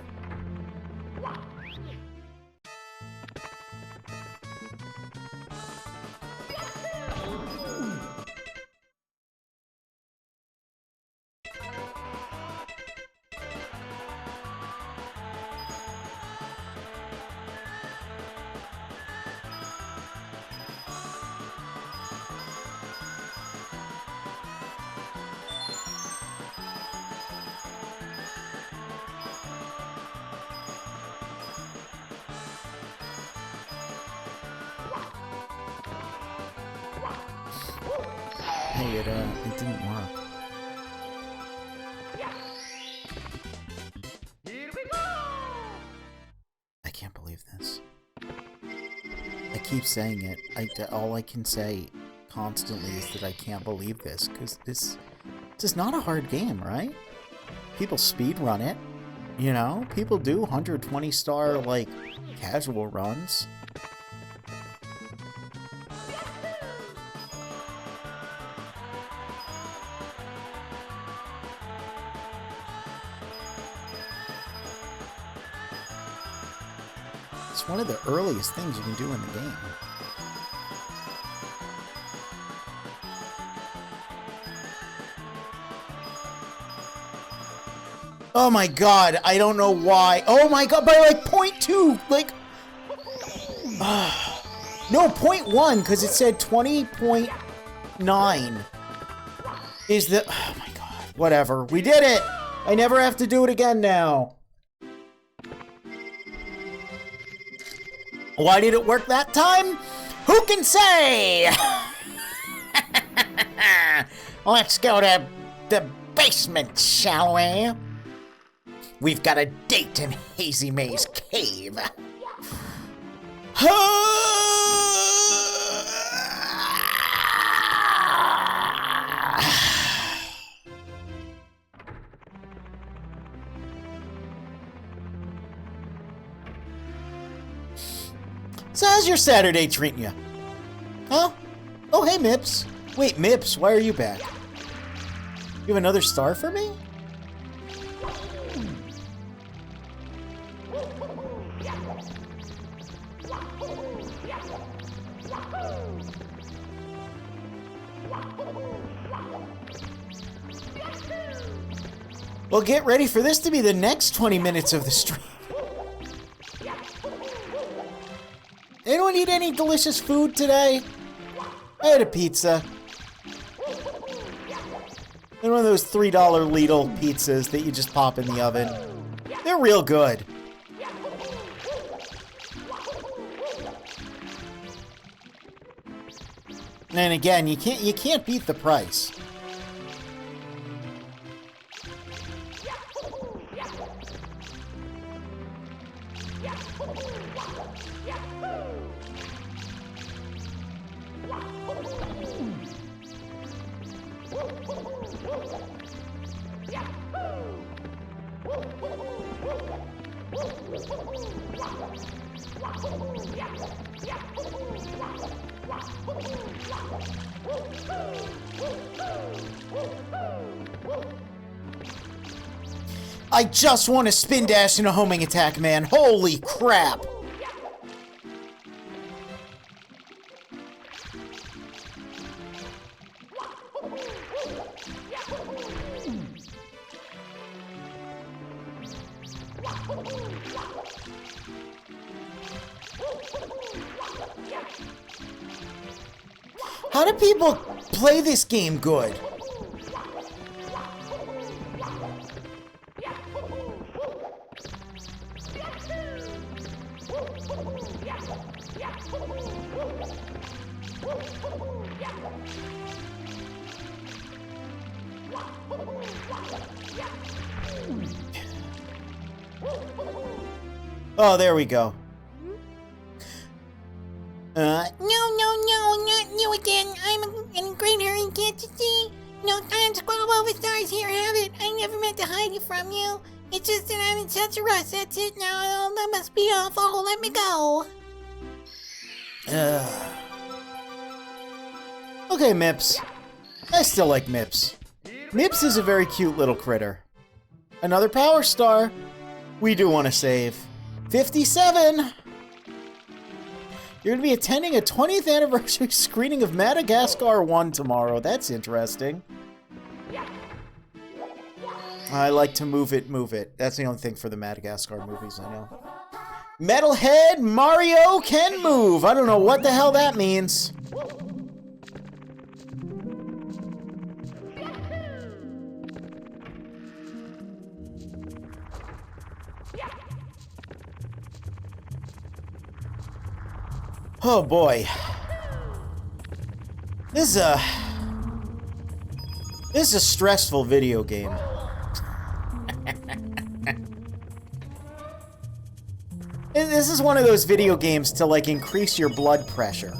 Hey, it didn't work. Here we go! I can't believe this. I keep saying it. All I can say constantly is that I can't believe this, because this is not a hard game, right? People speedrun it, you know? People do 120 star, like, casual runs. It's one of the earliest things you can do in the game. Oh my God, I don't know why. Oh my God, by like 0.2, like... no, 0.1, because it said 20.9 is the... Oh my God, whatever. We did it! I never have to do it again now. Why did it work that time? Who can say? Let's go to the basement, shall we? We've got a date in Hazy Maze Cave. So how's your Saturday treating you? Huh? Oh, hey, Mips. Wait, Mips, why are you back? You have another star for me? Well, get ready for this to be the next 20 minutes of the stream. Anyone eat any delicious food today? I had a pizza. And one of those $3 Lidl pizzas that you just pop in the oven. They're real good. And again, you can't beat the price. I just want to spin dash and a homing attack, man. Holy crap. How do people play this game good? Oh, there we go. No, not you again. I'm in a great hurry, can't you see? No time to squabble over stars here, have it. I never meant to hide it from you. It's just that I'm in such a rush, that's it now. That must be awful. Let me go. Okay, Mips. I still like Mips. Mips is a very cute little critter. Another power star. We do want to save. 57! You're going to be attending a 20th anniversary screening of Madagascar 1 tomorrow. That's interesting. I like to move it. That's the only thing for the Madagascar movies I know. Metalhead Mario can move. I don't know what the hell that means. Oh boy. This is a stressful video game. This is one of those video games to, like, increase your blood pressure.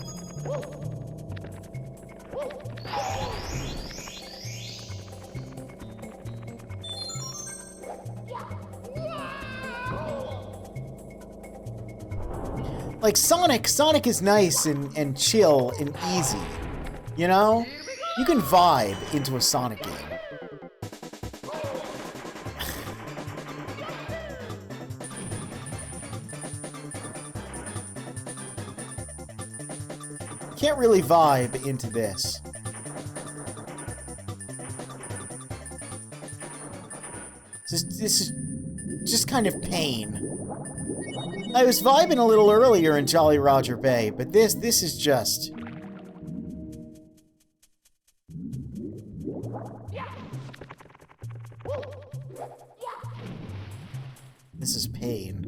Like, Sonic is nice and chill and easy. You know? You can vibe into a Sonic game. Can't really vibe into this. This is just kind of pain. I was vibing a little earlier in Jolly Roger Bay, but this is just... This is pain.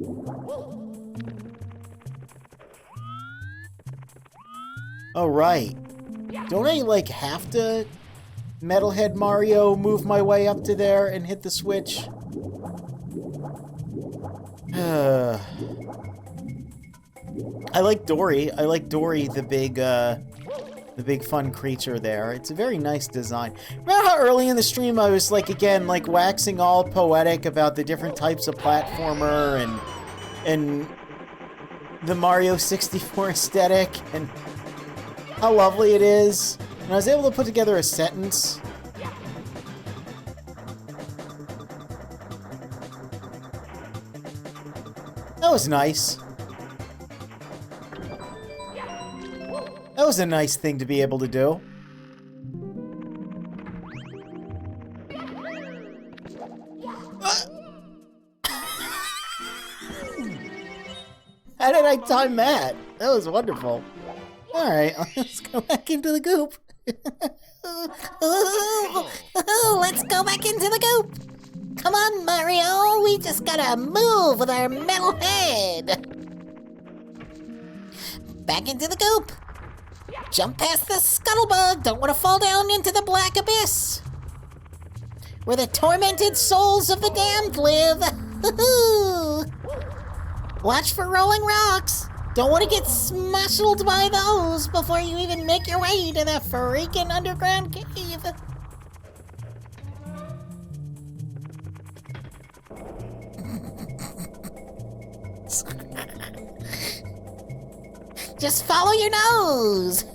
Oh, right. Don't I, like, have to Metalhead Mario move my way up to there and hit the switch? I like Dory. I like Dory, the big fun creature there. It's a very nice design. Remember how early in the stream I was, like, again, like, waxing all poetic about the different types of platformer and the Mario 64 aesthetic and how lovely it is. And I was able to put together a sentence. That was nice. That was a nice thing to be able to do. How did I time that? That was wonderful. Alright, let's go back into the goop. Let's go back into the goop. Come on, Mario. We just gotta move with our metal head. Back into the goop. Jump past the scuttlebug. Don't want to fall down into the black abyss, where the tormented souls of the damned live. Watch for rolling rocks. Don't want to get smashed by those before you even make your way to the freaking underground cave. Just follow your nose.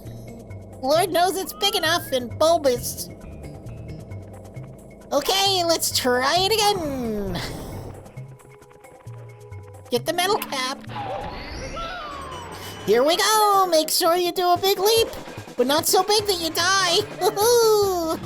Lord knows it's big enough and bulbous. Okay, let's try it again. Get the metal cap. Here we go. Make sure you do a big leap, but not so big that you die. Woohoo!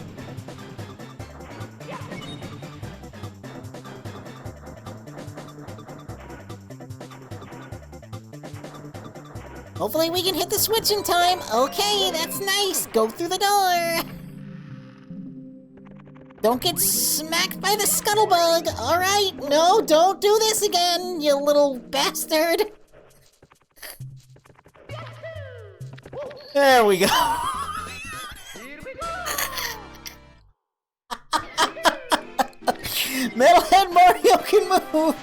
Hopefully we can hit the switch in time. Okay, that's nice. Go through the door. Don't get smacked by the scuttlebug. All right, no, don't do this again, you little bastard. There we go. Here we go! Metalhead Mario can move.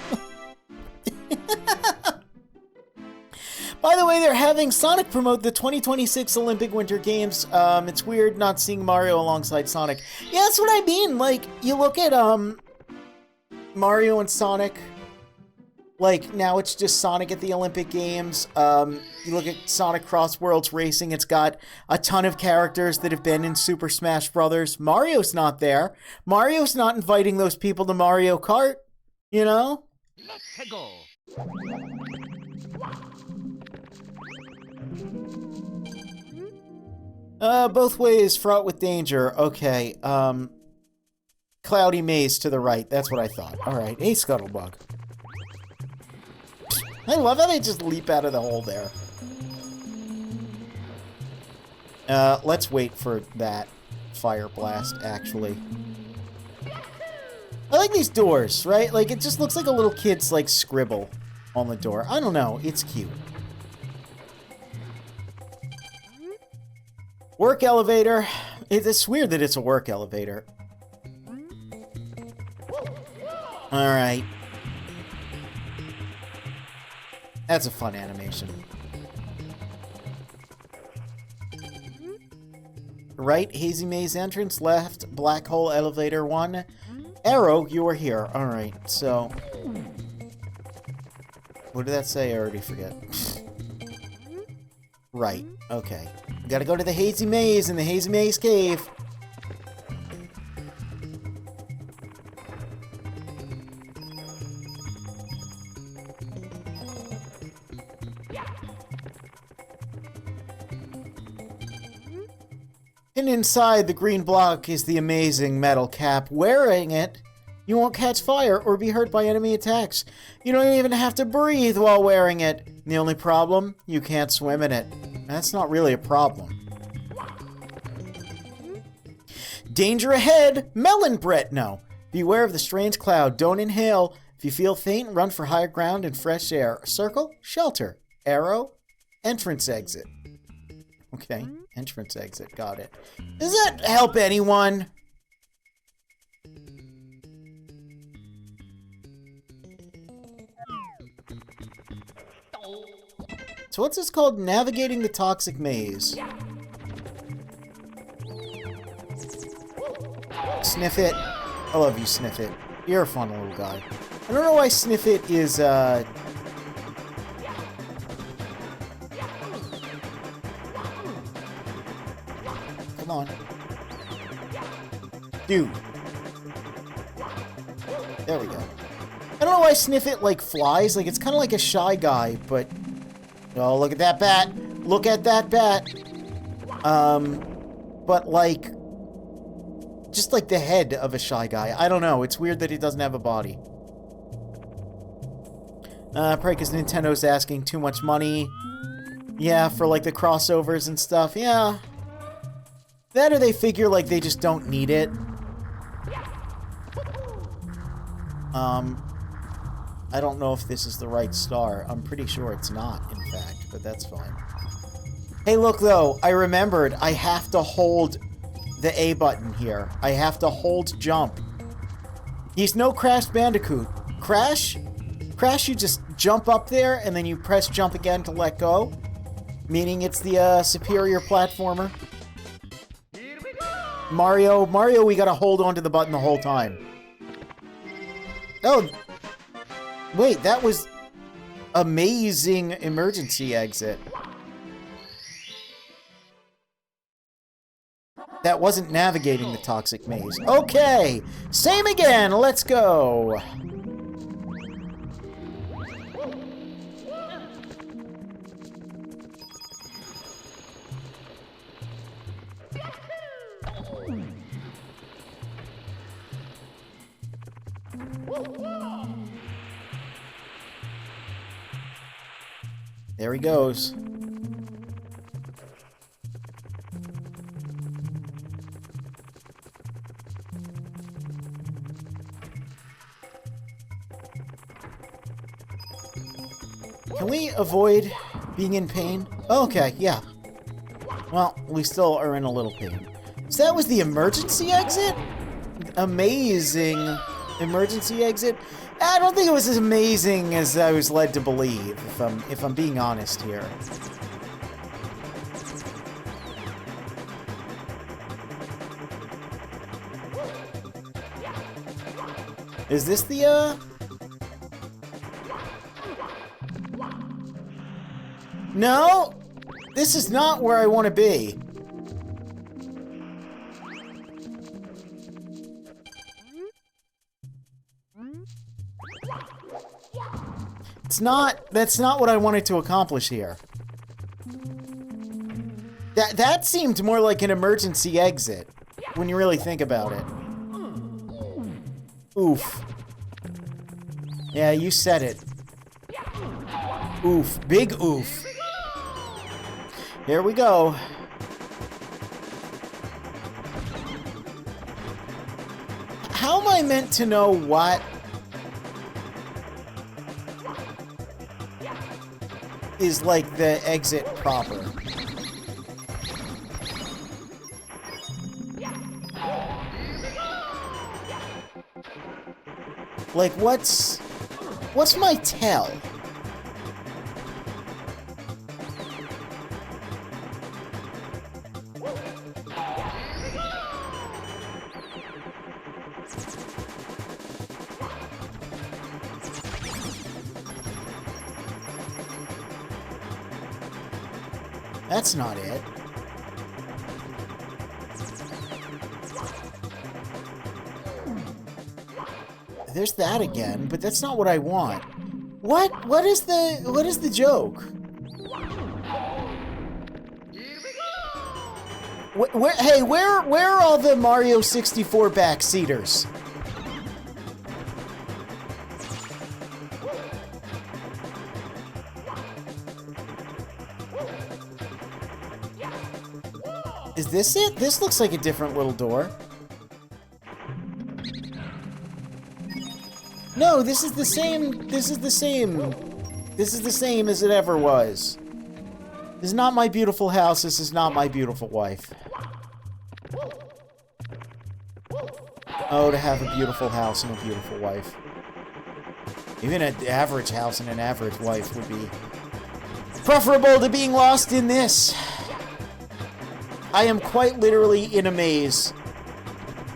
By the way, they're having Sonic promote the 2026 Olympic Winter Games. It's weird not seeing Mario alongside Sonic. Yeah, that's what I mean. Like, you look at Mario and Sonic. Like, now it's just Sonic at the Olympic Games. You look at Sonic Cross Worlds Racing. It's got a ton of characters that have been in Super Smash Brothers. Mario's not there. Mario's not inviting those people to Mario Kart, you know? Let's go! Both ways fraught with danger. Okay, cloudy maze to the right. That's what I thought. Alright, hey, Scuttlebug. I love how they just leap out of the hole there. Let's wait for that fire blast, actually. I like these doors, right? Like, it just looks like a little kid's, like, scribble on the door. I don't know. It's cute. Work elevator. It's weird that it's a work elevator. Alright. That's a fun animation. Right, Hazy Maze entrance. Left, black hole elevator 1. Arrow, you are here. Alright, so... What did that say? I already forget. Right, okay. Gotta go to the Hazy Maze in the Hazy Maze Cave. And inside the green block is the amazing metal cap. Wearing it, you won't catch fire or be hurt by enemy attacks. You don't even have to breathe while wearing it. The only problem, you can't swim in it. That's not really a problem. Danger ahead! Melon Brett! No. Beware of the strange cloud. Don't inhale. If you feel faint, run for higher ground and fresh air. Circle, shelter. Arrow, entrance exit. Okay, entrance exit. Got it. Does that help anyone? So what's this called? Navigating the Toxic Maze. Sniff It. I love you, Sniff It. You're a fun little guy. I don't know why Sniff It is, Come on. Dude. There we go. I don't know why Sniff It, like, flies. Like, it's kind of like a Shy Guy, but... Oh, look at that bat. Look at that bat. But, like... Just like the head of a Shy Guy. I don't know. It's weird that he doesn't have a body. Probably because Nintendo's asking too much money. Yeah, for, like, the crossovers and stuff. Yeah. That or they figure, like, they just don't need it. I don't know if this is the right star. I'm pretty sure it's not, in fact, but that's fine. Hey, look, though. I remembered. I have to hold the A button here. I have to hold jump. He's no Crash Bandicoot. Crash, you just jump up there, and then you press jump again to let go. Meaning it's the superior platformer. Mario, we gotta hold on to the button the whole time. Oh, wait, that was amazing emergency exit. That wasn't navigating the toxic maze. Okay, same again, let's go. There he goes. Can we avoid being in pain? Okay, yeah. Well, we still are in a little pain. So that was the emergency exit? Amazing emergency exit? I don't think it was as amazing as I was led to believe, if I'm being honest here. Is this the, No! This is not where I want to be. That's not what I wanted to accomplish here. That seemed more like an emergency exit, when you really think about it. Oof. Yeah, you said it. Oof. Big oof. Here we go. How am I meant to know what is like the exit proper? Like, what's my tell? That's not it. There's that again, but that's not what I want. What is the joke? Where are all the Mario 64 backseaters? Is this it? This looks like a different little door. No, this is the same. This is the same. This is the same as it ever was. This is not my beautiful house. This is not my beautiful wife. Oh, to have a beautiful house and a beautiful wife. Even an average house and an average wife would be preferable to being lost in this. I am quite literally in a maze,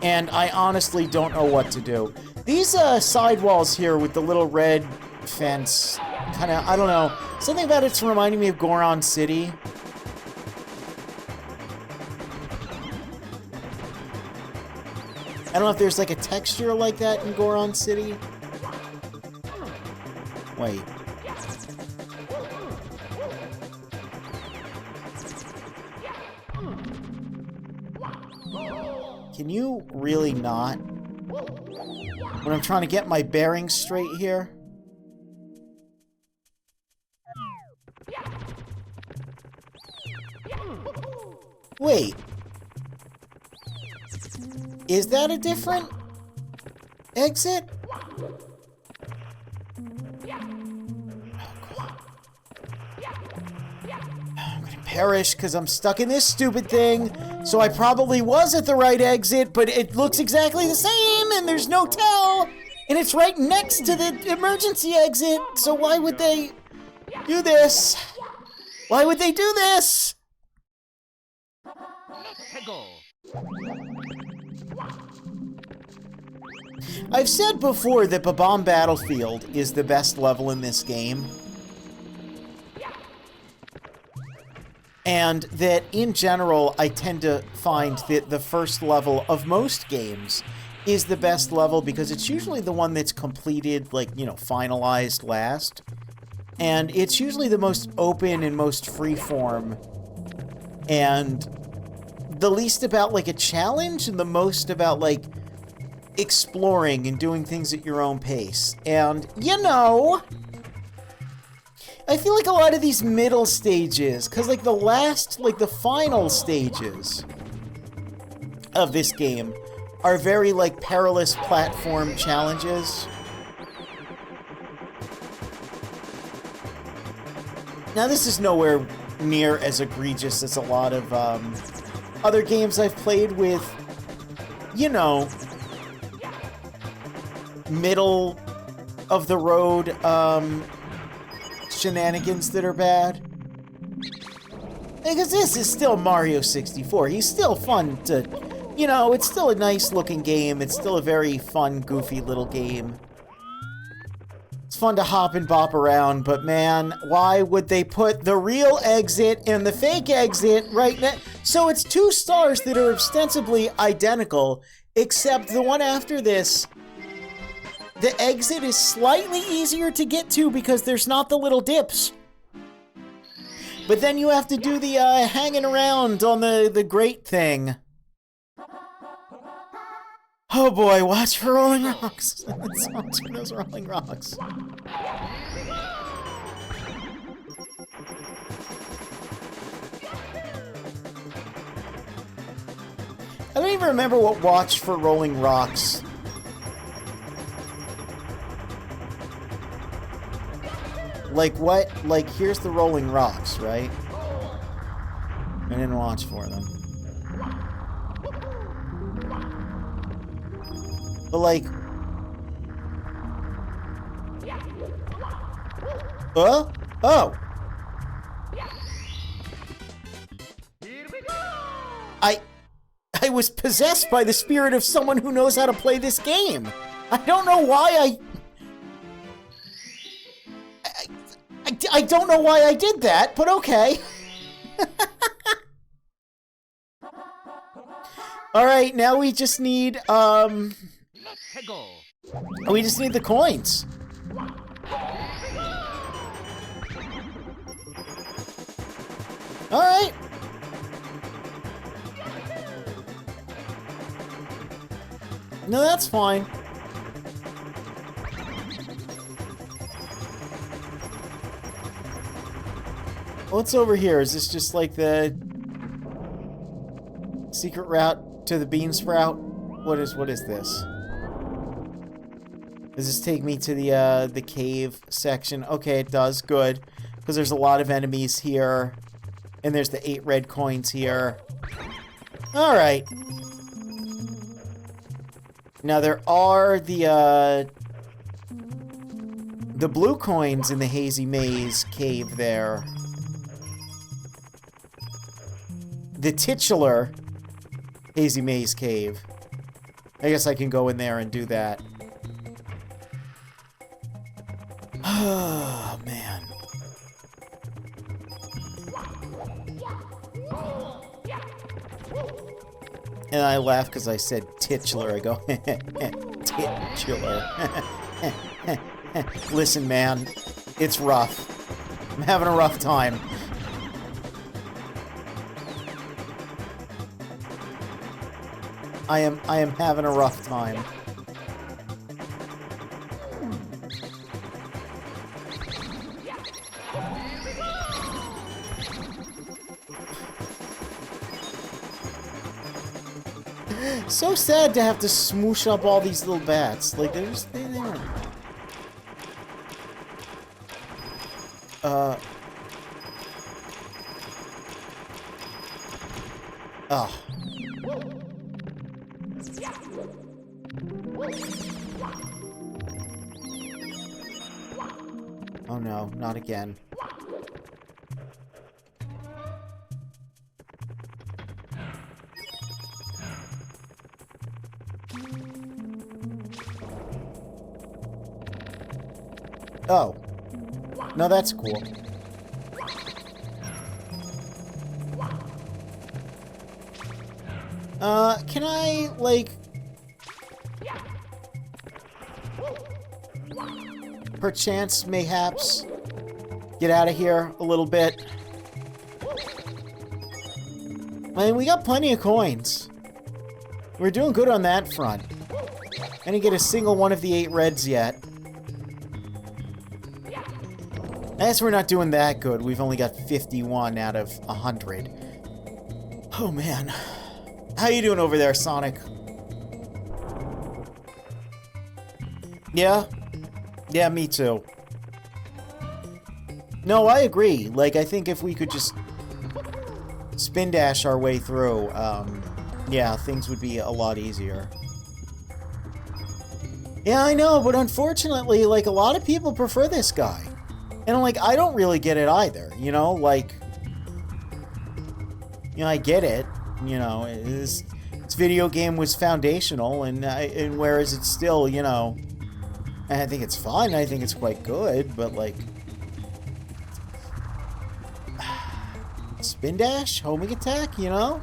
and I honestly don't know what to do. These sidewalls here with the little red fence, kind of, I don't know, something about it's reminding me of Goron City. don't know if there's like a texture like that in Goron City. Wait. Can you really not? When I'm trying to get my bearings straight here? Wait. Is that a different exit? I'm gonna perish because I'm stuck in this stupid thing. So I probably was at the right exit, but it looks exactly the same and there's no tell. And it's right next to the emergency exit. So why would they do this? Why would they do this? Peggle. I've said before that Babam Battlefield is the best level in this game. And that, in general, I tend to find that the first level of most games is the best level because it's usually the one that's completed, like, you know, finalized last. And it's usually the most open and most freeform. And the least about, like, a challenge and the most about, like, exploring and doing things at your own pace. And, you know, I feel like a lot of these middle stages, because, like, the final stages of this game are very, like, perilous platform challenges. Now, this is nowhere near as egregious as a lot of other games I've played with, you know, middle of the road shenanigans that are bad. Because this is still Mario 64. He's still fun to, you know, it's still a nice looking game. It's still a very fun, goofy little game. It's fun to hop and bop around, but man, why would they put the real exit and the fake exit right next? So it's 2 stars that are ostensibly identical, except the one after this, the exit is slightly easier to get to because there's not the little dips. But then you have to do the hanging around on the grate thing. Oh boy, watch for rolling rocks. Let's watch for those rolling rocks. I don't even remember what watch for rolling rocks. Like what? Like, here's the rolling rocks, right? I didn't watch for them. But like... Oh! I was possessed by the spirit of someone who knows how to play this game. I don't know why I don't know why I did that, but okay. Alright, now we just need, we just need the coins. Alright. No, that's fine. What's over here? Is this just like the secret route to the bean sprout? What is this? Does this take me to the cave section? Okay, it does. Good. Because there's a lot of enemies here. And there's the 8 red coins here. Alright. Now there are the blue coins in the Hazy Maze cave there. The titular Hazy Maze cave. I guess I can go in there and do that. Oh, man. And I laugh because I said titular. I go, titular. Listen, man, it's rough. I'm having a rough time. I am having a rough time. So sad to have to smoosh up all these little bats. Like, they're just... they aren't... Oh. Oh no, not again. Oh. No, that's cool. Can I, like... perchance, mayhaps, get out of here a little bit? I mean, we got plenty of coins. We're doing good on that front. I didn't get a single one of the 8 reds yet. I guess we're not doing that good. We've only got 51 out of 100. Oh, man. How you doing over there, Sonic? Yeah? Yeah, me too. No, I agree. Like, I think if we could just spin dash our way through, yeah, things would be a lot easier. Yeah, I know, but unfortunately, like, a lot of people prefer this guy. And, like, I don't really get it either, you know? Like, you know, I get it. You know, this video game was foundational, and whereas it's still, you know, I think it's fun, I think it's quite good, but, like, spin dash, homing attack, you know?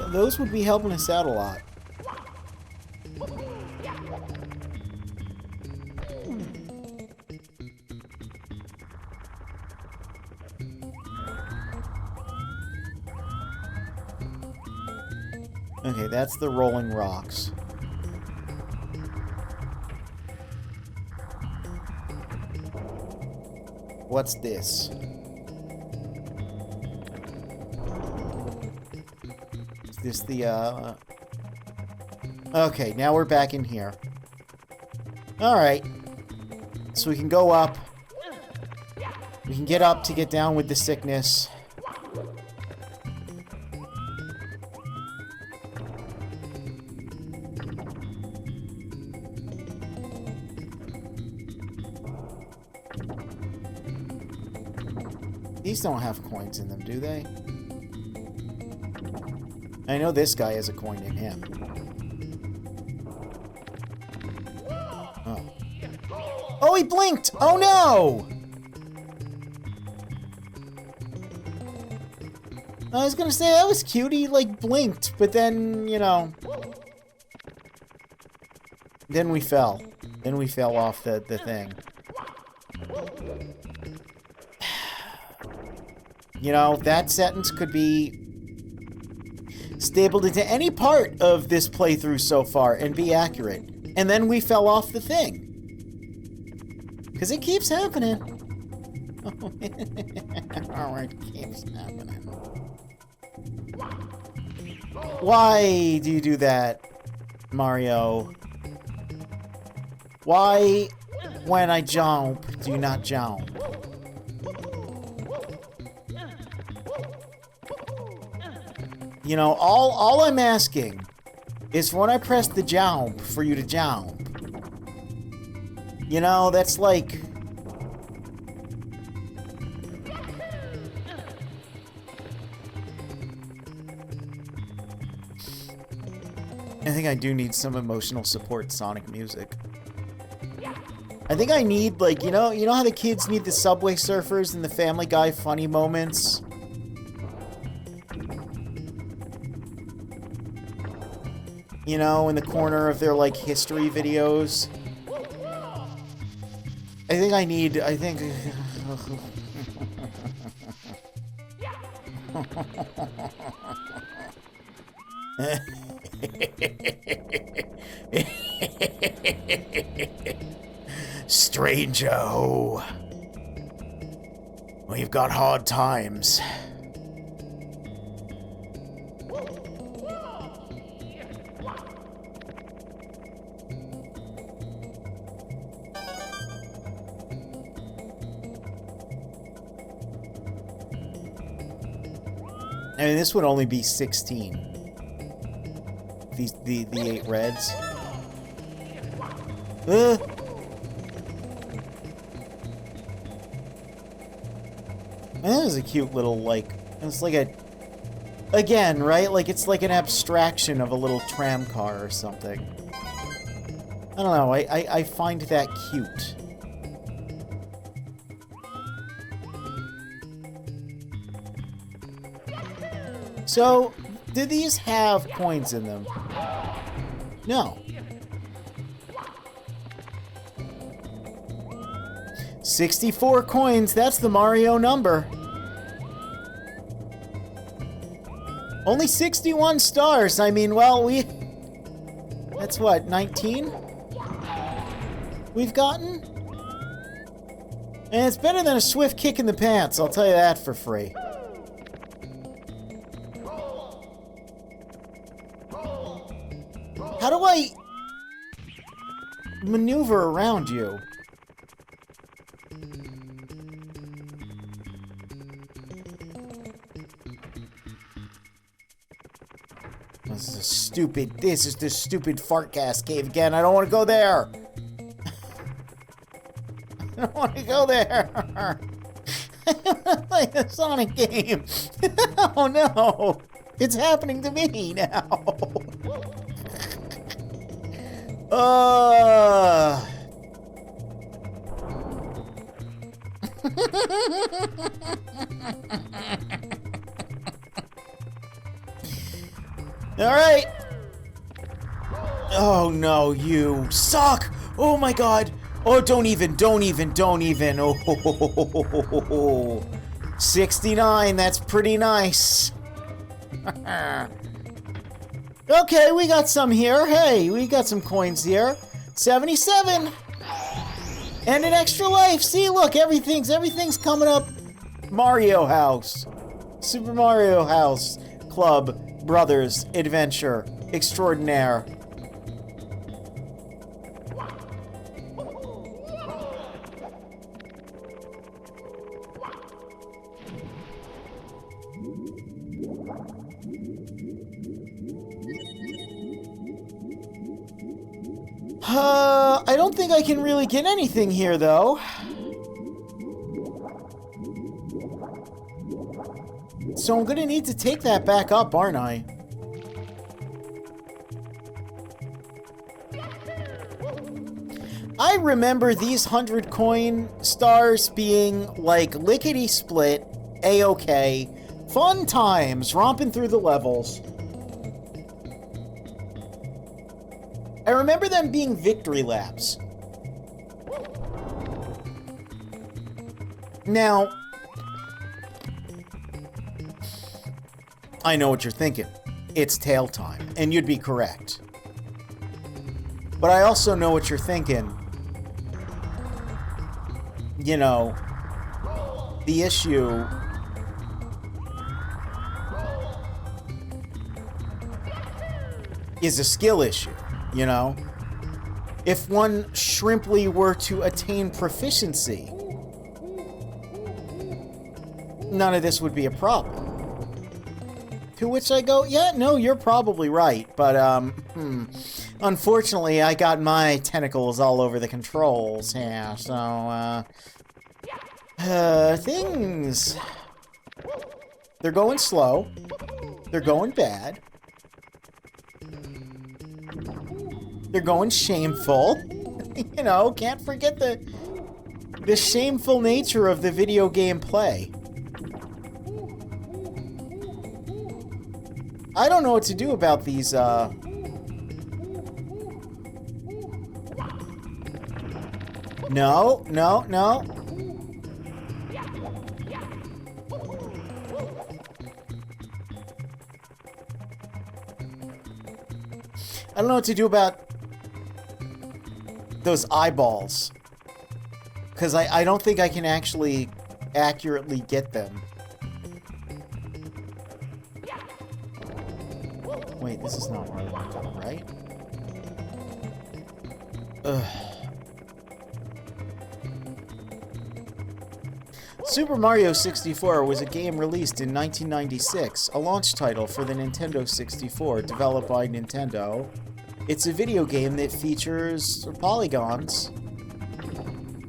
Those would be helping us out a lot. Okay, that's the rolling rocks. What's this? Is this the, Okay, now we're back in here. Alright. So we can go up. We can get up to get down with the sickness. These don't have coins in them, do they? I know this guy has a coin in him. Oh. Oh, he blinked! Oh, no! I was gonna say, that was cute. He, like, blinked, but then, you know... Then we fell. Then we fell off the thing. You know, that sentence could be stapled into any part of this playthrough so far and be accurate. And then we fell off the thing. Because it keeps happening. Oh, it keeps happening. Why do you do that, Mario? Why, when I jump, do you not jump? You know, all I'm asking is when I press the jump for you to jump. You know, that's like... I think I do need some emotional support Sonic music. I think I need, like, you know how the kids need the Subway Surfers and the Family Guy funny moments? You know, in the corner of their, like, history videos. I think... Stranger, we've got hard times. I mean, this would only be 16. The 8 reds. That was a cute little, like, it's like a, again, right? Like, it's like an abstraction of a little tram car or something. I don't know, I find that cute. So, do these have coins in them? No. 64 coins, that's the Mario number. Only 61 stars. I mean, well, that's what, 19? We've gotten? And it's better than a swift kick in the pants, I'll tell you that for free. How do I maneuver around you? This is the stupid fart gas cave again. I don't want to go there. I don't want to go there. I want to play the Sonic game. Oh no. It's happening to me now. Alright. Oh no, you suck! Oh my god! Oh, don't even. Oh, 69, that's pretty nice. Okay, we got some here. Hey, we got some coins here. 77! And an extra life. See, look, everything's coming up. Mario House. Super Mario House. Club. Brothers. Adventure. Extraordinaire. I don't think I can really get anything here, though. So I'm gonna need to take that back up, aren't I? I remember these 100 coin stars being, like, lickety-split, A-okay, fun times, romping through the levels. I remember them being victory laps. Now, I know what you're thinking. It's tail time, and you'd be correct. But I also know what you're thinking. You know, the issue is a skill issue. You know, if one shrimply were to attain proficiency, none of this would be a problem. To which I go, yeah, no, you're probably right, but, unfortunately, I got my tentacles all over the controls, yeah, so, things, they're going slow, they're going bad, they're going shameful. You know, can't forget the shameful nature of the video game play. I don't know what to do about these, No, no, no. I don't know what to do about those eyeballs. Because I don't think I can actually accurately get them. Wait, this is not where I want to go, right? Ugh. Super Mario 64 was a game released in 1996, a launch title for the Nintendo 64, developed by Nintendo. It's a video game that features polygons,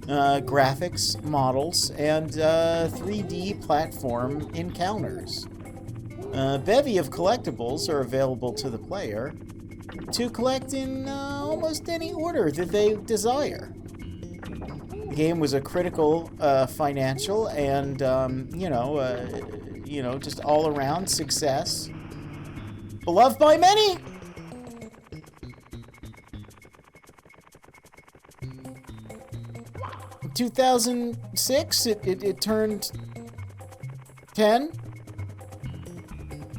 graphics, models, and 3D platform encounters. A bevy of collectibles are available to the player to collect in almost any order that they desire. The game was a critical, financial, and just all-around success. Beloved by many. In 2006, it turned 10.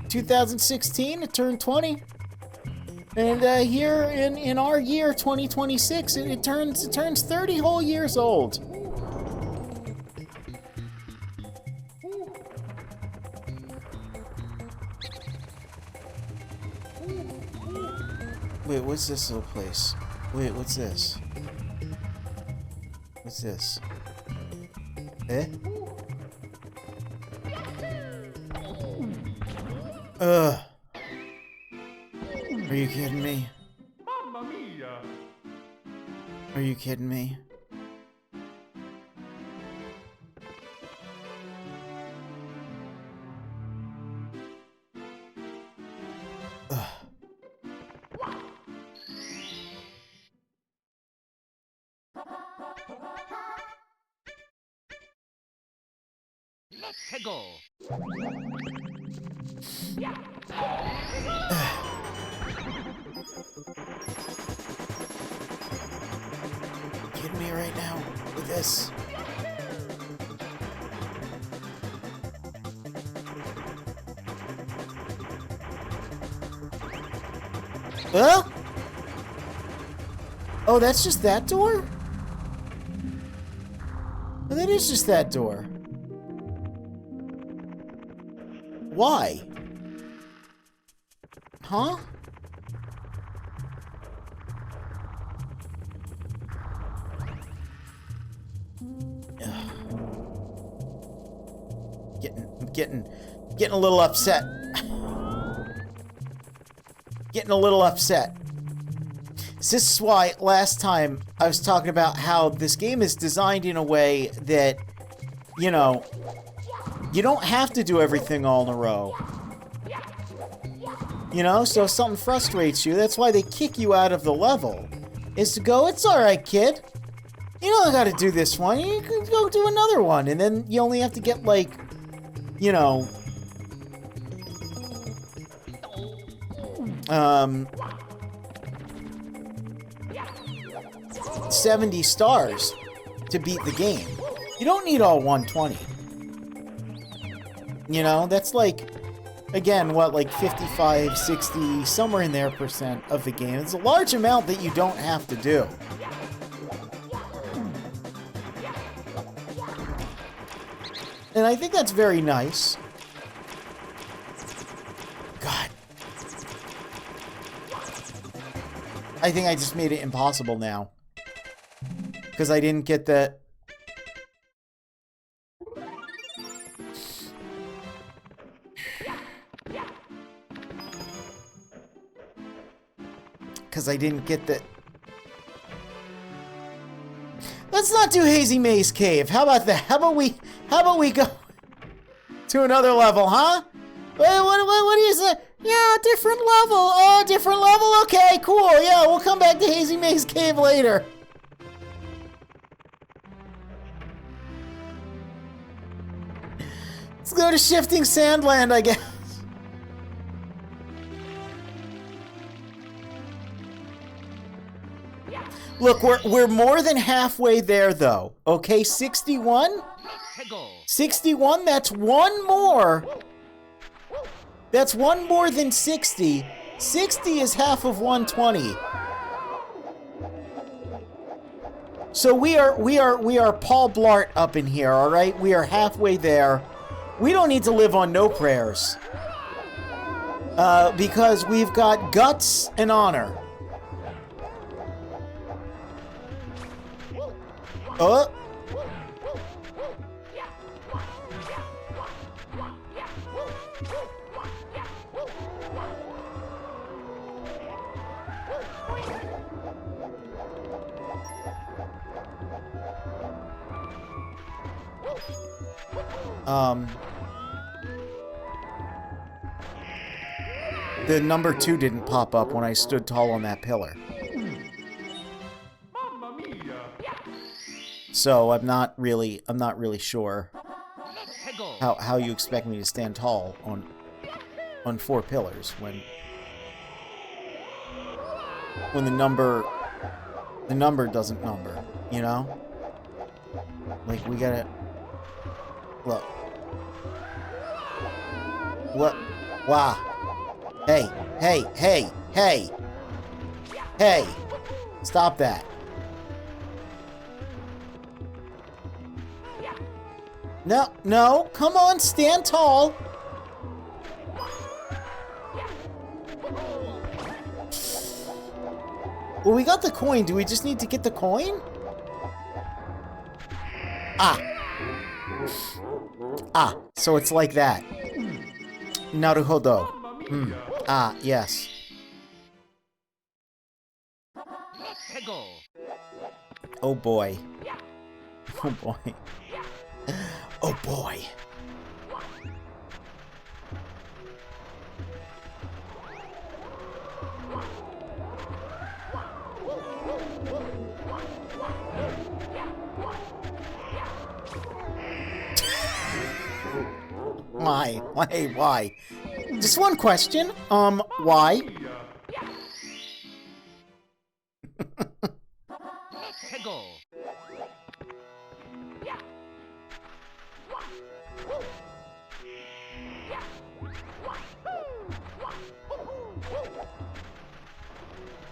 2016, it turned 20. And here in our year, 2026, it turns 30 whole years old. Wait, what's this little place? Wait, what's this? What's this? Eh? Ugh. Are you kidding me? Mamma mia! Are you kidding me? Ugh. Let's go! Kidding me right now with this? Huh? Oh, that's just that door? Oh, that is just that door. Why? Huh? Getting a little upset. Getting a little upset. This is why last time I was talking about how this game is designed in a way that, you know, you don't have to do everything all in a row. You know, so if something frustrates you, that's why they kick you out of the level. Is to go, it's alright, kid. You don't gotta do this one, you can go do another one. And then you only have to get, like, you know, 70 stars to beat the game. You don't need all 120. You know, that's like, again, what, like 55, 60, somewhere in there % of the game. It's a large amount that you don't have to do. And I think that's very nice. God. I think I just made it impossible now. Because I didn't get the... Because I didn't get the... Let's not do Hazy Maze Cave. How about that? How about we go to another level, huh? What do you say? Yeah, different level. Oh, different level? Okay, cool. Yeah, we'll come back to Hazy Maze Cave later. Let's go to Shifting Sandland, I guess. Look, we're more than halfway there, though. Okay, 61? 61, that's one more. That's one more than 60. 60 is half of 120. So we are Paul Blart up in here, all right? We are halfway there. We don't need to live on no prayers. Because we've got guts and honor. The number 2 didn't pop up when I stood tall on that pillar. Mamma mia! So I'm not really sure how you expect me to stand tall on 4 pillars when the number doesn't number, you know? Like, we gotta look. What? Wow. Hey, hey, hey, hey. Hey. Stop that. No, no, come on, stand tall. Well, we got the coin. Do we just need to get the coin? Ah, so it's like that. Naruhodo. Ah, yes. Oh boy. Oh boy. Oh boy. Why? Why? Just one question. Why?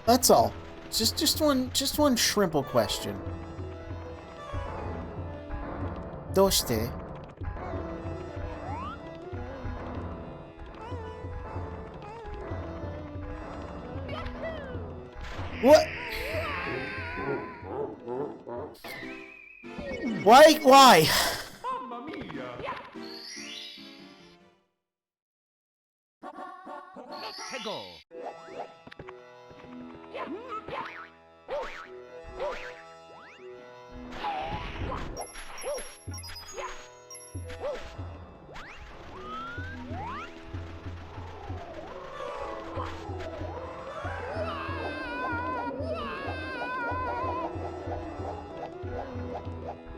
That's all. Just one shrimple question. Doshite? What? Why? Mamma mia!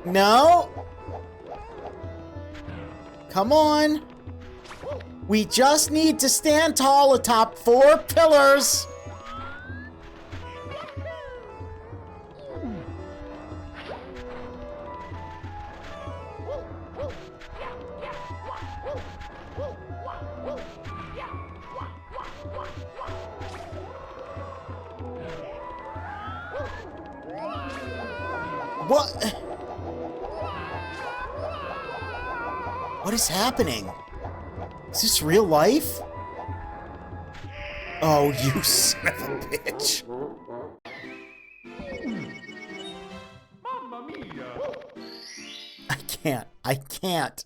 No? Come on. We just need to stand tall atop 4 pillars. What? What is happening? Is this real life? Oh, you son of a bitch. Mamma mia! I cannot!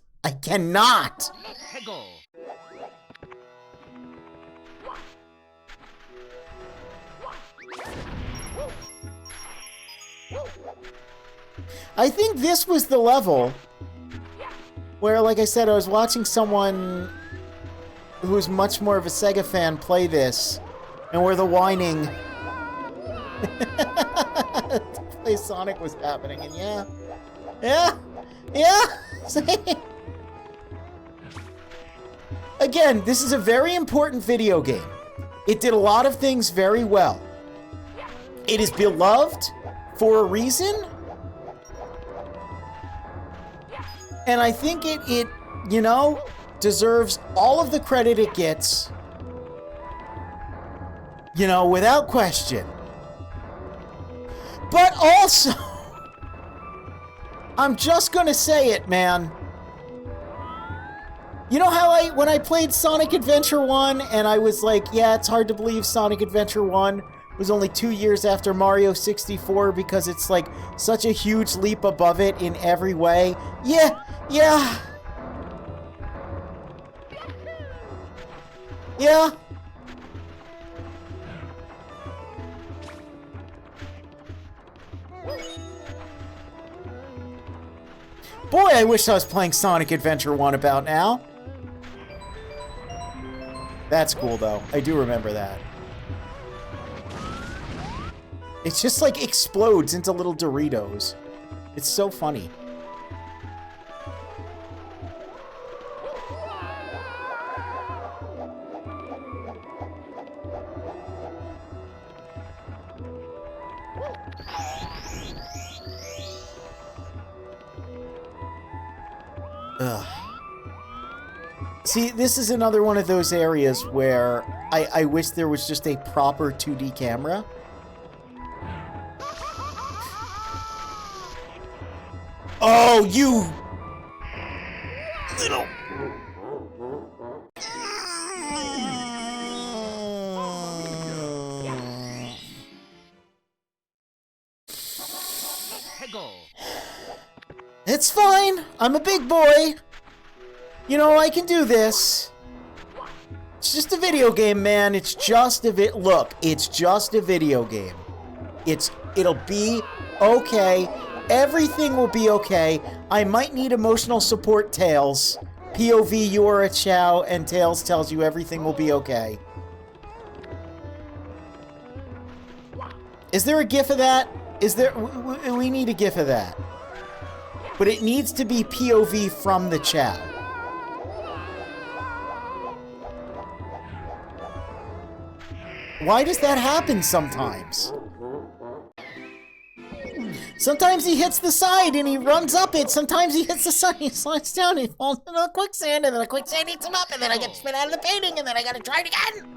I think this was the level where, like I said, I was watching someone who's much more of a Sega fan play this, and where the whining to play Sonic was happening, and yeah. again, this is a very important video game. It did a lot of things very well. It is beloved for a reason. And I think it you know, deserves all of the credit it gets. You know, without question. But also, I'm just gonna say it, man. You know how when I played Sonic Adventure 1 and I was like, yeah, it's hard to believe Sonic Adventure 1 was only 2 years after Mario 64 because it's like such a huge leap above it in every way. Yeah. Boy, I wish I was playing Sonic Adventure 1 about now. That's cool, though. I do remember that. It just, like, explodes into little Doritos. It's so funny. Ugh. See, this is another one of those areas where I wish there was just a proper 2D camera. Oh, you little... It's fine. I'm a big boy. You know, I can do this. It's just a video game, man. It's just a Look, it's just a video game. It'll be okay. Everything will be okay. I might need emotional support, Tails. POV, you are a Chow, and Tails tells you everything will be okay. Is there a GIF of that? Is there... We need a GIF of that. But it needs to be POV from the Chow. Why does that happen sometimes? Sometimes he hits the side and he runs up it. Sometimes he hits the side and he slides down and he falls into the quicksand, and then the quicksand eats him up, and then I get spit out of the painting, and then I gotta try it again.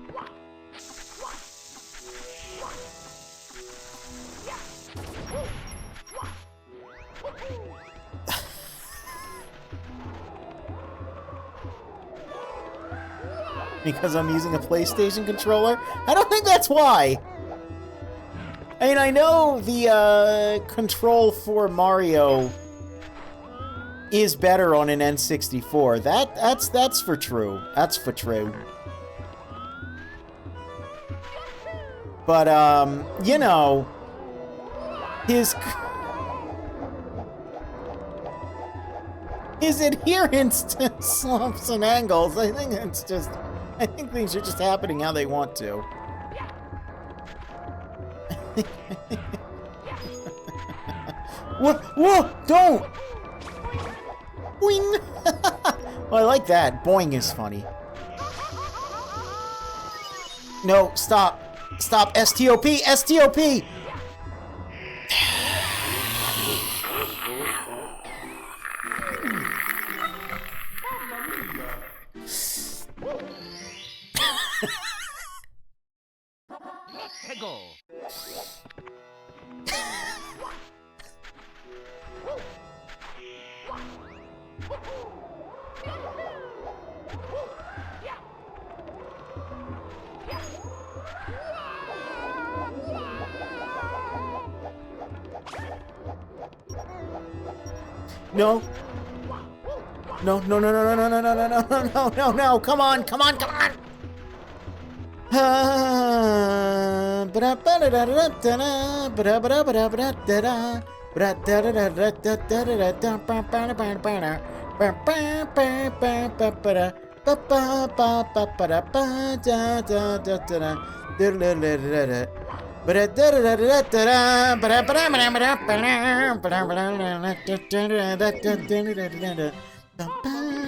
Because I'm using a PlayStation controller? I don't think that's why. I mean, I know the control for Mario is better on an N64. That's for true. That's for true. But you know, his adherence to slumps and angles, I think things are just happening how they want to. Whoa! Don't! Boing! Well, I like that. Boing is funny. No, stop. Stop. STOP! STOP! No. No, no, no, no, no, no, no, no, no, no, no, no, no, come on, come on, come on!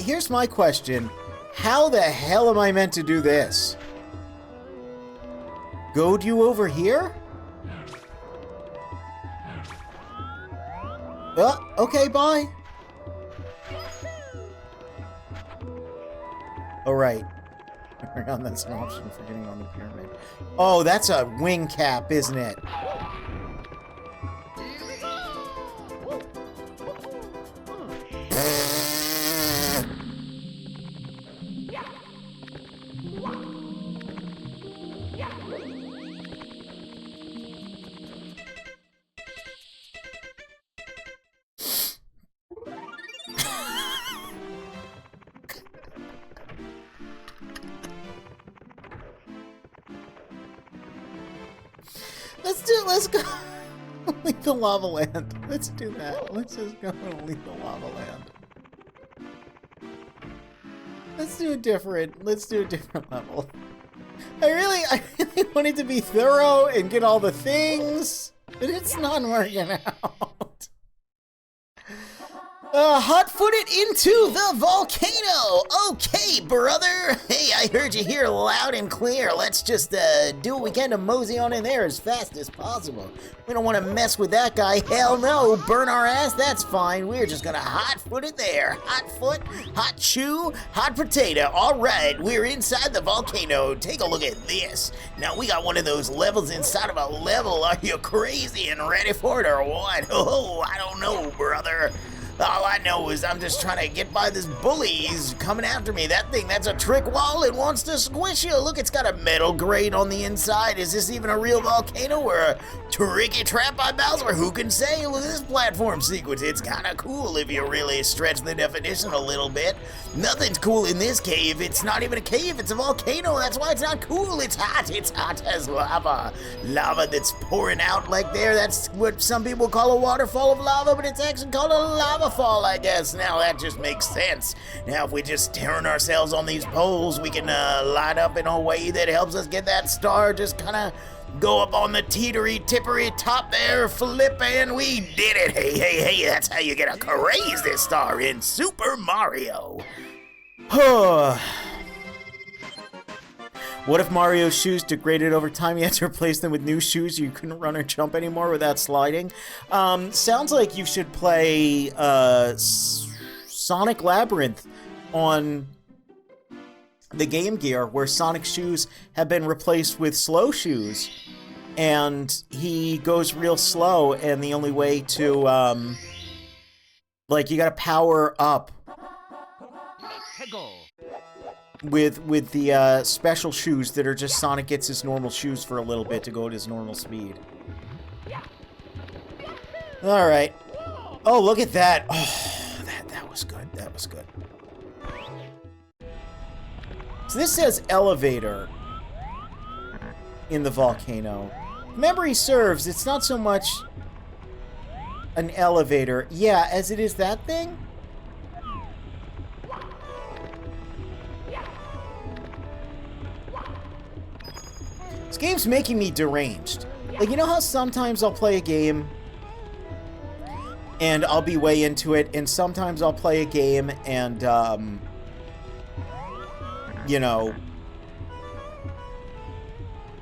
Here's my question. How the hell am I meant to do this? Goad you over here? Okay, bye. Oh, right. That's an option for getting on the pyramid. Oh, that's a wing cap, isn't it? Let's go. Lethal Lava Land. Let's do that. Let's just go to Lethal Lava Land. Let's do a different level. I really wanted to be thorough and get all the things, but it's not working out. Hot-footed into the volcano. Okay, brother. Hey, I heard you here loud and clear. Let's just do what we can to mosey on in there as fast as possible. We don't want to mess with that guy. Hell no. Burn our ass? That's fine. We're just gonna hot-foot it there. Hot foot, hot shoe, hot potato. All right, we're inside the volcano. Take a look at this. Now, we got one of those levels inside of a level. Are you crazy and ready for it or what? Oh, I don't know, brother. All I know is I'm just trying to get by this bully. He's coming after me. That thing, that's a trick wall. It wants to squish you. Look, it's got a metal grate on the inside. Is this even a real volcano or a tricky trap by Bowser? Who can say? Look at this platform sequence. It's kind of cool if you really stretch the definition a little bit. Nothing's cool in this cave. It's not even a cave. It's a volcano. That's why it's not cool. It's hot. It's hot as lava. Lava that's pouring out like there. That's what some people call a waterfall of lava, but it's actually called a lava fall, I guess. Now that just makes sense. Now if we just turn ourselves on these poles, we can line up in a way that helps us get that star. Just kind of go up on the teetery-tippery top there, flip, and we did it. Hey, that's how you get a crazy star in Super Mario. What if Mario's shoes degraded over time? You had to replace them with new shoes. You couldn't run or jump anymore without sliding. Sounds like you should play Sonic Labyrinth on the Game Gear, where Sonic's shoes have been replaced with slow shoes. And he goes real slow, and the only way to, you gotta power up with the special shoes that are just Sonic gets his normal shoes for a little bit to go at his normal speed. Alright. Oh, look at that. Oh, that was good. That was good. So this says elevator in the volcano. If memory serves, it's not so much an elevator. Yeah, as it is that thing. This game's making me deranged. Like, you know how sometimes I'll play a game and I'll be way into it, and sometimes I'll play a game and, you know,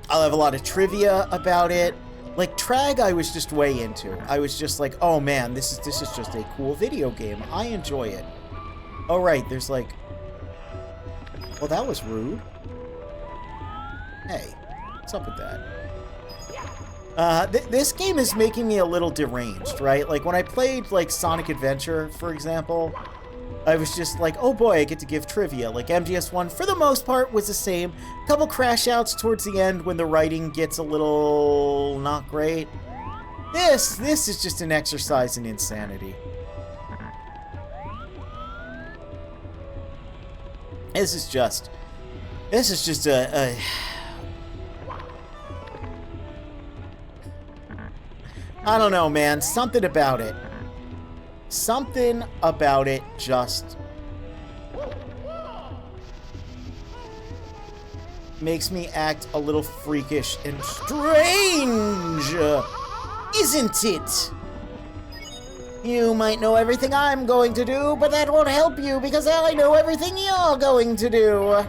I'll have a lot of trivia about it. Like, Trag, I was just way into. I was just like, oh man, this is just a cool video game. I enjoy it. Oh right, there's like... Well, that was rude. Hey. What's up with that? This game is making me a little deranged, right? Like, when I played, like, Sonic Adventure, for example, I was just like, oh boy, I get to give trivia. Like, MGS1, for the most part, was the same. A couple crash outs towards the end when the writing gets a little not great. This is just an exercise in insanity. This is just a I don't know, man. Something about it. Something about it just makes me act a little freakish and strange. Isn't it? You might know everything I'm going to do, but that won't help you because I know everything you're going to do.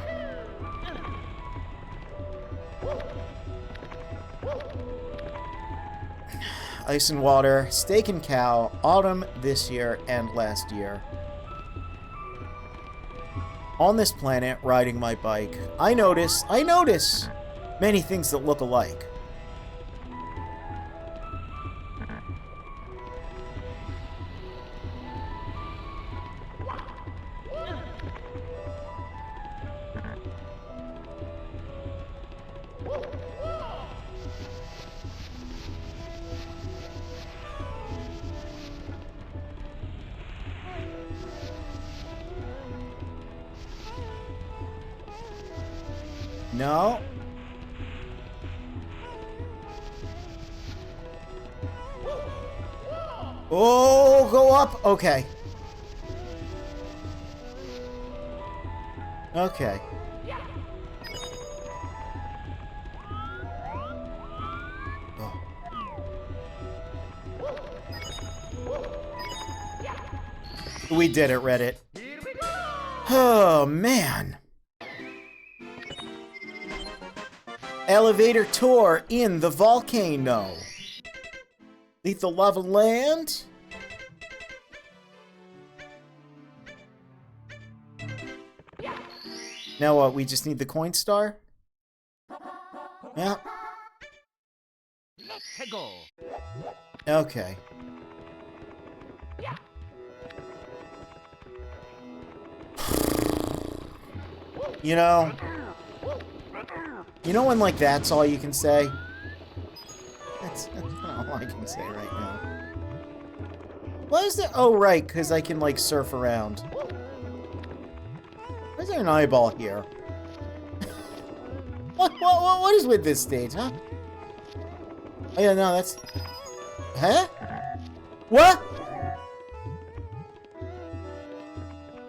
Ice and water, steak and cow, autumn this year and last year. On this planet, riding my bike, I notice many things that look alike. No. Oh, go up. Okay. Okay. Oh. We did it, Reddit. Oh, man. Elevator tour in the volcano. Lethal lava land. Now what? We just need the coin star? Yeah. Let's go. Okay. You know when, like, that's all you can say? That's not all I can say right now. Why is there... Oh, right, because I can, like, surf around. Why is there an eyeball here? What is with this stage, huh? Oh, yeah, no, that's... Huh? What?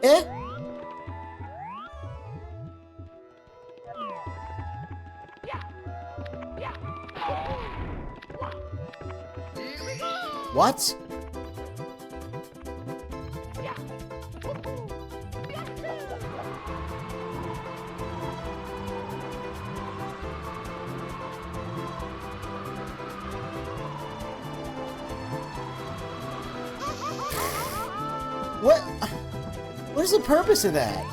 Eh? What? What is the purpose of that?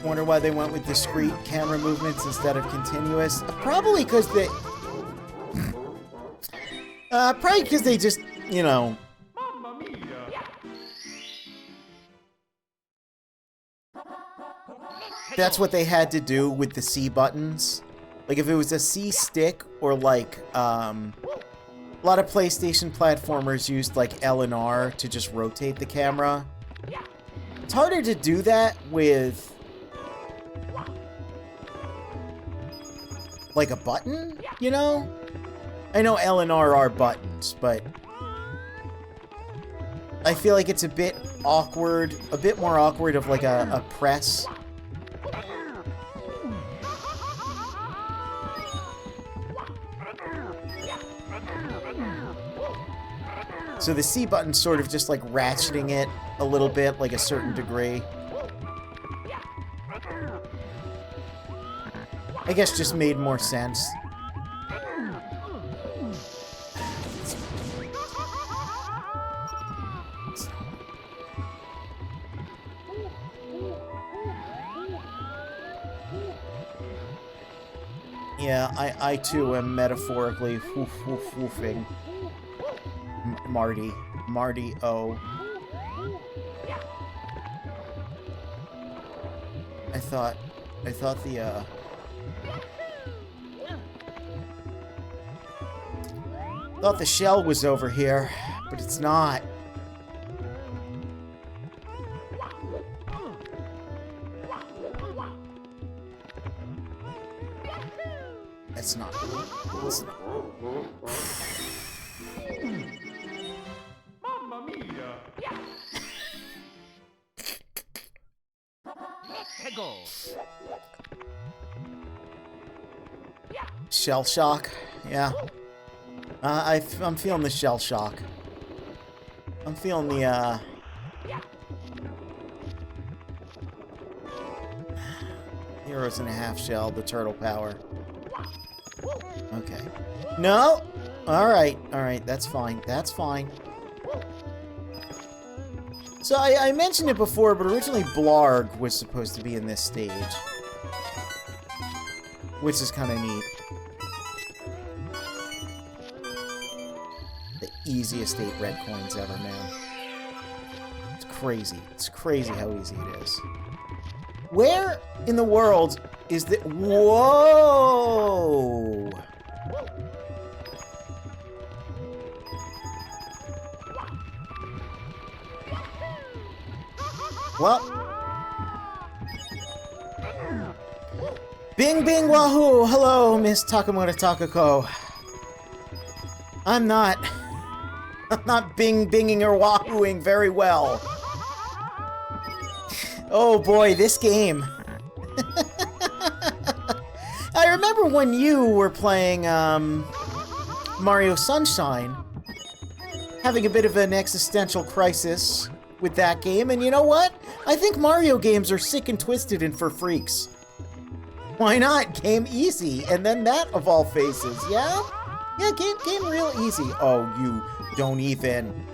Wonder why they went with discrete camera movements instead of continuous. Probably because they... probably because they just, you know... Mamma mia! That's what they had to do with the C buttons. Like, if it was a C stick, or like, a lot of PlayStation platformers used, like, L and R to just rotate the camera. It's harder to do that with... like a button, you know? I know L and R are buttons, but... I feel like it's a bit awkward, a bit more awkward of like a press. So the C button's sort of just like ratcheting it a little bit, like a certain degree. I guess just made more sense. Yeah, I too am metaphorically woofing. Marty O. I thought the shell was over here, but it's not. That's not. Lego. Shell shock. Yeah. I'm feeling the shell shock. I'm feeling the, Heroes in a half shell, the turtle power. Okay. No! Alright, that's fine. That's fine. So I mentioned it before, but originally Blarg was supposed to be in this stage. Which is kind of neat. The easiest 8 red coins ever, man. It's crazy. It's crazy how easy it is. Where in the world is the... Whoa! Well... Bing bing wahoo! Hello, Miss Takamura Takako. I'm not bing binging or wahooing very well. Oh boy, this game. I remember when you were playing Mario Sunshine, having a bit of an existential crisis with that game, and you know what? I think Mario games are sick and twisted and for freaks. Why not? Game easy, and then that of all faces, yeah? Yeah, game real easy. Oh, you don't even.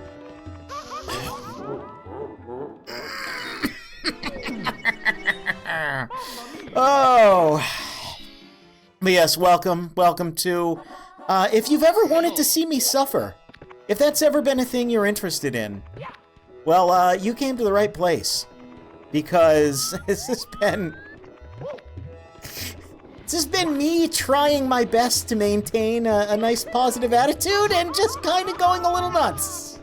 Oh. But yes, welcome to, if you've ever wanted to see me suffer, if that's ever been a thing you're interested in, well, you came to the right place, because this has been me trying my best to maintain a nice positive attitude and just kind of going a little nuts.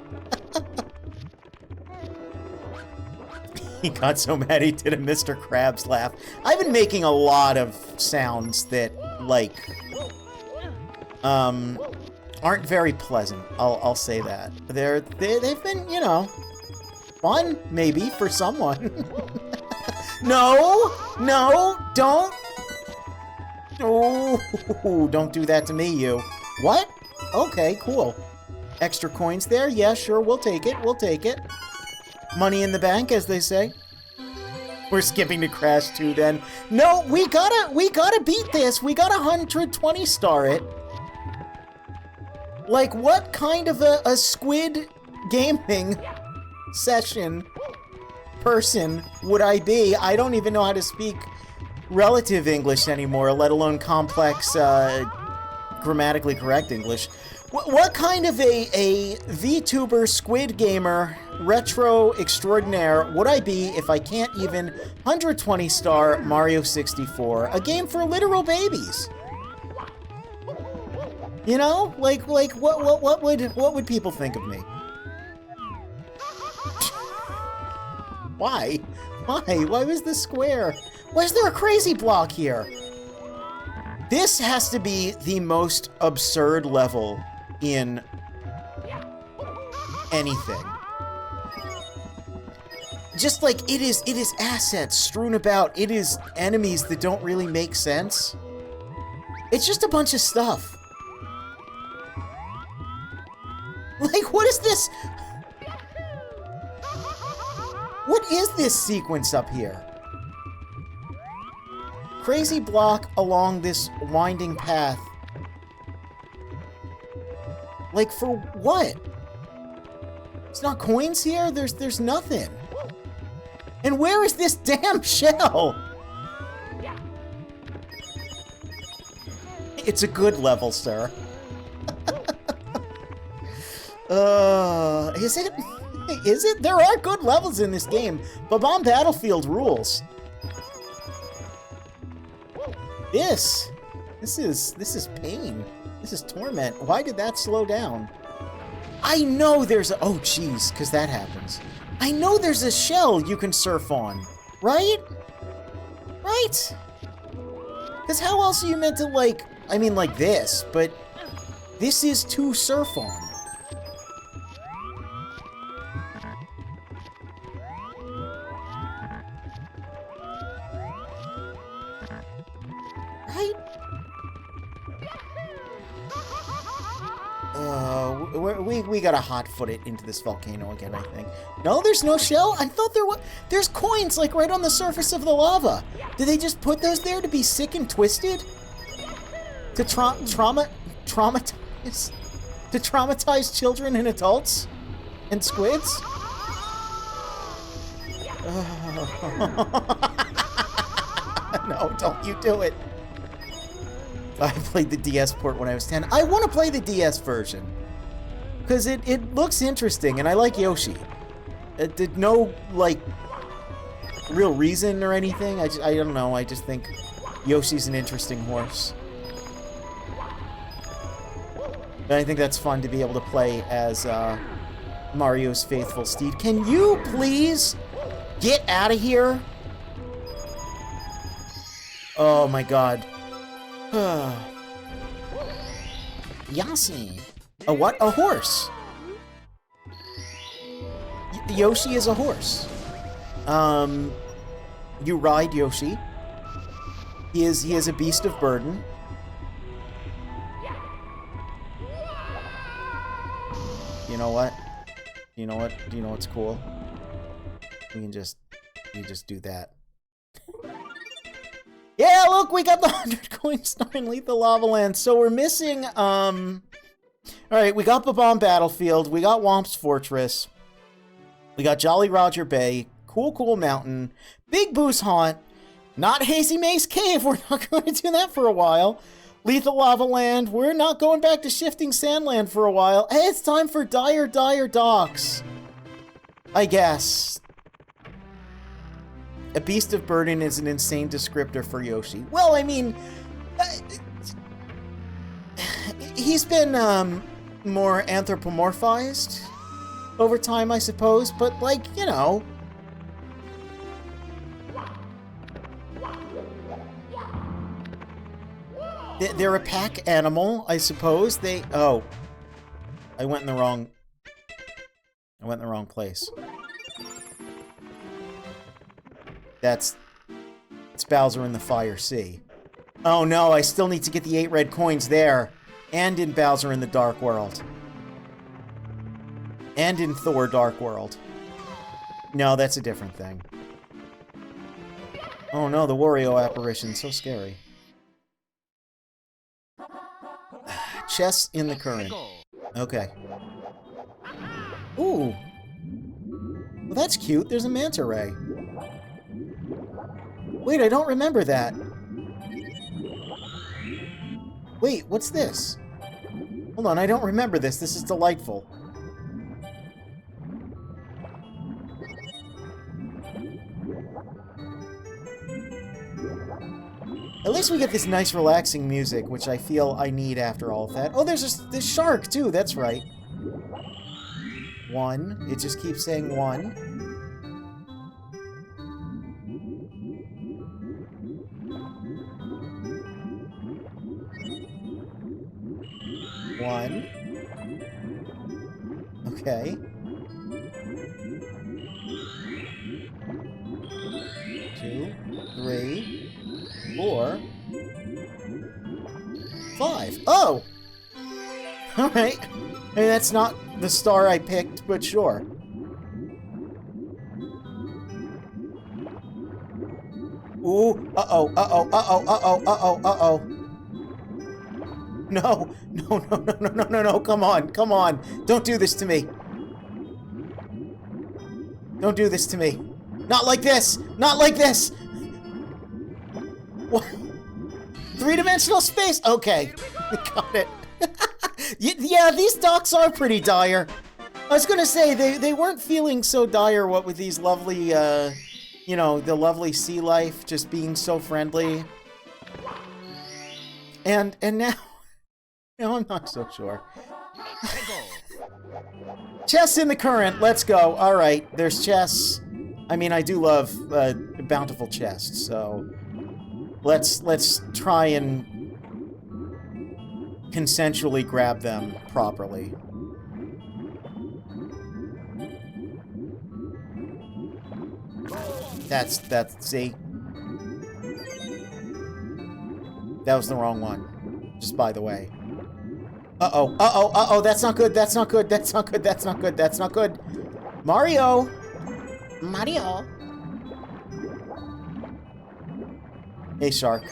He got so mad he did a Mr. Krabs laugh. I've been making a lot of sounds that, like, aren't very pleasant. I'll say that. They've been, you know, fun, maybe, for someone. No, don't. Oh, don't do that to me, you. What? Okay, cool. Extra coins there? Yeah, sure, we'll take it. Money in the bank, as they say. We're skipping to Crash 2 then. No, we gotta beat this. We gotta 120 star it. Like, what kind of a squid gaming session person would I be? I don't even know how to speak relative English anymore, let alone complex, grammatically correct English. What kind of a VTuber squid gamer retro extraordinaire would I be if I can't even 120 star Mario 64, a game for literal babies? You know, like what would people think of me? Why? Why was this square? Why is there a crazy block here? This has to be the most absurd level in anything. Just like it is assets strewn about. It is enemies that don't really make sense. It's just a bunch of stuff. Like, what is this? What is this sequence up here? Crazy block along this winding path. Like, for what? It's not coins here? There's nothing. And where is this damn shell? It's a good level, sir. Is it? Is it? There are good levels in this game. Bob-omb Battlefield rules. This is pain. This is torment. Why did that slow down? I know there's a... Oh, jeez, because that happens. I know there's a shell you can surf on, right? Right? Because how else are you meant to, like... I mean, like this, but... This is to surf on. We gotta hot-foot it into this volcano again, I think. No, there's no shell? I thought there was... There's coins, like, right on the surface of the lava. Did they just put those there to be sick and twisted? To traumatize... To traumatize children and adults? And squids? No, don't you do it. I played the DS port when I was 10. I want to play the DS version. Because it looks interesting, and I like Yoshi. It did no, like, real reason or anything. I don't know. I just think Yoshi's an interesting horse. And I think that's fun to be able to play as Mario's faithful steed. Can you please get out of here? Oh my god. Yossi. A what? A horse. Yoshi is a horse. You ride Yoshi. He is a beast of burden. You know what? You know what? Do you know what's cool? We just do that. Yeah, look, we got the 100 coin star in Lethal Lava Land. So we're missing, alright, we got Bob-omb Battlefield, we got Womp's Fortress, we got Jolly Roger Bay, Cool Mountain, Big Boo's Haunt, not Hazy Maze Cave, we're not going to do that for a while, Lethal Lava Land, we're not going back to Shifting Sandland for a while. Hey, it's time for Dire Docks, I guess. A beast of burden is an insane descriptor for Yoshi. Well, I mean, he's been more anthropomorphized over time, I suppose, but, like, you know. They're a pack animal, I suppose. Oh. I went in the wrong place. It's Bowser in the Fire Sea. Oh no, I still need to get the 8 red coins there. And in Bowser in the Dark World. And in Thor Dark World. No, that's a different thing. Oh no, the Wario apparition, so scary. Chess in the current. Okay. Ooh. Well, that's cute. There's a manta ray. Wait, I don't remember that. Wait, what's this? Hold on, I don't remember this. This is delightful. At least we get this nice relaxing music, which I feel I need after all of that. Oh, there's this shark, too. That's right. 1. It just keeps saying 1. Okay. 2, 3, 4, 5. Oh! Alright. I mean, that's not the star I picked, but sure. Ooh, uh-oh, uh-oh, uh-oh, uh-oh, uh-oh, uh-oh. No, no, come on. Don't do this to me. Don't do this to me. Not like this! Not like this! What? 3-dimensional space? Okay. Got it. Yeah, these docks are pretty dire. I was gonna say, they weren't feeling so dire, what with these lovely, you know, the lovely sea life just being so friendly. And now... No, I'm not so sure. Chess in the current, let's go. Alright, there's chess. I mean, I do love bountiful chests, so... Let's try and consensually grab them properly. See? That was the wrong one. Just by the way. Uh-oh, uh-oh, uh-oh, that's not good, that's not good, that's not good, that's not good, that's not good. Mario! Mario. Hey, Shark.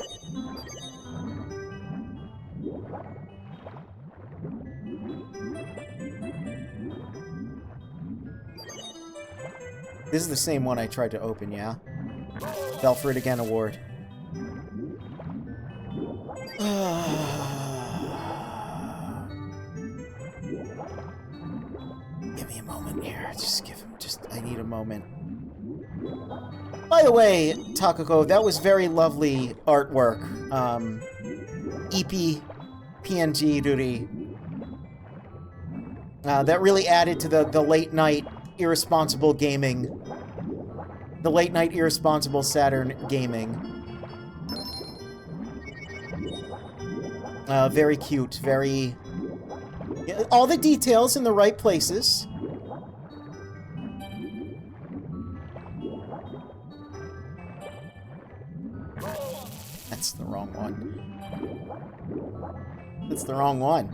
This is the same one I tried to open, yeah? Fell for it again award. Give me a moment here. I need a moment. By the way, Takako, that was very lovely artwork. EP, PNG duty. That really added to the late night irresponsible gaming. The late night irresponsible Saturn gaming. Very cute, very... Yeah, all the details in the right places. That's the wrong one. That's the wrong one.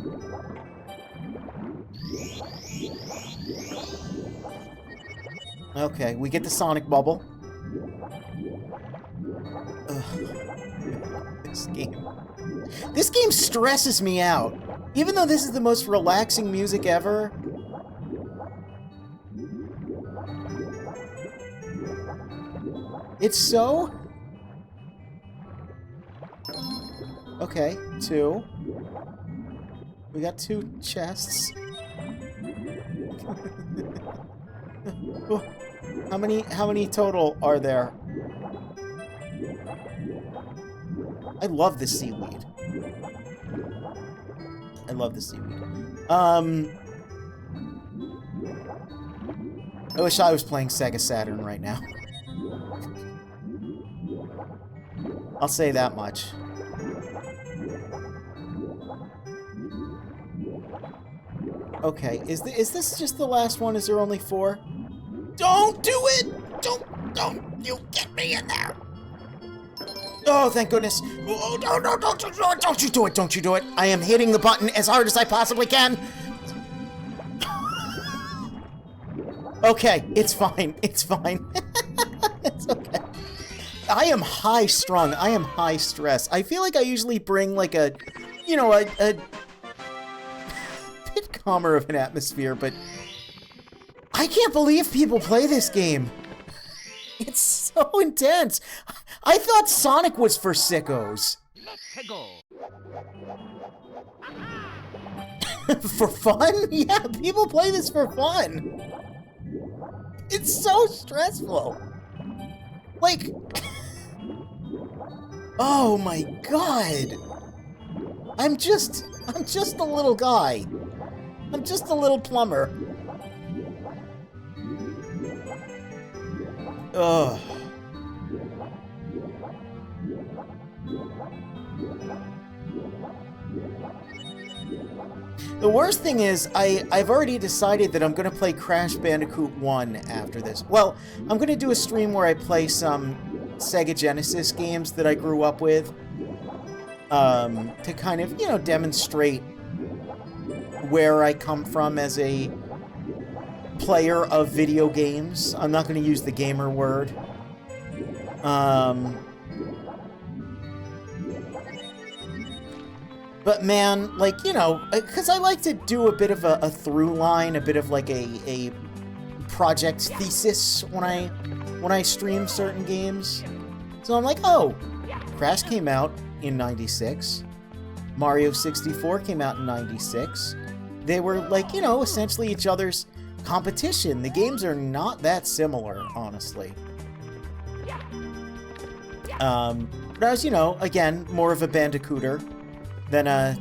Okay, we get the Sonic Bubble. Ugh. This game stresses me out. Even though this is the most relaxing music ever. It's so... Okay, 2. We got 2 chests. How many total are there? I love the seaweed. I love the seaweed. I wish I was playing Sega Saturn right now. I'll say that much. Okay, is this just the last one? Is there only 4? Don't do it! Don't you get me in there! Oh, thank goodness. Oh, no, don't you do it, don't you do it. I am hitting the button as hard as I possibly can. Okay, it's fine, it's fine. It's okay. I am high-strung, I am high-stress. I feel like I usually bring, like, a bit calmer of an atmosphere, but I can't believe people play this game. It's so intense. I thought Sonic was for sickos. Let's go. For fun? Yeah, people play this for fun. It's so stressful. Like, oh my god. I'm just a little guy. I'm just a little plumber. Ugh. The worst thing is, I've already decided that I'm going to play Crash Bandicoot 1 after this. Well, I'm going to do a stream where I play some Sega Genesis games that I grew up with. To kind of, demonstrate where I come from as a player of video games. I'm not going to use the gamer word. But man, like, because I like to do a bit of a through line, a bit of like a project thesis when I stream certain games. So I'm like, oh, Crash came out in 96. Mario 64 came out in 96. They were like, essentially each other's competition. The games are not that similar, honestly. But I was, again, more of a Bandicooter than a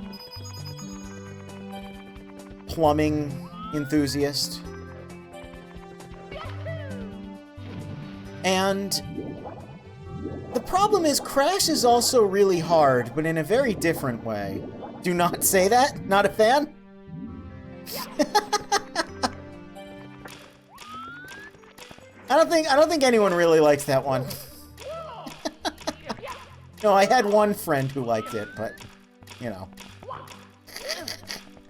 plumbing enthusiast. And the problem is Crash is also really hard, but in a very different way. Do not say that? Not a fan? I don't think anyone really likes that one. No, I had one friend who liked it, but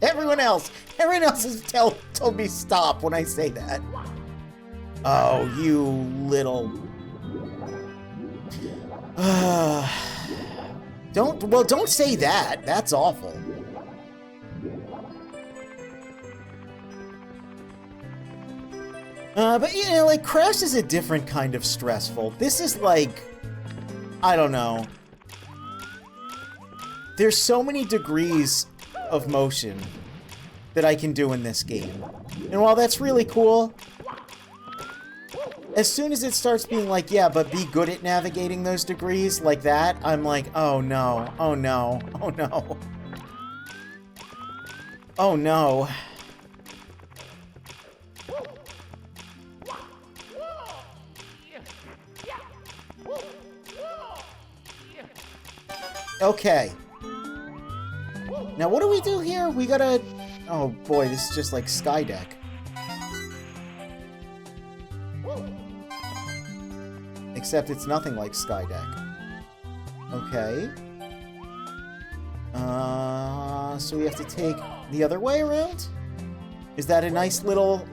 Everyone else has told me stop when I say that. Oh, you little... Don't say that. That's awful. But, you know, like, Crash is a different kind of stressful. This is like... I don't know. There's so many degrees of motion that I can do in this game. And while that's really cool, as soon as it starts being like, yeah, but be good at navigating those degrees like that, I'm like, oh no, oh no, oh no. Oh no. Okay. Now what do we do here? We gotta... Oh boy, this is just like Skydeck. Except it's nothing like Skydeck. Okay. So we have to take the other way around? Is that a nice little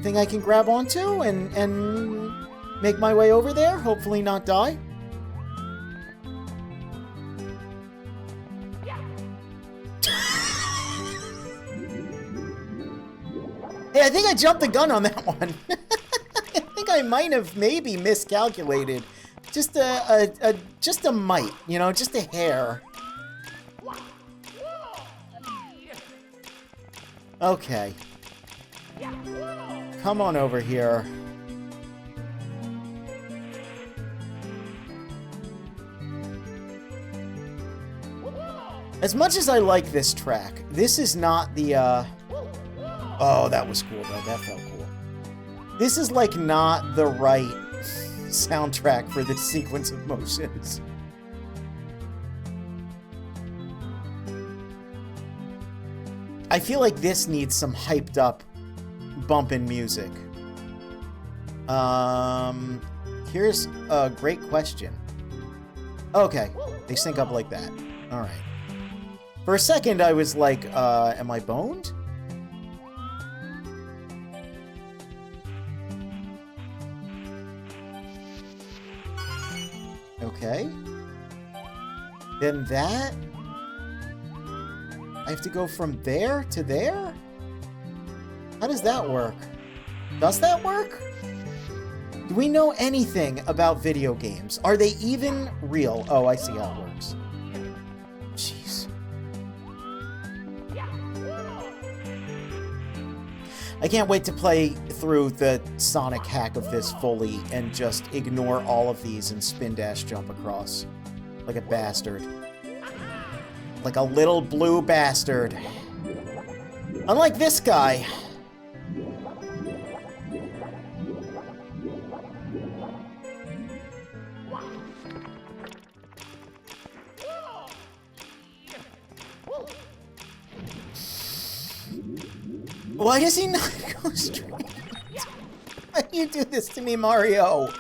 thing I can grab onto and make my way over there? Hopefully not die? Hey, I think I jumped the gun on that one. I think I might have maybe miscalculated. Just a mite, you know, just a hair. Okay. Come on over here. As much as I like this track, this is not the, Oh, that was cool, though. That felt cool. This is, like, not the right soundtrack for this sequence of motions. I feel like this needs some hyped up bumpin' music. Here's a great question. Okay, they sync up like that. Alright. For a second, I was like, am I boned? Okay. Then that... I have to go from there to there? How does that work? Does that work? Do we know anything about video games? Are they even real? Oh, I see how it works. Jeez. I can't wait to play through the Sonic hack of this fully and just ignore all of these and spin dash jump across. Like a bastard. Like a little blue bastard. Unlike this guy. Why does he not go straight? Why do you do this to me, Mario?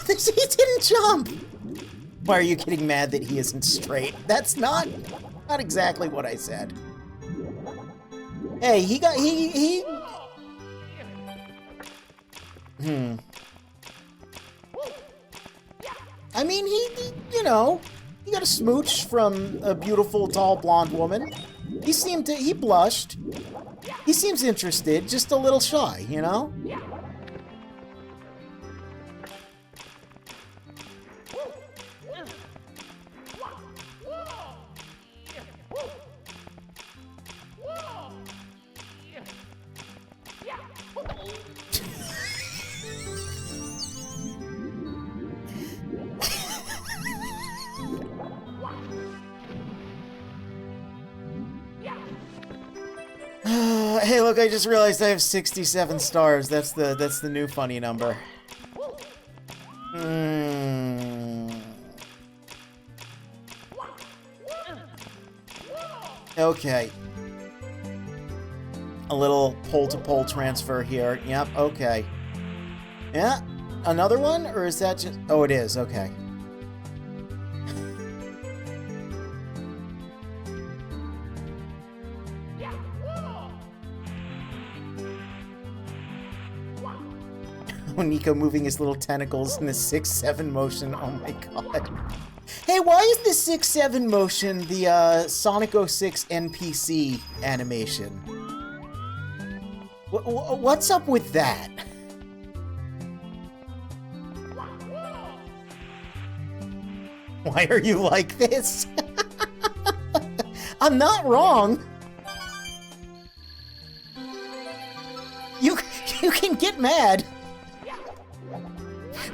He didn't jump! Why are you getting mad that he isn't straight? That's not exactly what I said. Hey, he I mean, he you know, he got a smooch from a beautiful, tall, blonde woman. He blushed. He seems interested, just a little shy, you know? Hey, look, I just realized I have 67 stars. That's the new funny number. Okay. A little pole-to-pole transfer here. Yep, okay. Yeah, another one? Or is that just... Oh, it is, okay. Nico moving his little tentacles in the 6-7 motion. Oh my god. Hey, why is the 6-7 motion the Sonic 06 NPC animation? What's up with that? Why are you like this? I'm not wrong. You can get mad.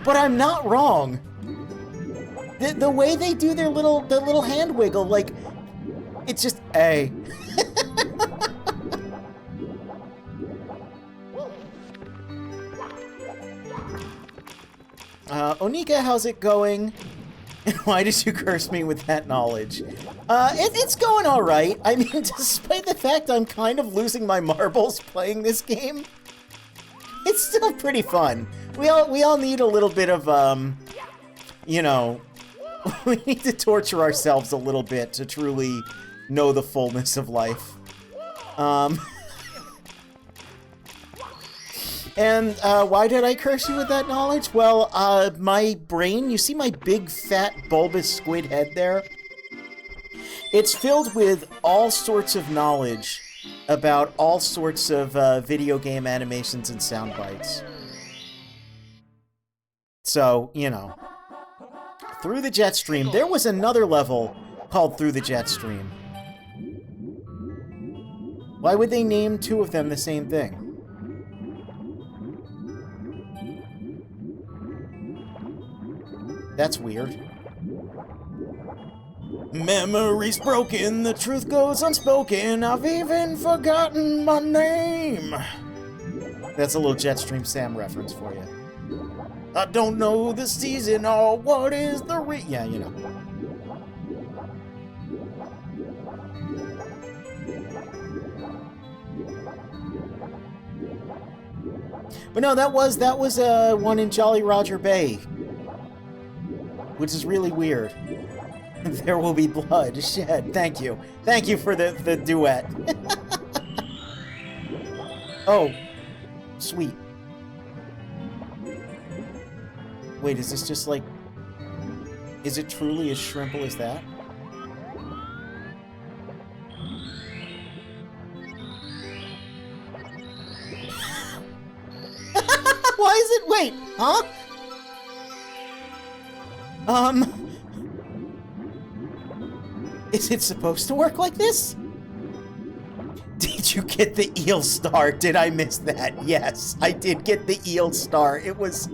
But I'm not wrong. The way they do their little hand wiggle, like, it's just A. Onika, how's it going? Why did you curse me with that knowledge? It's going alright. I mean, despite the fact I'm kind of losing my marbles playing this game, it's still pretty fun. We all need a little bit of, you know, we need to torture ourselves a little bit to truly know the fullness of life. And why did I curse you with that knowledge? Well, my brain, you see my big, fat, bulbous squid head there? It's filled with all sorts of knowledge about all sorts of video game animations and sound bites. So, you know. Through the jet stream. There was another level called Through the Jet Stream. Why would they name two of them the same thing? That's weird. Memories broken, the truth goes unspoken, I've even forgotten my name. That's a little Jetstream Sam reference for you. I don't know the season or what is the yeah, you know. But no, that was one in Jolly Roger Bay, which is really weird. There will be blood shed. Thank you. Thank you for the duet. Oh, sweet. Wait, is this just like... Is it truly as shrimple as that? Why is it... Wait, huh? Is it supposed to work like this? Did you get the eel star? Did I miss that? Yes, I did get the eel star. It was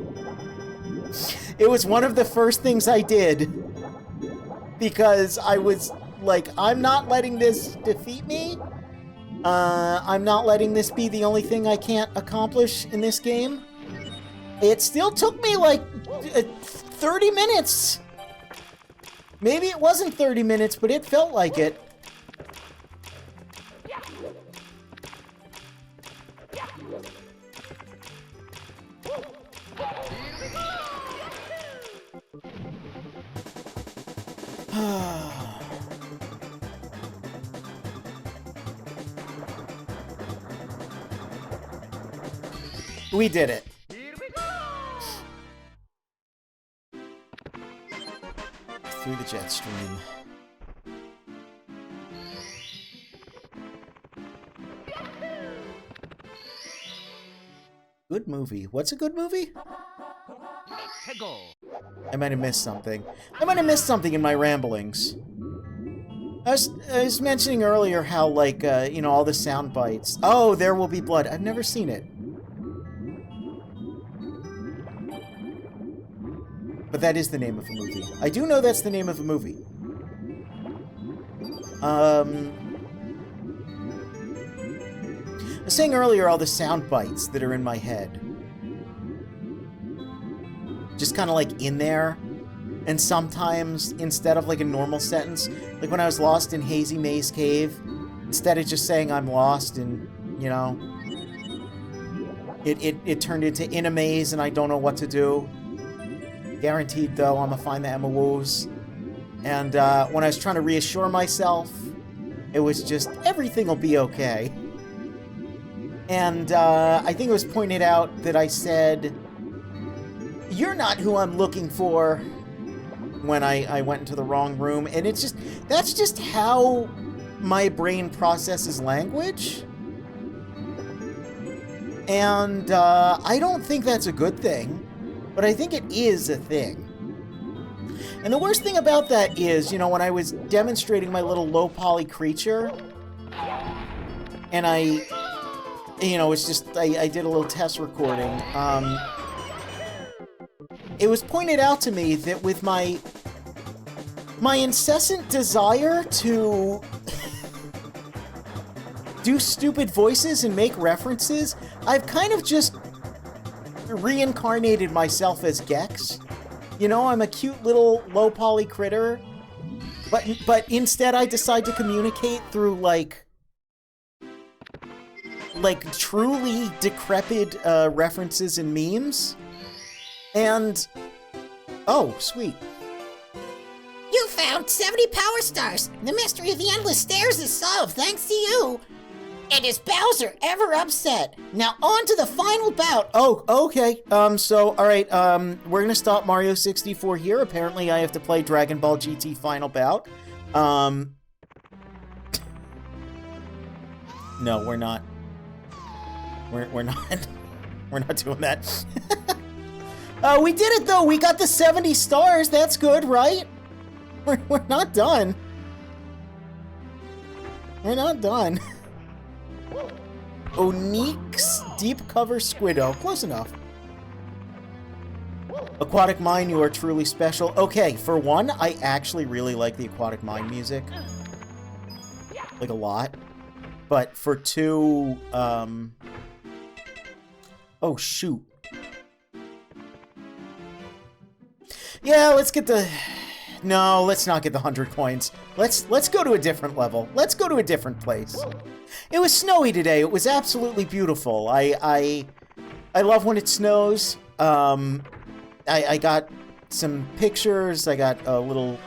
one of the first things I did. Because I was like, I'm not letting this defeat me. I'm not letting this be the only thing I can't accomplish in this game. It still took me like 30 minutes. Maybe it wasn't 30 minutes, but it felt like it. We did it. Through the jet stream. Good movie. What's a good movie? I might have missed something. I might have missed something in my ramblings. I was mentioning earlier how, like, you know, all the sound bites. Oh, There Will Be Blood. I've never seen it. But that is the name of a movie. I do know that's the name of a movie. I was saying earlier all the sound bites that are in my head. Just kind of like in there. And sometimes, instead of like a normal sentence, like when I was lost in Hazy Maze Cave, instead of just saying I'm lost and you know? It turned into In a Maze, and I don't know what to do. Guaranteed, though, I'm gonna find the Emma Woos. And when I was trying to reassure myself, it was just, everything will be okay. And I think it was pointed out that I said, "You're not who I'm looking for," when I went into the wrong room. And it's just, that's just how my brain processes language. And I don't think that's a good thing, but I think it is a thing. And the worst thing about that is, you know, when I was demonstrating my little low poly creature, and I, you know, it's just, I did a little test recording, it was pointed out to me that with my incessant desire to do stupid voices and make references, I've kind of just reincarnated myself as Gex. You know, I'm a cute little low poly critter, but instead I decide to communicate through like truly decrepit references and memes. And oh, sweet. You found 70 power stars. The mystery of the endless stairs is solved thanks to you. And is Bowser ever upset? Now on to the final bout. Oh, okay. So, alright, we're gonna stop Mario 64 here. Apparently I have to play Dragon Ball GT Final Bout. No, we're not. We're not. We're not doing that. We did it, though! We got the 70 stars! That's good, right? We're not done. We're not done. Onyx Deep Cover Squiddo. Close enough. Aquatic Mine, you are truly special. Okay, for one, I actually really like the Aquatic Mine music. Like, a lot. But for two, oh, shoot. Yeah, let's get the... No, let's not get the 100 coins. Let's go to a different level. Let's go to a different place. It was snowy today. It was absolutely beautiful. I love when it snows. I got some pictures. I got a little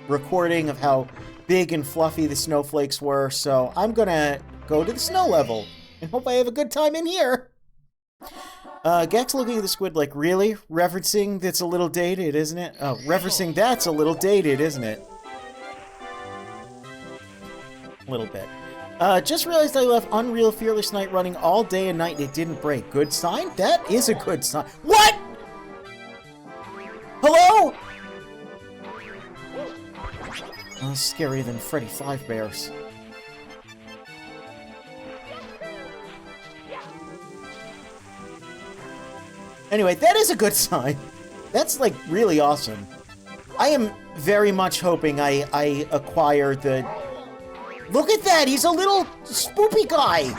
recording of how big and fluffy the snowflakes were. So I'm gonna go to the snow level and hope I have a good time in here. Gex looking at the squid like, really? Referencing that's a little dated, isn't it? Oh, referencing that's a little dated, isn't it? A little bit. Just realized I left Unreal Fearless Night running all day and night and it didn't break. Good sign? That is a good sign. What? Hello? Oh, scarier than Freddy Five Bears. Anyway, that is a good sign. That's, like, really awesome. I am very much hoping I acquire the... Look at that! He's a little spoopy guy!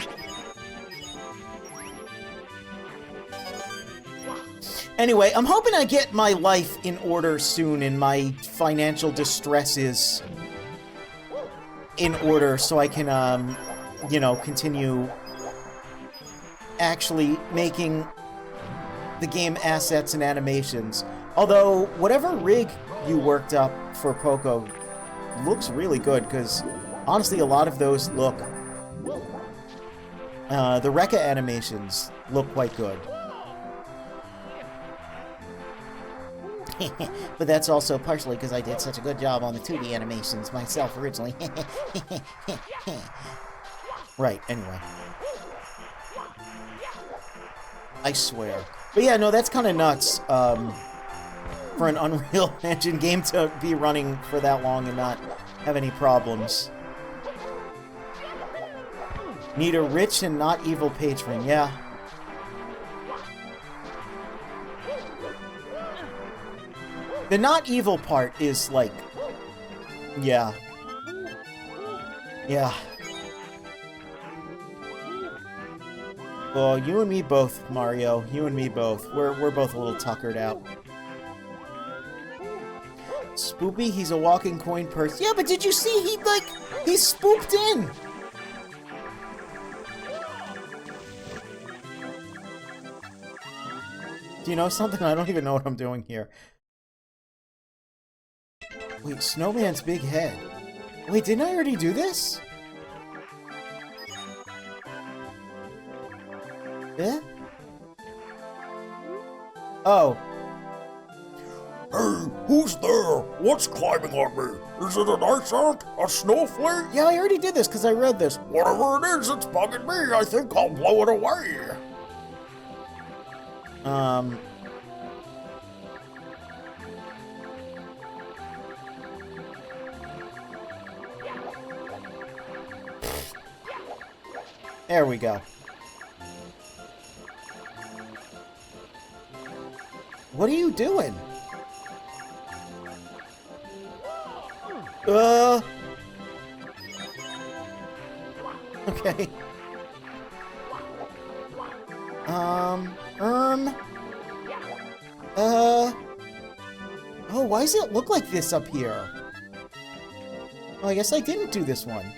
Anyway, I'm hoping I get my life in order soon and my financial distresses in order so I can, you know, continue actually making the game assets and animations. Although, whatever rig you worked up for Poco looks really good, because honestly, a lot of those look... the Rekka animations look quite good. But that's also partially because I did such a good job on the 2D animations myself originally. Right, anyway. I swear. But yeah, no, that's kind of nuts, for an Unreal Engine game to be running for that long and not have any problems. Need a rich and not evil patron, yeah. The not evil part is like... Yeah. Yeah. Well, you and me both, Mario. You and me both. We're both a little tuckered out. Spoopy, he's a walking coin purse. Yeah, but did you see he spooped in? Do you know something? I don't even know what I'm doing here. Wait, Snowman's big head. Wait, didn't I already do this? Yeah? Oh. Hey, who's there? What's climbing on me? Is it an ice ant? A snowflake? Yeah, I already did this because I read this. Whatever it is, it's bugging me. I think I'll blow it away. There we go. What are you doing? Okay. Oh, why does it look like this up here? Oh, I guess I didn't do this one.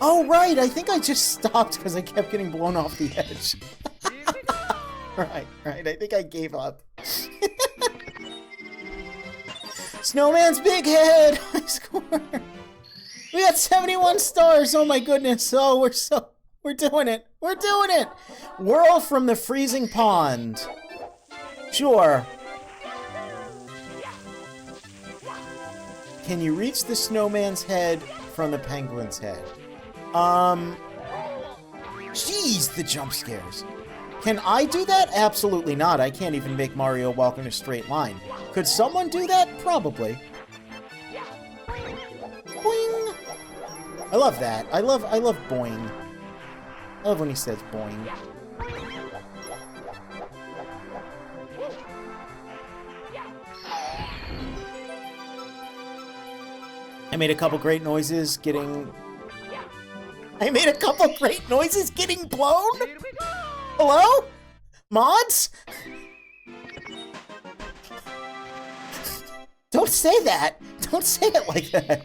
Oh, right, I think I just stopped because I kept getting blown off the edge. Right, I think I gave up. Snowman's big head! I scored! We got 71 stars! Oh my goodness! Oh, we're doing it! We're doing it! Whirl from the freezing pond. Sure. Can you reach the snowman's head from the penguin's head? Jeez, the jump scares. Can I do that? Absolutely not. I can't even make Mario walk in a straight line. Could someone do that? Probably. Boing! I love that. I love boing. I love when he says boing. I made a couple great noises getting blown? Hello? Mods? Don't say that! Don't say it like that!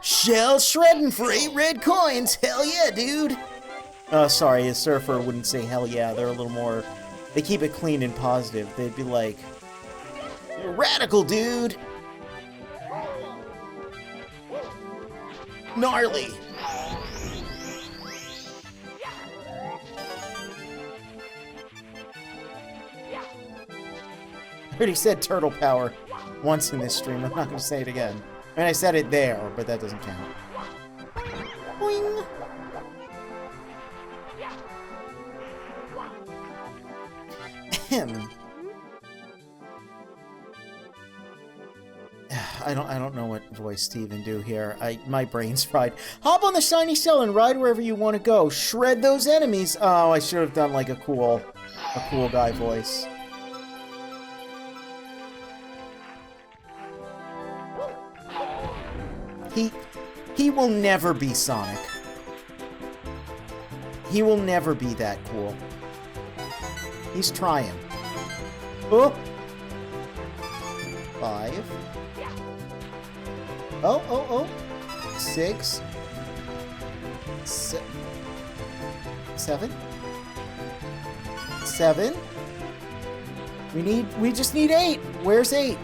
Shell shredding for 8 red coins! Hell yeah, dude! Sorry, a surfer wouldn't say hell yeah. They're a little more... They keep it clean and positive. They'd be like... You're radical, dude! Gnarly! I already said turtle power once in this stream. I'm not going to say it again. I mean, I said it there, but that doesn't count. Boing! Ahem. I don't know what voice to even do here. My brain's fried. Hop on the shiny shell and ride wherever you want to go. Shred those enemies. Oh, I should have done like a cool guy voice. He will never be Sonic. He will never be that cool. He's trying. Oh. 5. Oh. 6. 7. 7. We just need 8. Where's 8?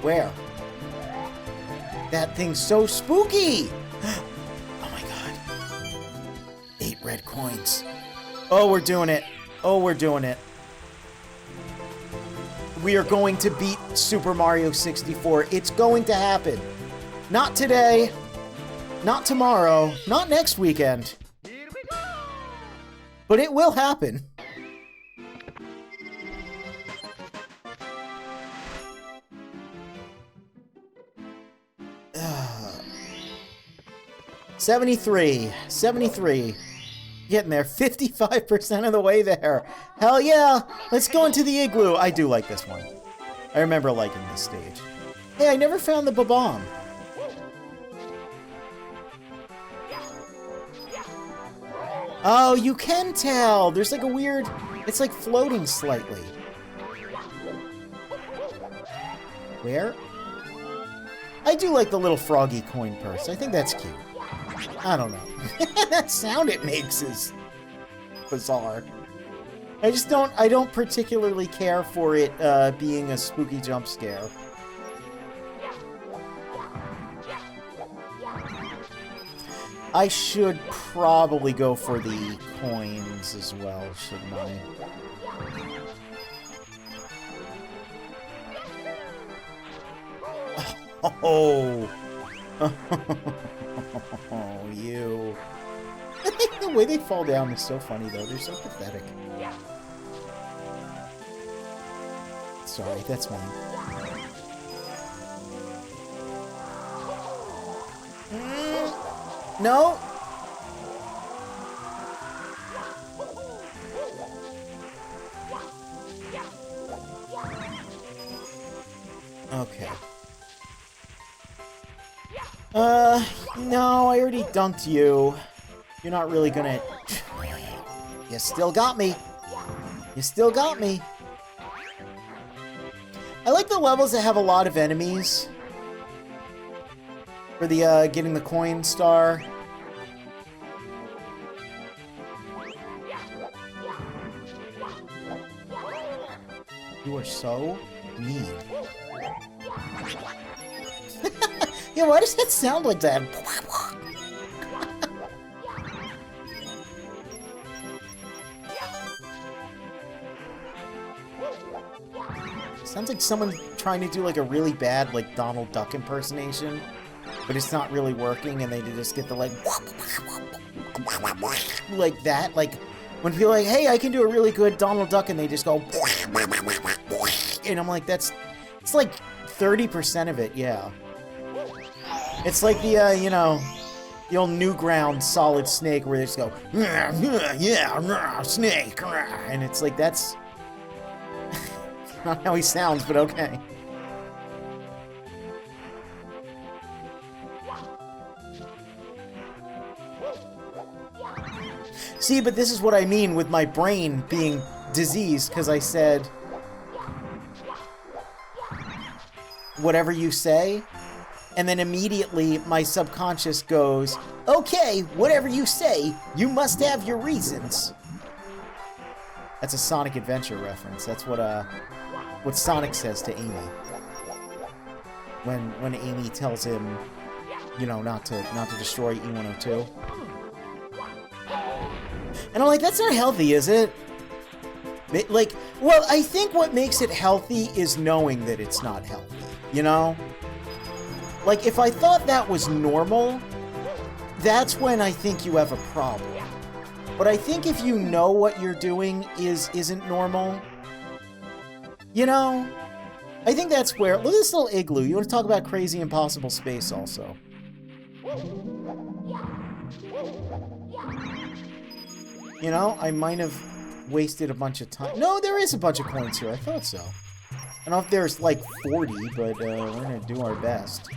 Where? That thing's so spooky! Oh my god. 8 red coins. Oh, we're doing it. Oh, we're doing it. We are going to beat Super Mario 64. It's going to happen. Not today. Not tomorrow. Not next weekend. But it will happen. Uh, 73. Getting there. 55% of the way there. Hell yeah. Let's go into the igloo. I do like this one. I remember liking this stage. Hey, I never found the Bob-omb. Oh, you can tell. There's like a weird... It's like floating slightly. Where? I do like the little froggy coin purse. I think that's cute. I don't know. That sound it makes is bizarre. I don't particularly care for it being a spooky jump scare. I should probably go for the coins as well, shouldn't I? Oh, oh, you. The way they fall down is so funny, though. They're so pathetic. Sorry, that's me. No? Okay. No, I already dunked you. You're not really gonna... You still got me. You still got me. I like the levels that have a lot of enemies. For the, getting the coin star. You are so mean. Yeah, why does that sound like that? Sounds like someone trying to do like a really bad like Donald Duck impersonation, but it's not really working, and they just get the like that. Like when people are like, "Hey, I can do a really good Donald Duck," and they just go, and I'm like, it's like 30% of it, yeah. It's like the, you know, the old Newground Solid Snake where they just go, yeah, snake, and it's like, that's not how he sounds, but okay. See, but this is what I mean with my brain being diseased, because I said, whatever you say, and then immediately my subconscious goes, okay, whatever you say, you must have your reasons. That's a Sonic Adventure reference. That's what Sonic says to Amy. When Amy tells him, you know, not to destroy E102. And I'm like, that's not healthy, is it? Like, well, I think what makes it healthy is knowing that it's not healthy, you know? Like, if I thought that was normal, that's when I think you have a problem. But I think if you know what you're doing isn't normal, you know? I think that's where... Look at this little igloo. You want to talk about crazy impossible space also. You know, I might have wasted a bunch of time. No, there is a bunch of coins here. I thought so. I don't know if there's like 40, but we're gonna do our best.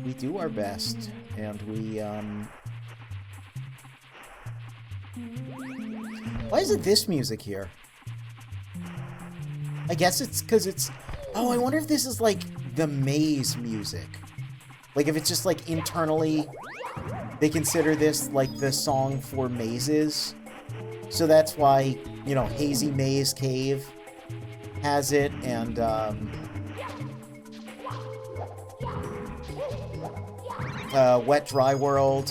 We do our best, and we, Why is it this music here? I guess it's because it's... Oh, I wonder if this is like the maze music. Like if it's just like internally, they consider this like the song for mazes. So that's why, you know, Hazy Maze Cave has it, and, Wet Dry World,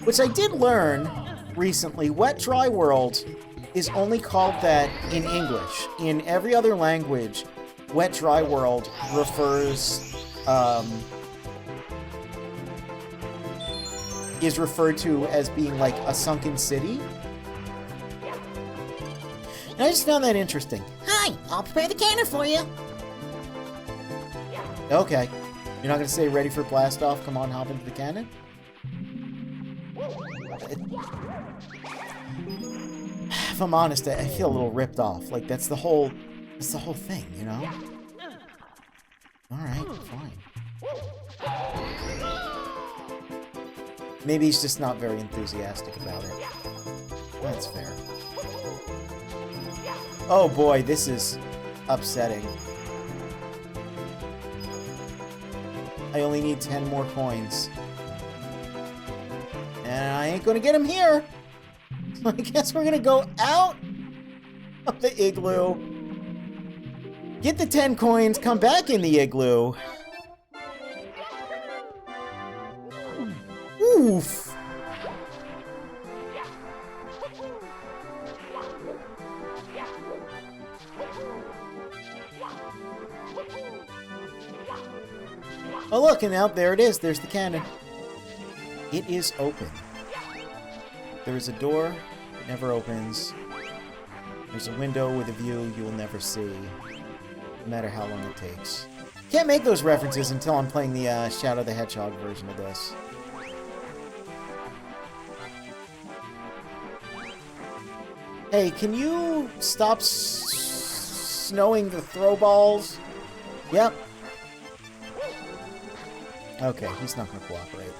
which I did learn recently. Wet Dry World is only called that in English. In every other language, Wet Dry World refers, is referred to as being like a sunken city. And I just found that interesting. Hi, I'll prepare the cannon for you. Okay. You're not going to say ready for blast off? Come on, hop into the cannon? If I'm honest, I feel a little ripped off. Like, that's the whole thing, you know? Alright, fine. Maybe he's just not very enthusiastic about it. That's fair. Oh boy, this is upsetting. I only need 10 more coins. And I ain't gonna get him here. So I guess we're gonna go out of the igloo. Get the 10 coins, come back in the igloo. Oof. Oh look, and out there it is. There's the cannon. It is open. There is a door that never opens. There's a window with a view you will never see, no matter how long it takes. Can't make those references until I'm playing the Shadow the Hedgehog version of this. Hey, can you stop snowing the throw balls? Yep. Okay, he's not gonna cooperate.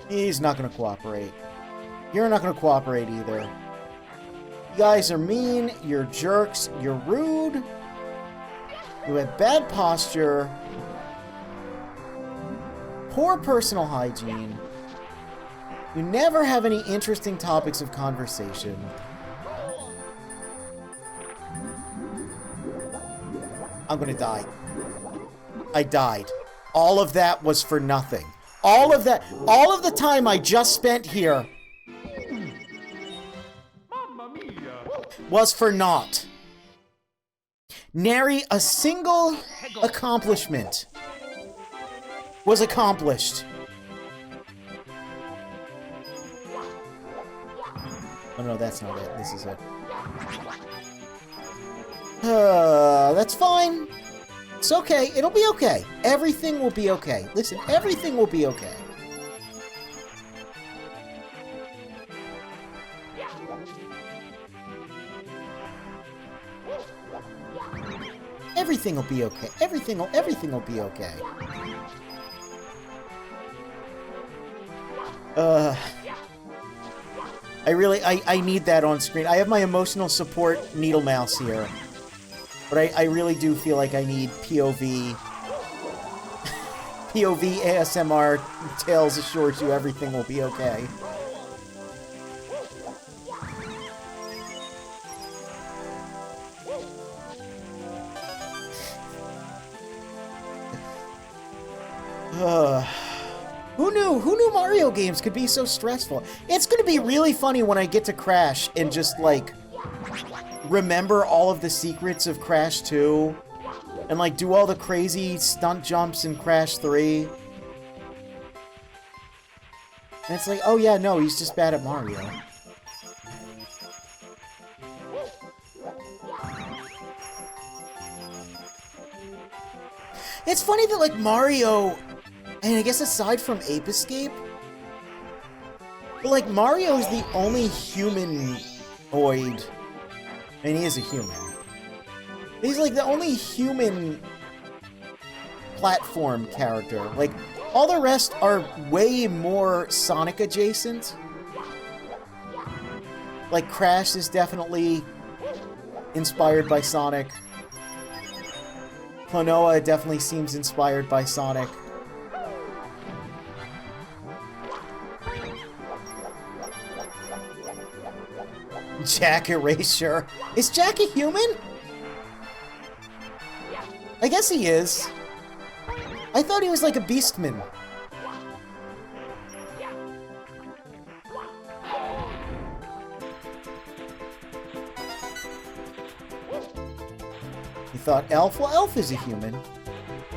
He's not gonna cooperate. You're not gonna cooperate either. You guys are mean, you're jerks, you're rude, you have bad posture, poor personal hygiene, you never have any interesting topics of conversation. I'm gonna die. I died. All of that was for nothing. All of the time I just spent here Mamma mia! was for naught. Nary a single accomplishment was accomplished. Oh no, that's not it. This is it. That's fine. It's okay. It'll be okay. Everything will be okay. Listen, everything will be okay. Everything will be okay. Everything will be okay. I need that on screen. I have my emotional support needle mouse here. But I really do feel like I need POV ASMR. Tails assures you everything will be okay. Who knew Mario games could be so stressful? It's gonna be really funny when I get to Crash and just, like, remember all of the secrets of Crash 2 and, like, do all the crazy stunt jumps in Crash 3. And it's like, oh yeah, no, he's just bad at Mario. It's funny that, like, Mario, and I guess aside from Ape Escape, but, like, Mario is the only humanoid. And he is a human. He's like the only human platform character. Like, all the rest are way more Sonic adjacent. Like, Crash is definitely inspired by Sonic. Klonoa definitely seems inspired by Sonic. Jack Erasure. Is Jack a human? I guess he is. I thought he was like a beastman. You thought Elf? Well, Elf is a human.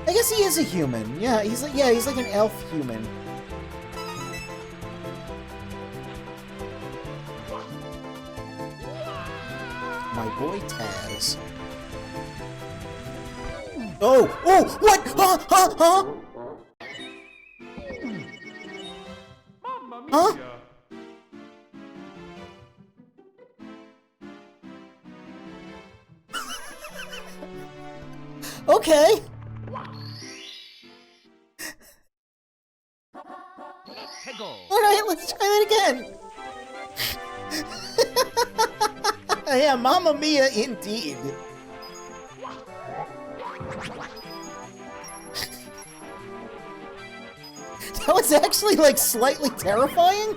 I guess he is a human. Yeah, he's like an elf human. My boy Taz. Oh! What? Huh? Mamma mia! Huh? Okay. Alright, let's try that again. Yeah, Mamma Mia indeed. That was actually, like, slightly terrifying?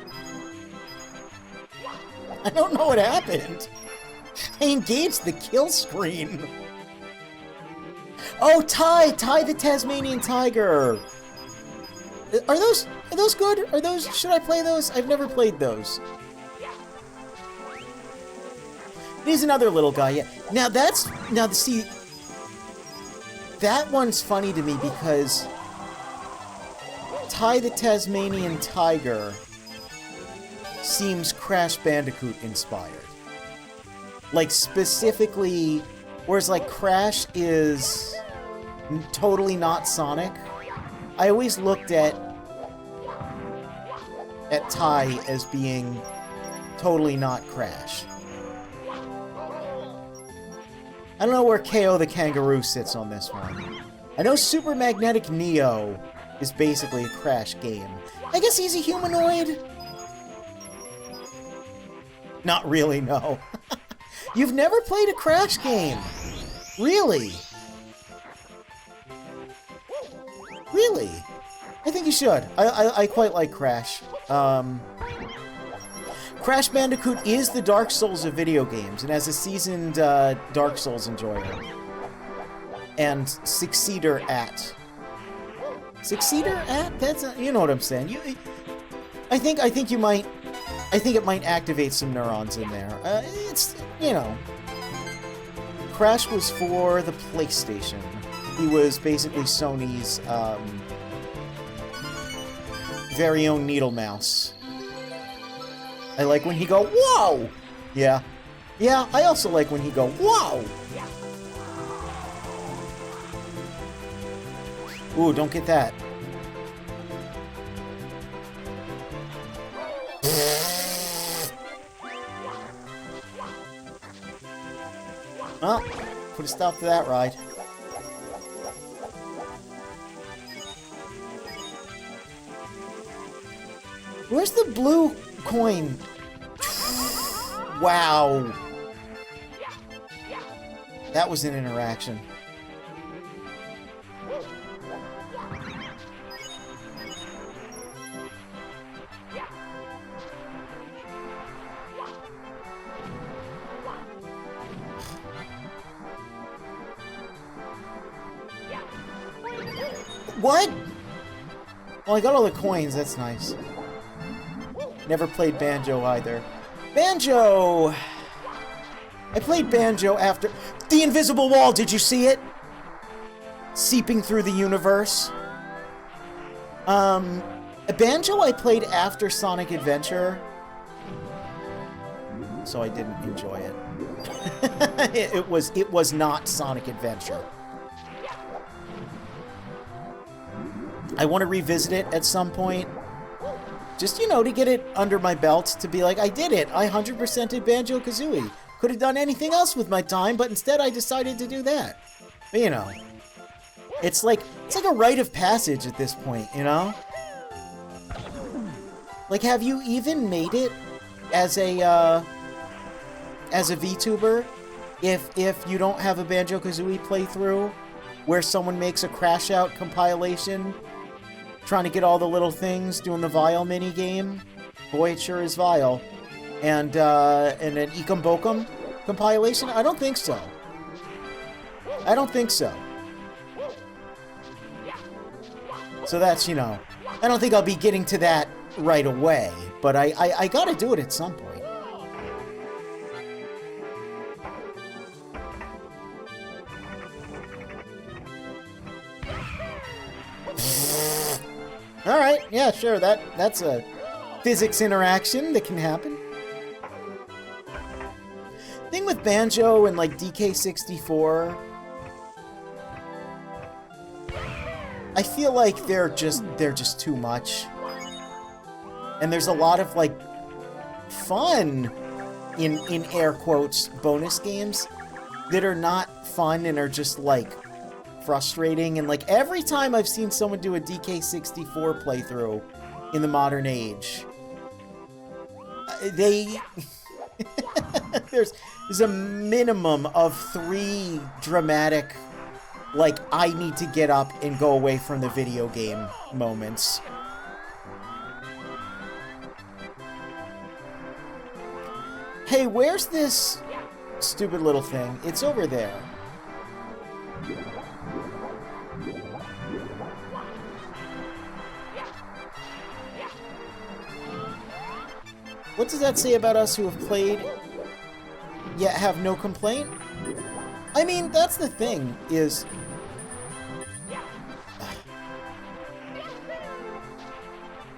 I don't know what happened. I engaged the kill screen. Oh, Ty the Tasmanian tiger. Are those good? Are those, should I play those? I've never played those. He's another little guy, yeah. Now see, that one's funny to me because Ty the Tasmanian tiger seems Crash Bandicoot inspired. Like, specifically, whereas, like, Crash is totally not Sonic, I always looked at Ty as being totally not Crash. I don't know where KO the Kangaroo sits on this one. I know Super Magnetic Neo is basically a Crash game. I guess he's a humanoid? Not really, no. You've never played a Crash game? Really? Really? I think you should. I quite like Crash. Crash Bandicoot is the Dark Souls of video games, and as a seasoned Dark Souls enjoyer, and succeeder at. Succeeder at? That's you know what I'm saying. I think you might. I think it might activate some neurons in there. It's, you know, Crash was for the PlayStation. He was basically Sony's very own needle mouse. I like when he go, whoa! Yeah. Yeah, I also like when he go, whoa! Ooh, don't get that. Well, put a stop to that ride. Where's the blue coin? Wow. That was an interaction. What? Well, I got all the coins. That's nice. Never played Banjo either. Banjo! I played Banjo after... The invisible wall, did you see it? Seeping through the universe. Banjo I played after Sonic Adventure. So I didn't enjoy it. It was not Sonic Adventure. I want to revisit it at some point. Just, you know, to get it under my belt, to be like, I did it. I 100%ed Banjo-Kazooie. Could have done anything else with my time, but instead I decided to do that. But, you know, it's like a rite of passage at this point, you know? Like, have you even made it as a VTuber if you don't have a Banjo-Kazooie playthrough where someone makes a Crash Out compilation trying to get all the little things, doing the Vile mini-game? Boy, it sure is vile. And an Ekum Bokum compilation? I don't think so. I don't think so. So that's, you know, I don't think I'll be getting to that right away, but I gotta do it at some point. Alright, yeah, sure, that's a physics interaction that can happen. Thing with Banjo and, like, DK64, I feel like they're just too much. And there's a lot of, like, fun, in air quotes, bonus games that are not fun and are just, like, frustrating. And, like, every time I've seen someone do a DK64 playthrough in the modern age, they... there's a minimum of 3 dramatic, like, I need to get up and go away from the video game moments Hey, where's this stupid little thing? It's over there. What does that say about us who have played yet have no complaint? I mean, that's the thing, is...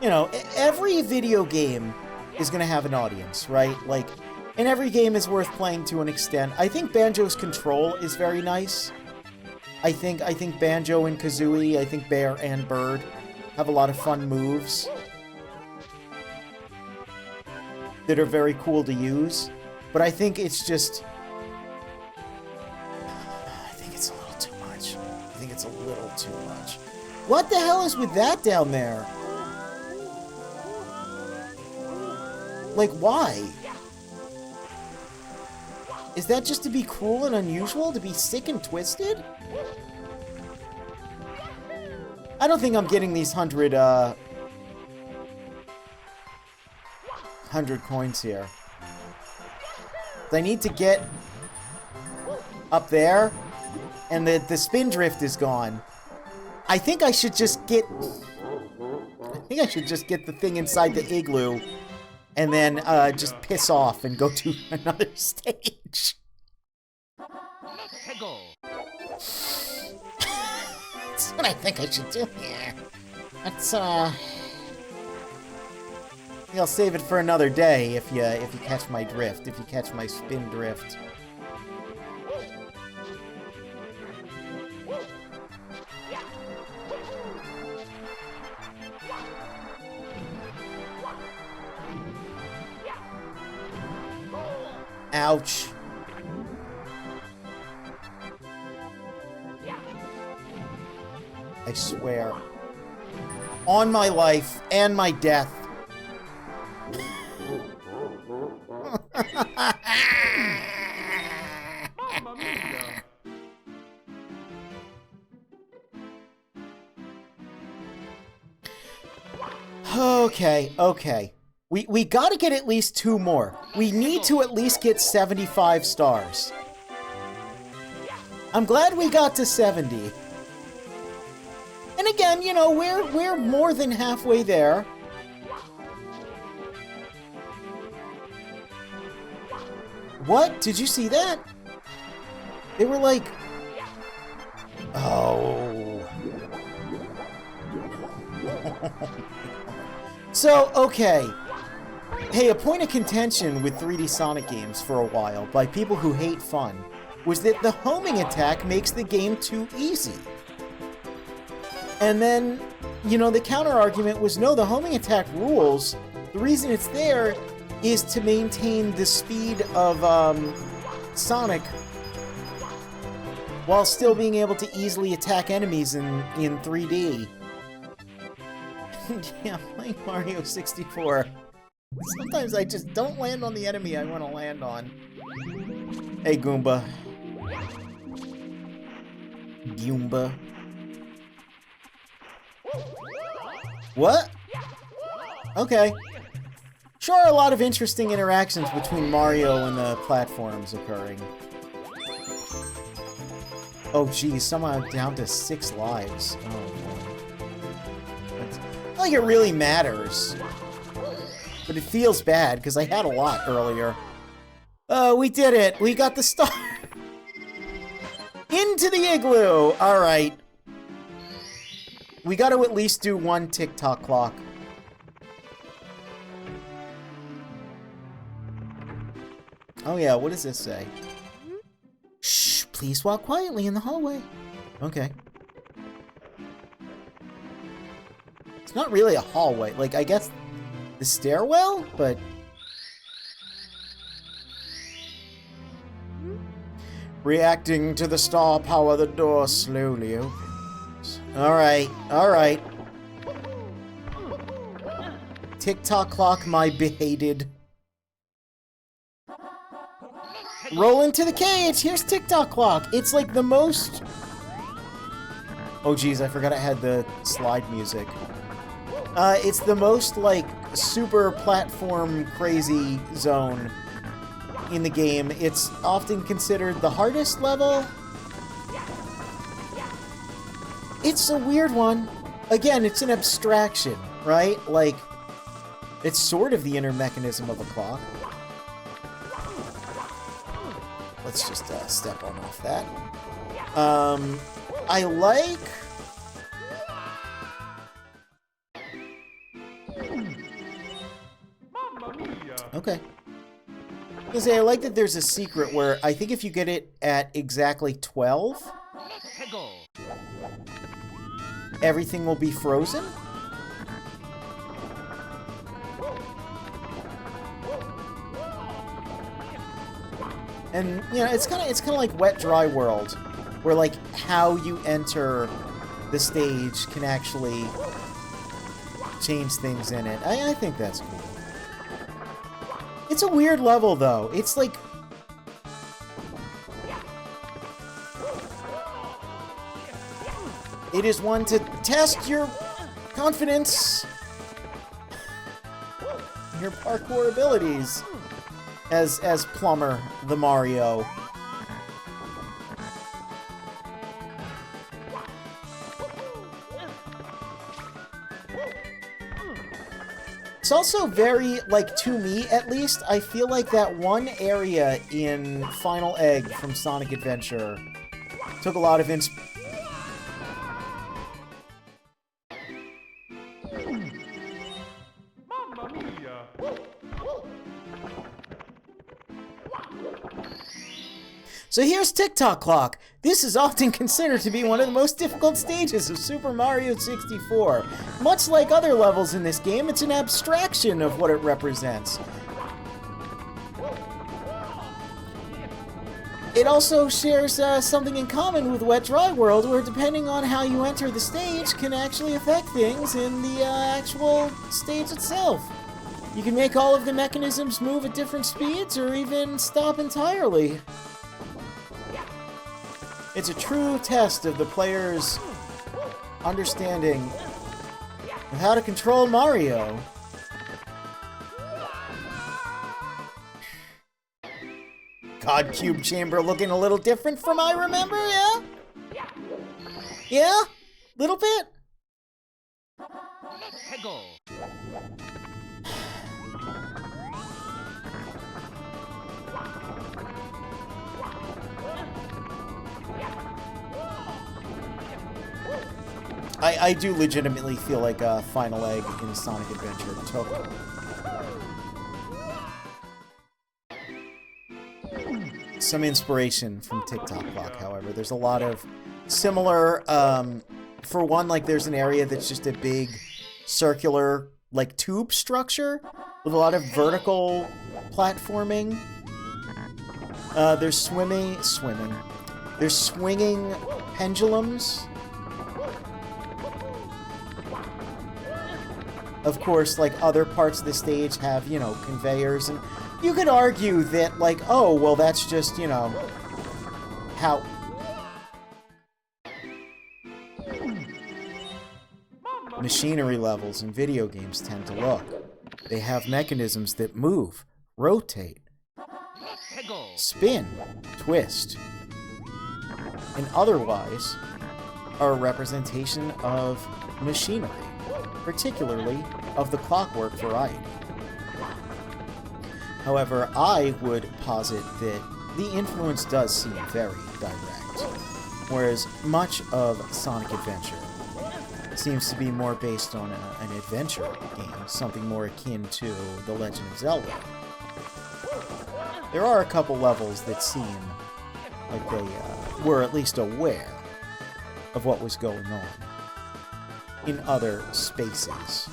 You know, every video game is going to have an audience, right? Like, and every game is worth playing to an extent. I think Banjo's control is very nice. I think Banjo and Kazooie, I think Bear and Bird have a lot of fun moves that are very cool to use. But I think it's just... I think it's a little too much. I think it's a little too much. What the hell is with that down there? Like, why? Is that just to be cruel and unusual? To be sick and twisted? I don't think I'm getting these 100 coins here. I need to get up there, and the spin drift is gone. I think I should just get... I think I should just get the thing inside the igloo, and then just piss off and go to another stage. That's what I think I should do here. That's I think I'll save it for another day if you catch my drift, if you catch my spin drift. Ouch. I swear. On my life and my death. Mamma mia! Okay. We gotta get at least 2 more. We need to at least get 75 stars. I'm glad we got to 70. And again, you know, we're more than halfway there. What? Did you see that? They were like... Oh. So, okay. Hey, a point of contention with 3D Sonic games for a while, by people who hate fun, was that the homing attack makes the game too easy. And then, you know, the counter-argument was, no, the homing attack rules. The reason it's there is to maintain the speed of Sonic while still being able to easily attack enemies in 3D. Yeah, playing Mario 64. Sometimes I just don't land on the enemy I want to land on. Hey, Goomba. Goomba. What? Okay. Sure, a lot of interesting interactions between Mario and the platforms occurring. Oh, geez, somehow down to 6 lives. Oh, boy. That's, not like it really matters. But it feels bad, because I had a lot earlier. We did it! We got the star! Into the igloo! Alright. We gotta at least do 1 tick-tock clock. Oh yeah, what does this say? Shh, please walk quietly in the hallway. Okay. It's not really a hallway. Like, I guess the stairwell, but... Reacting to the star power, the door slowly opens. Alright, alright. Tick-tock clock, my behated. Roll into the cage! Here's tick-tock clock! It's like the most... Oh geez, I forgot I had the slide music. It's the most, like, super platform crazy zone in the game. It's often considered the hardest level. It's a weird one. Again, it's an abstraction, right? Like, it's sort of the inner mechanism of a clock. Let's just step on off that. I like... Okay. I like that there's a secret where I think if you get it at exactly 12, everything will be frozen. And you know, it's kind of like Wet Dry World, where like how you enter the stage can actually change things in it. I think that's cool. It's a weird level, though. It's like... It is one to test your confidence, your parkour abilities, as Plumber the Mario. It's also very, like, to me at least, I feel like that one area in Final Egg from Sonic Adventure took a lot of Mamma mia! So here's Tick-Tock Clock. This is often considered to be one of the most difficult stages of Super Mario 64. Much like other levels in this game, it's an abstraction of what it represents. It also shares something in common with Wet Dry World, where depending on how you enter the stage can actually affect things in the actual stage itself. You can make all of the mechanisms move at different speeds, or even stop entirely. It's a true test of the player's understanding of how to control Mario. God Cube Chamber looking a little different from I remember, yeah? Yeah? Little bit? I do legitimately feel like Final Egg in Sonic Adventure took some inspiration from Tick-Tock Clock, however. There's a lot of similar, for one, like there's an area that's just a big circular, like tube structure with a lot of vertical platforming. There's There's swinging pendulums. Of course, like, other parts of the stage have, you know, conveyors, and you could argue that, like, oh, well, that's just, you know, how... machinery levels in video games tend to look. They have mechanisms that move, rotate, spin, twist, and otherwise are a representation of machinery, particularly of the clockwork variety. However, I would posit that the influence does seem very direct, whereas much of Sonic Adventure seems to be more based on an adventure game, something more akin to The Legend of Zelda. There are a couple levels that seem like they were at least aware of what was going on in other spaces.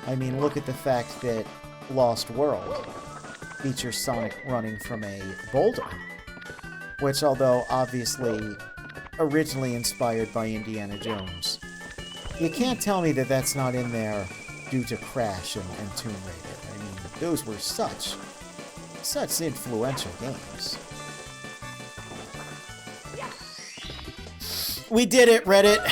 I mean, look at the fact that Lost World features Sonic running from a boulder, which, although obviously originally inspired by Indiana Jones, you can't tell me that that's not in there due to Crash and Tomb Raider. I mean, those were such influential games. We did it, Reddit.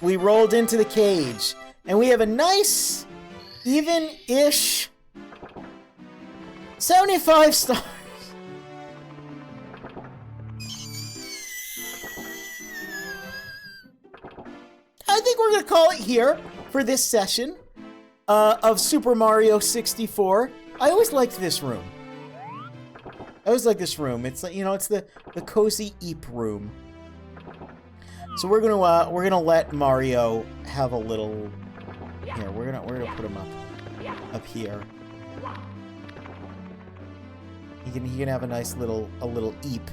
We rolled into the cage. And we have a nice, even-ish 75 stars. I think we're going to call it here for this session of Super Mario 64. I always liked this room. It's like, you know, it's the cozy Eep room. So we're gonna let Mario have a little. Here, we're gonna put him up here. He can have a nice little Eep.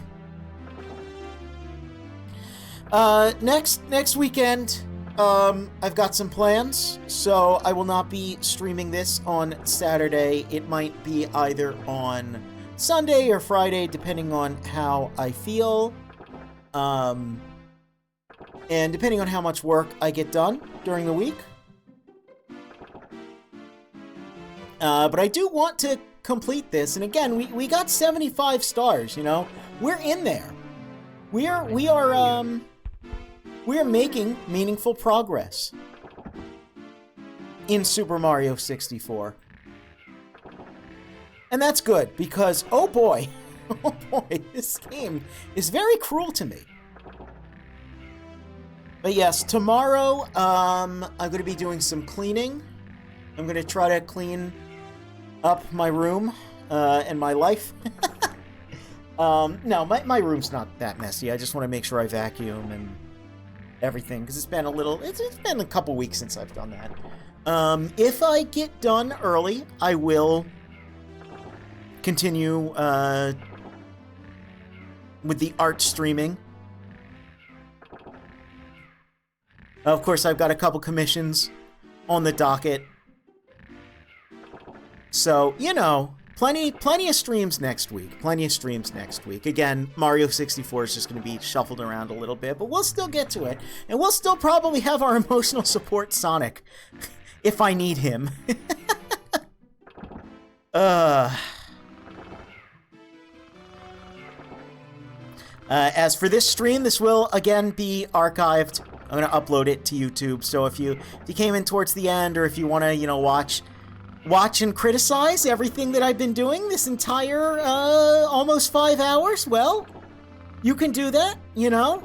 Next weekend, I've got some plans, so I will not be streaming this on Saturday. It might be either on Sunday or Friday, depending on how I feel. And depending on how much work I get done during the week. But I do want to complete this, and again, we got 75 stars, you know? We're in there. We are making meaningful progress in Super Mario 64. And that's good, because, oh boy, this game is very cruel to me. But yes, tomorrow, I'm going to be doing some cleaning. I'm going to try to clean up my room, and my life. No, my room's not that messy. I just want to make sure I vacuum and everything, because it's been a couple weeks since I've done that. If I get done early, I will continue with the art streaming. Of course, I've got a couple commissions on the docket. So, you know, plenty of streams next week. Again, Mario 64 is just going to be shuffled around a little bit, but we'll still get to it. And we'll still probably have our emotional support Sonic, if I need him. As for this stream, this will, again, be archived. I'm going to upload it to YouTube, so if you came in towards the end, or if you want to, you know, watch and criticize everything that I've been doing this entire, almost 5 hours, well, you can do that, you know?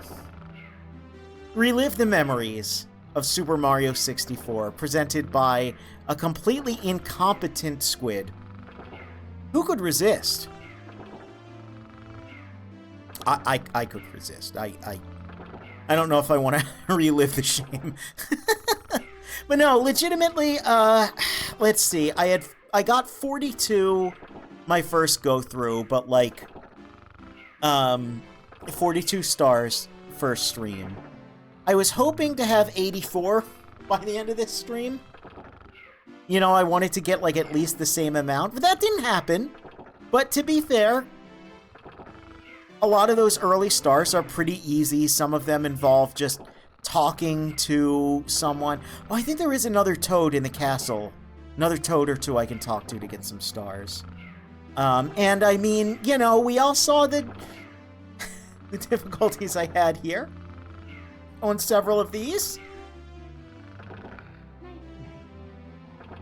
Relive the memories of Super Mario 64, presented by a completely incompetent squid. Who could resist? I could resist. I don't know if I want to relive the shame. But no, legitimately, let's see. I got 42 my first go through, but like 42 stars first stream. I was hoping to have 84 by the end of this stream. You know, I wanted to get like at least the same amount, but that didn't happen. But to be fair, a lot of those early stars are pretty easy. Some of them involve just talking to someone. Oh, I think there is another toad in the castle. Another toad or two I can talk to get some stars. And I mean, you know, we all saw the difficulties I had here on several of these.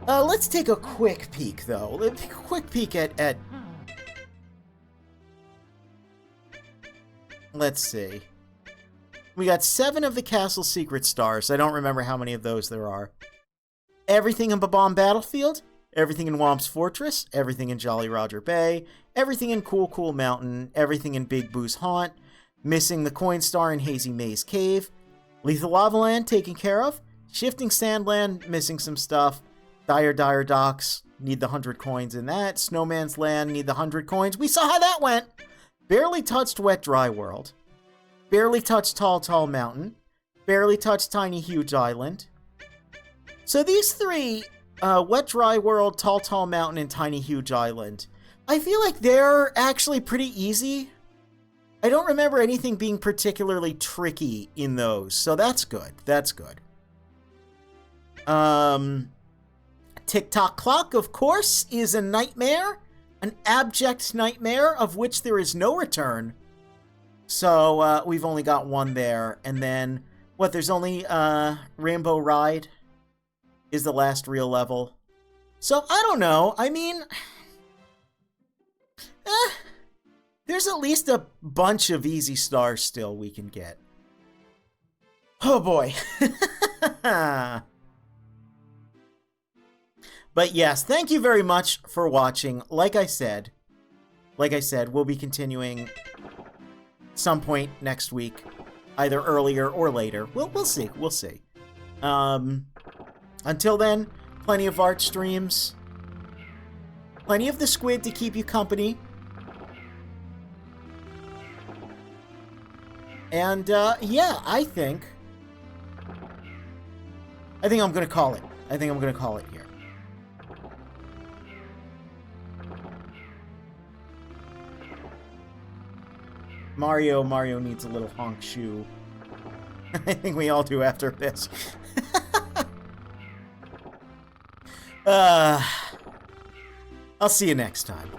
Let's take a quick peek, though. Let's take a quick peek at... Let's see. We got 7 of the castle secret stars. I don't remember how many of those there are. Everything in Bob-omb Battlefield, everything in Whomp's Fortress, everything in Jolly Roger Bay, everything in Cool Cool Mountain, everything in Big Boo's Haunt, missing the coin star in Hazy Maze Cave, Lethal Lava Land taken care of, Shifting Sandland, missing some stuff, Dire Docks, need the 100 coins in that, Snowman's Land, need the 100 coins. We saw how that went! Barely touched Wet Dry World. Barely touched Tall Mountain. Barely touched Tiny Huge Island. So these 3, Wet Dry World, Tall Mountain, and Tiny Huge Island, I feel like they're actually pretty easy. I don't remember anything being particularly tricky in those, so that's good. That's good. Tick-Tock Clock, of course, is a nightmare. An abject nightmare of which there is no return. So, we've only got 1 there. And then What, there's only Rainbow Ride is the last real level. So, I don't know. I mean, there's at least a bunch of easy stars still we can get. Oh boy. But yes, thank you very much for watching. Like I said, we'll be continuing some point next week, either earlier or later. We'll see. We'll see. Until then, plenty of art streams, plenty of the squid to keep you company, and yeah, I think I'm gonna call it. I think I'm gonna call it here. Mario needs a little honk shoe. I think we all do after this. I'll see you next time.